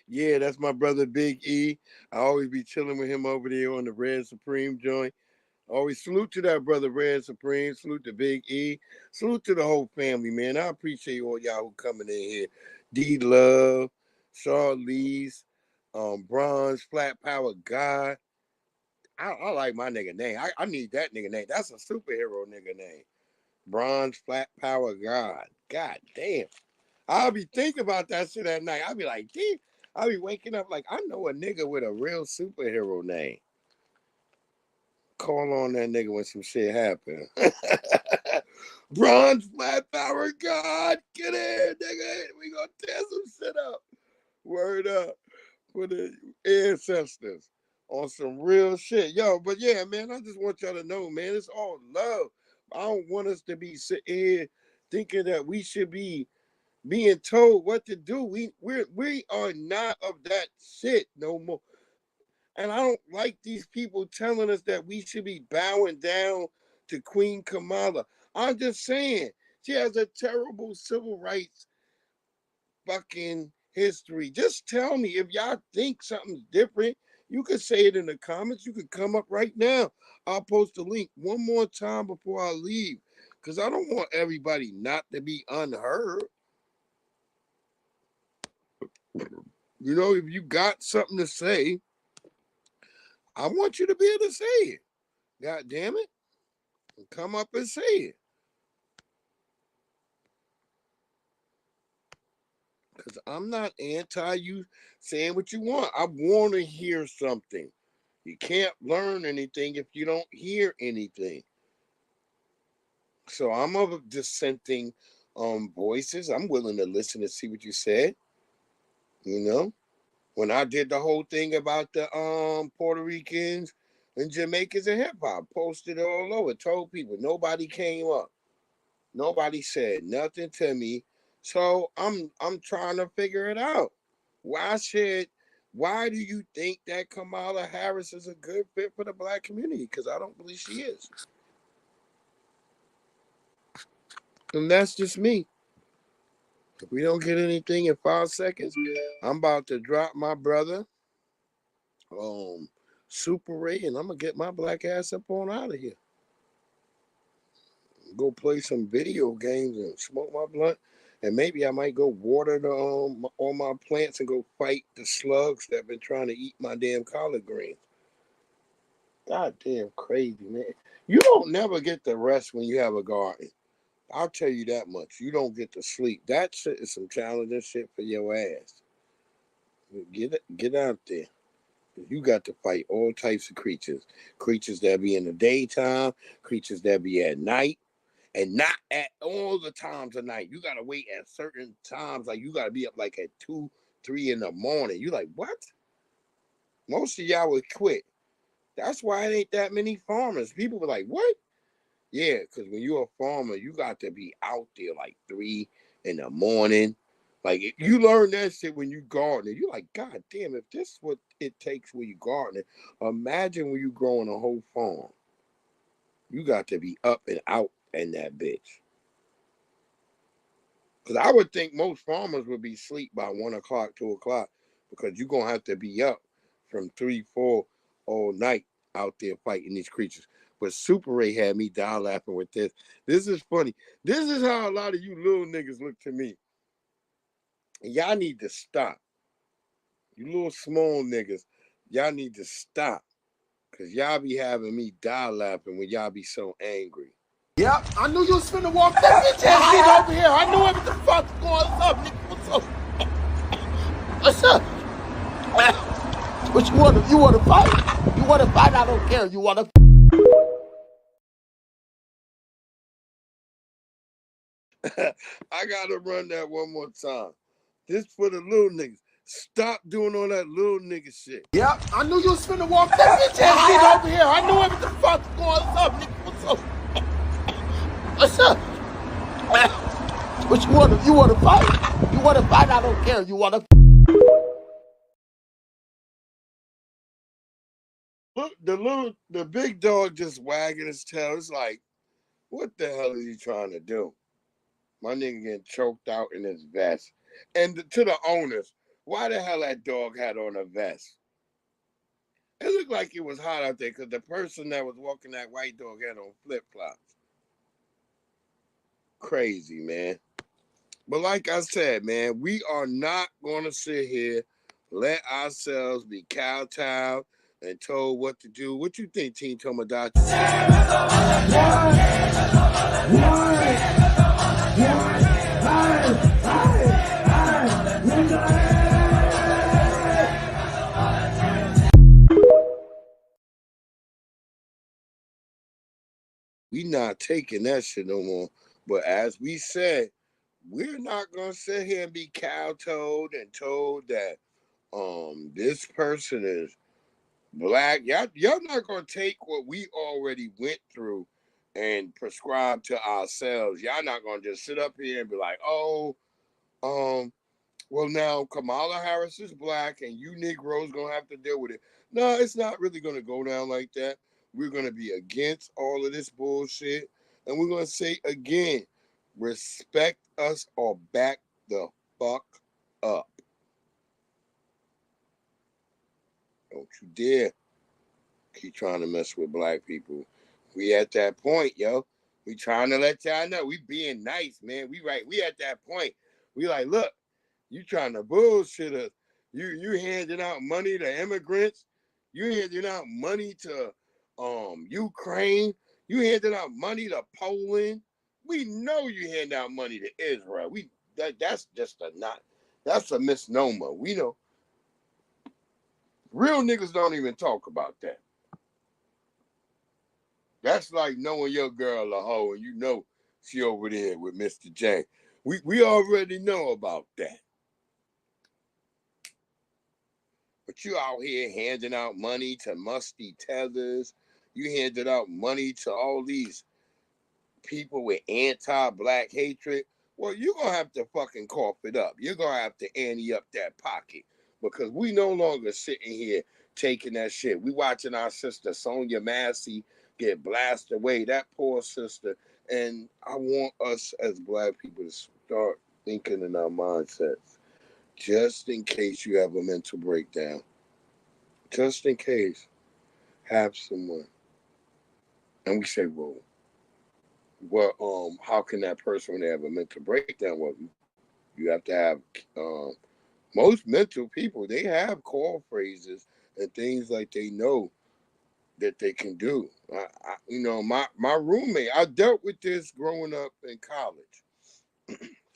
Yeah, that's my brother Big E. I always be chilling with him over there on the Red Supreme joint. Always salute to that brother Red Supreme. Salute to Big E. Salute to the whole family, man. I appreciate all y'all who coming in here. D Love, Charlize, Bronze, Flat Power God. I like my nigga name. I need that nigga name. That's a superhero nigga name. Bronze, Flat Power God. God damn. I'll be thinking about that shit at night. I'll be like, damn. I'll be waking up like, I know a nigga with a real superhero name. Call on that nigga when some shit happen. Bronze Flat Power God, get in, nigga. We gonna tear some shit up. Word up for the ancestors on some real shit. Yo, but yeah, man, I just want y'all to know, man, it's all love. I don't want us to be sitting here thinking that we should be being told what to do. We are not of that shit no more. And I don't like these people telling us that we should be bowing down to Queen Kamala. I'm just saying, she has a terrible civil rights fucking history. Just tell me if y'all think something's different. You could say it in the comments. You could come up right now. I'll post a link one more time before I leave because I don't want everybody not to be unheard. You know, if you got something to say, I want you to be able to say it. God damn it. Come up and say it. Because I'm not anti you saying what you want. I want to hear something. You can't learn anything if you don't hear anything. So I'm of dissenting voices. I'm willing to listen and see what you said. You know? When I did the whole thing about the Puerto Ricans and Jamaicans and hip hop, posted it all over, told people, nobody came up. Nobody said nothing to me. So I'm trying to figure it out. Why do you think that Kamala Harris is a good fit for the black community? Because I don't believe she is. And that's just me. If we don't get anything in 5 seconds, I'm about to drop my brother, Super Ray, and I'm gonna get my black ass up on out of here. Go play some video games and smoke my blunt. And maybe I might go water all my plants and go fight the slugs that have been trying to eat my damn collard greens. God damn crazy, man. You don't never get the rest when you have a garden. I'll tell you that much. You don't get to sleep. That shit is some challenging shit for your ass. Get out there. You got to fight all types of creatures. Creatures that be in the daytime, creatures that be at night, and not at all the times of night. You gotta wait at certain times. Like you gotta be up like at 2, 3 in the morning. You like, what? Most of y'all would quit. That's why it ain't that many farmers. People were like, what? Yeah, because when you're a farmer, you got to be out there like 3 in the morning. Like you learn that shit when you garden. You're like, God damn, if this is what it takes when you garden, imagine when you growing a whole farm. You got to be up and out in that bitch. Because I would think most farmers would be asleep by 1 o'clock, 2 o'clock. because you're gonna have to be up from 3, 4 all night out there fighting these creatures. But Super Ray had me down laughing with this. This is funny. This is how a lot of you little niggas look to me. And y'all need to stop. You little small niggas, y'all need to stop. Because y'all be having me die laughing when y'all be so angry. Yep, I knew you was finna walk that bitch ass nigga over here. I knew what the fuck's going on. What's up, nigga? What's up? What you want? You want to fight? You want to fight? I don't care. You want to? I gotta run that one more time. This for the little niggas. Stop doing all that little nigga shit. Yep, I knew you was finna walk that bitch ass nigga over here. I knew what the fuck's going on. Nigga. What's up? What's up? What you want? You want to fight? You want to fight? I don't care. You want to? Look, the big dog just wagging his tail. It's like, what the hell is he trying to do? My nigga getting choked out in his vest. And to the owners, why the hell that dog had on a vest? It looked like it was hot out there because the person that was walking that white dog had on flip-flops. Crazy, man. But like I said, man, we are not going to sit here, let ourselves be kowtowed and told what to do. What you think, Team Tomodachi? We not taking that shit no more. But as we said, we're not gonna sit here and be kowtowed and told that this person is black. Y'all not gonna take what we already went through and prescribe to ourselves. Y'all not gonna just sit up here and be like, oh, well now Kamala Harris is black and you Negroes gonna have to deal with it. No, it's not really gonna go down like that. We're gonna be against all of this bullshit, and we're gonna say again, respect us or back the fuck up. Don't you dare keep trying to mess with black people. We at that point, yo. We trying to let y'all know we being nice, man. We at that point. We like, look, you trying to bullshit us. You handing out money to immigrants. You handing out money to Ukraine. You handing out money to Poland. We know you hand out money to Israel. That's just that's a misnomer. We know real niggas don't even talk about that. That's like knowing your girl a hoe and you know she over there with Mr. J. We already know about that. But you out here handing out money to musty tethers. You handed out money to all these people with anti-black hatred. Well, you're going to have to fucking cough it up. You're going to have to ante up that pocket. Because we no longer sitting here taking that shit. We watching our sister Sonia Massey get blasted away. That poor sister. And I want us as black people to start thinking in our mindsets. Just in case you have a mental breakdown. Just in case. Have someone. And we say, well, how can that person, when they have a mental breakdown, well, you have to have, most mental people, they have call phrases and things like they know that they can do. My roommate, I dealt with this growing up in college.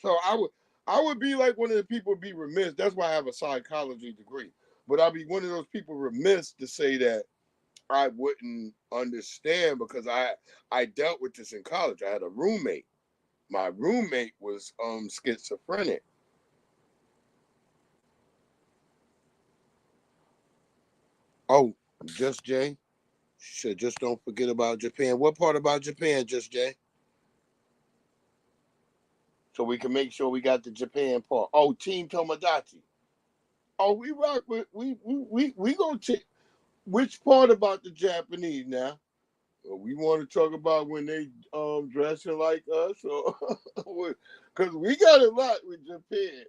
So I would be like one of the people be remiss. That's why I have a psychology degree. But I'd be one of those people remiss to say that I wouldn't understand because I dealt with this in college. I had a roommate. My roommate was schizophrenic. Oh, Just Jay? Shit, just don't forget about Japan. What part about Japan, Just Jay? So we can make sure we got the Japan part. Oh, Team Tomodachi. Oh, we rock with we gonna take which part about the Japanese now? We want to talk about when they dressing like us, or because we got a lot with Japan.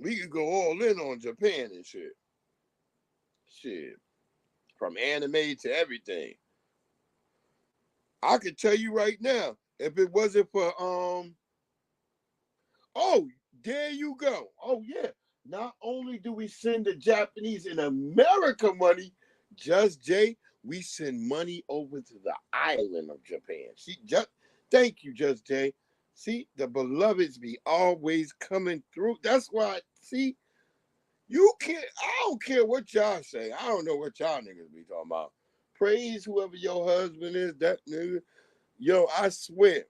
We could go all in on Japan and shit. Shit. From anime to everything. I could tell you right now, if it wasn't for oh, there you go. Oh yeah. Not only do we send the Japanese in America money, Just Jay, we send money over to the island of Japan. Thank you, Just Jay. See, the beloveds be always coming through. That's why, see, you can't, I don't care what y'all say. I don't know what y'all niggas be talking about. Praise whoever your husband is, that nigga. Yo, I swear.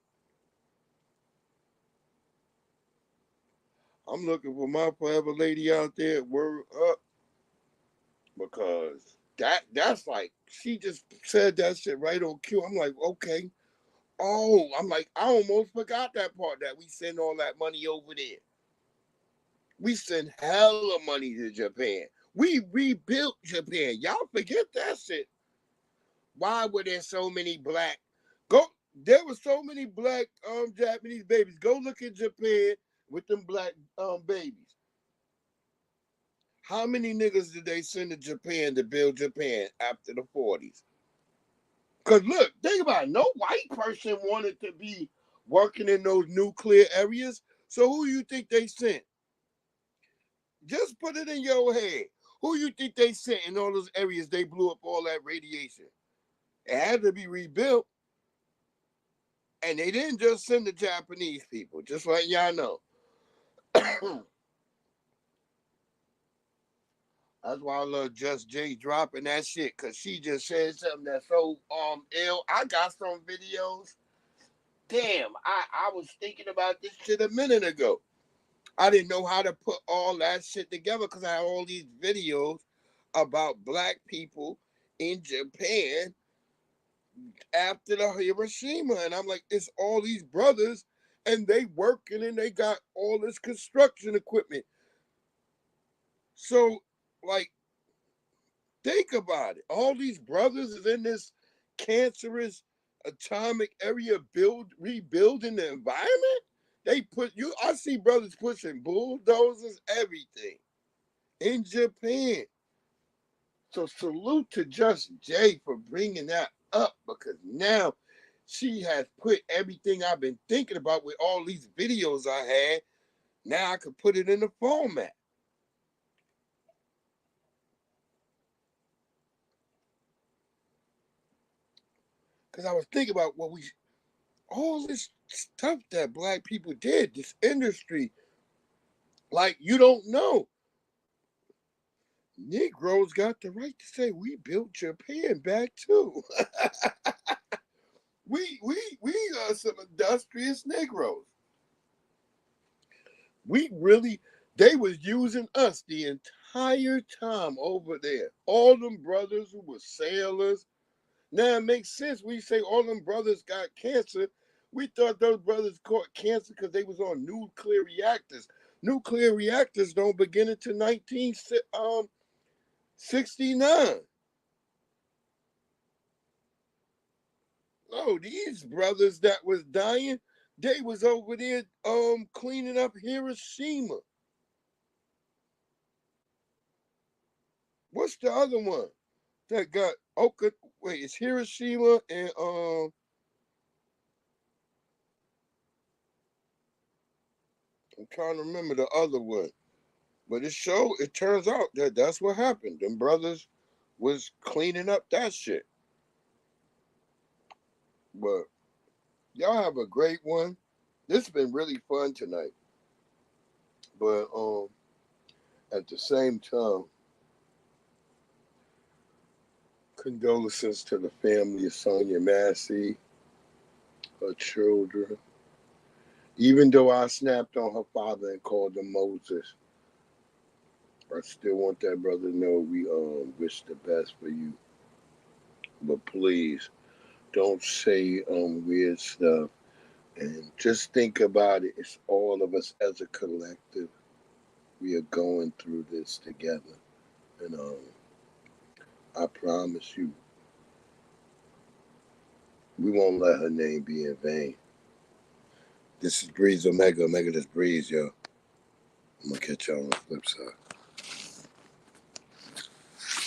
I'm looking for my forever lady out there. Word up. Because that's like, she just said that shit right on cue. I'm like, okay. Oh, I'm like, I almost forgot that part that we send all that money over there. We send hella money to Japan. We rebuilt Japan. Y'all forget that shit. Why were there so many black? There were so many black Japanese babies. Go look at Japan with them black babies. How many niggas did they send to Japan to build Japan after the 40s? Because look, think about it. No white person wanted to be working in those nuclear areas. So who you think they sent? Just put it in your head. Who you think they sent in all those areas they blew up all that radiation? It had to be rebuilt. And they didn't just send the Japanese people, just like y'all know. That's why I love Just Jay dropping that shit, because she just said something that's so ill. I got some videos. Damn, I was thinking about this shit a minute ago. I didn't know how to put all that shit together because I had all these videos about black people in Japan after the Hiroshima. And I'm like, it's all these brothers and they working and they got all this construction equipment. So, like, think about it. All these brothers is in this cancerous atomic area rebuilding the environment. I see brothers pushing bulldozers, everything in Japan. So salute to Just Jay for bringing that up, because now she has put everything I've been thinking about with all these videos I had. Now I can put it in the format. Because I was thinking about all this stuff that black people did, this industry. Like, you don't know. Negroes got the right to say we built Japan back too. we are some industrious Negroes. They was using us the entire time over there. All them brothers who were sailors. Now it makes sense. We say all them brothers got cancer. We thought those brothers caught cancer because they was on nuclear reactors. Nuclear reactors don't begin until 1969. Oh, these brothers that was dying, they was over there cleaning up Hiroshima. What's the other one that got wait, it's Hiroshima and I'm trying to remember the other one. But it turns out that that's what happened. Them brothers was cleaning up that shit. But y'all have a great one. This has been really fun tonight. But at the same time, condolences to the family of Sonia Massey, her children. Even though I snapped on her father and called him Moses, I still want that brother to know we wish the best for you. But please don't say weird stuff. And just think about it. It's all of us as a collective. We are going through this together. And I promise you, we won't let her name be in vain. This is Breeze Omega. Omega, this Breeze, yo. I'm gonna catch y'all on the flip side.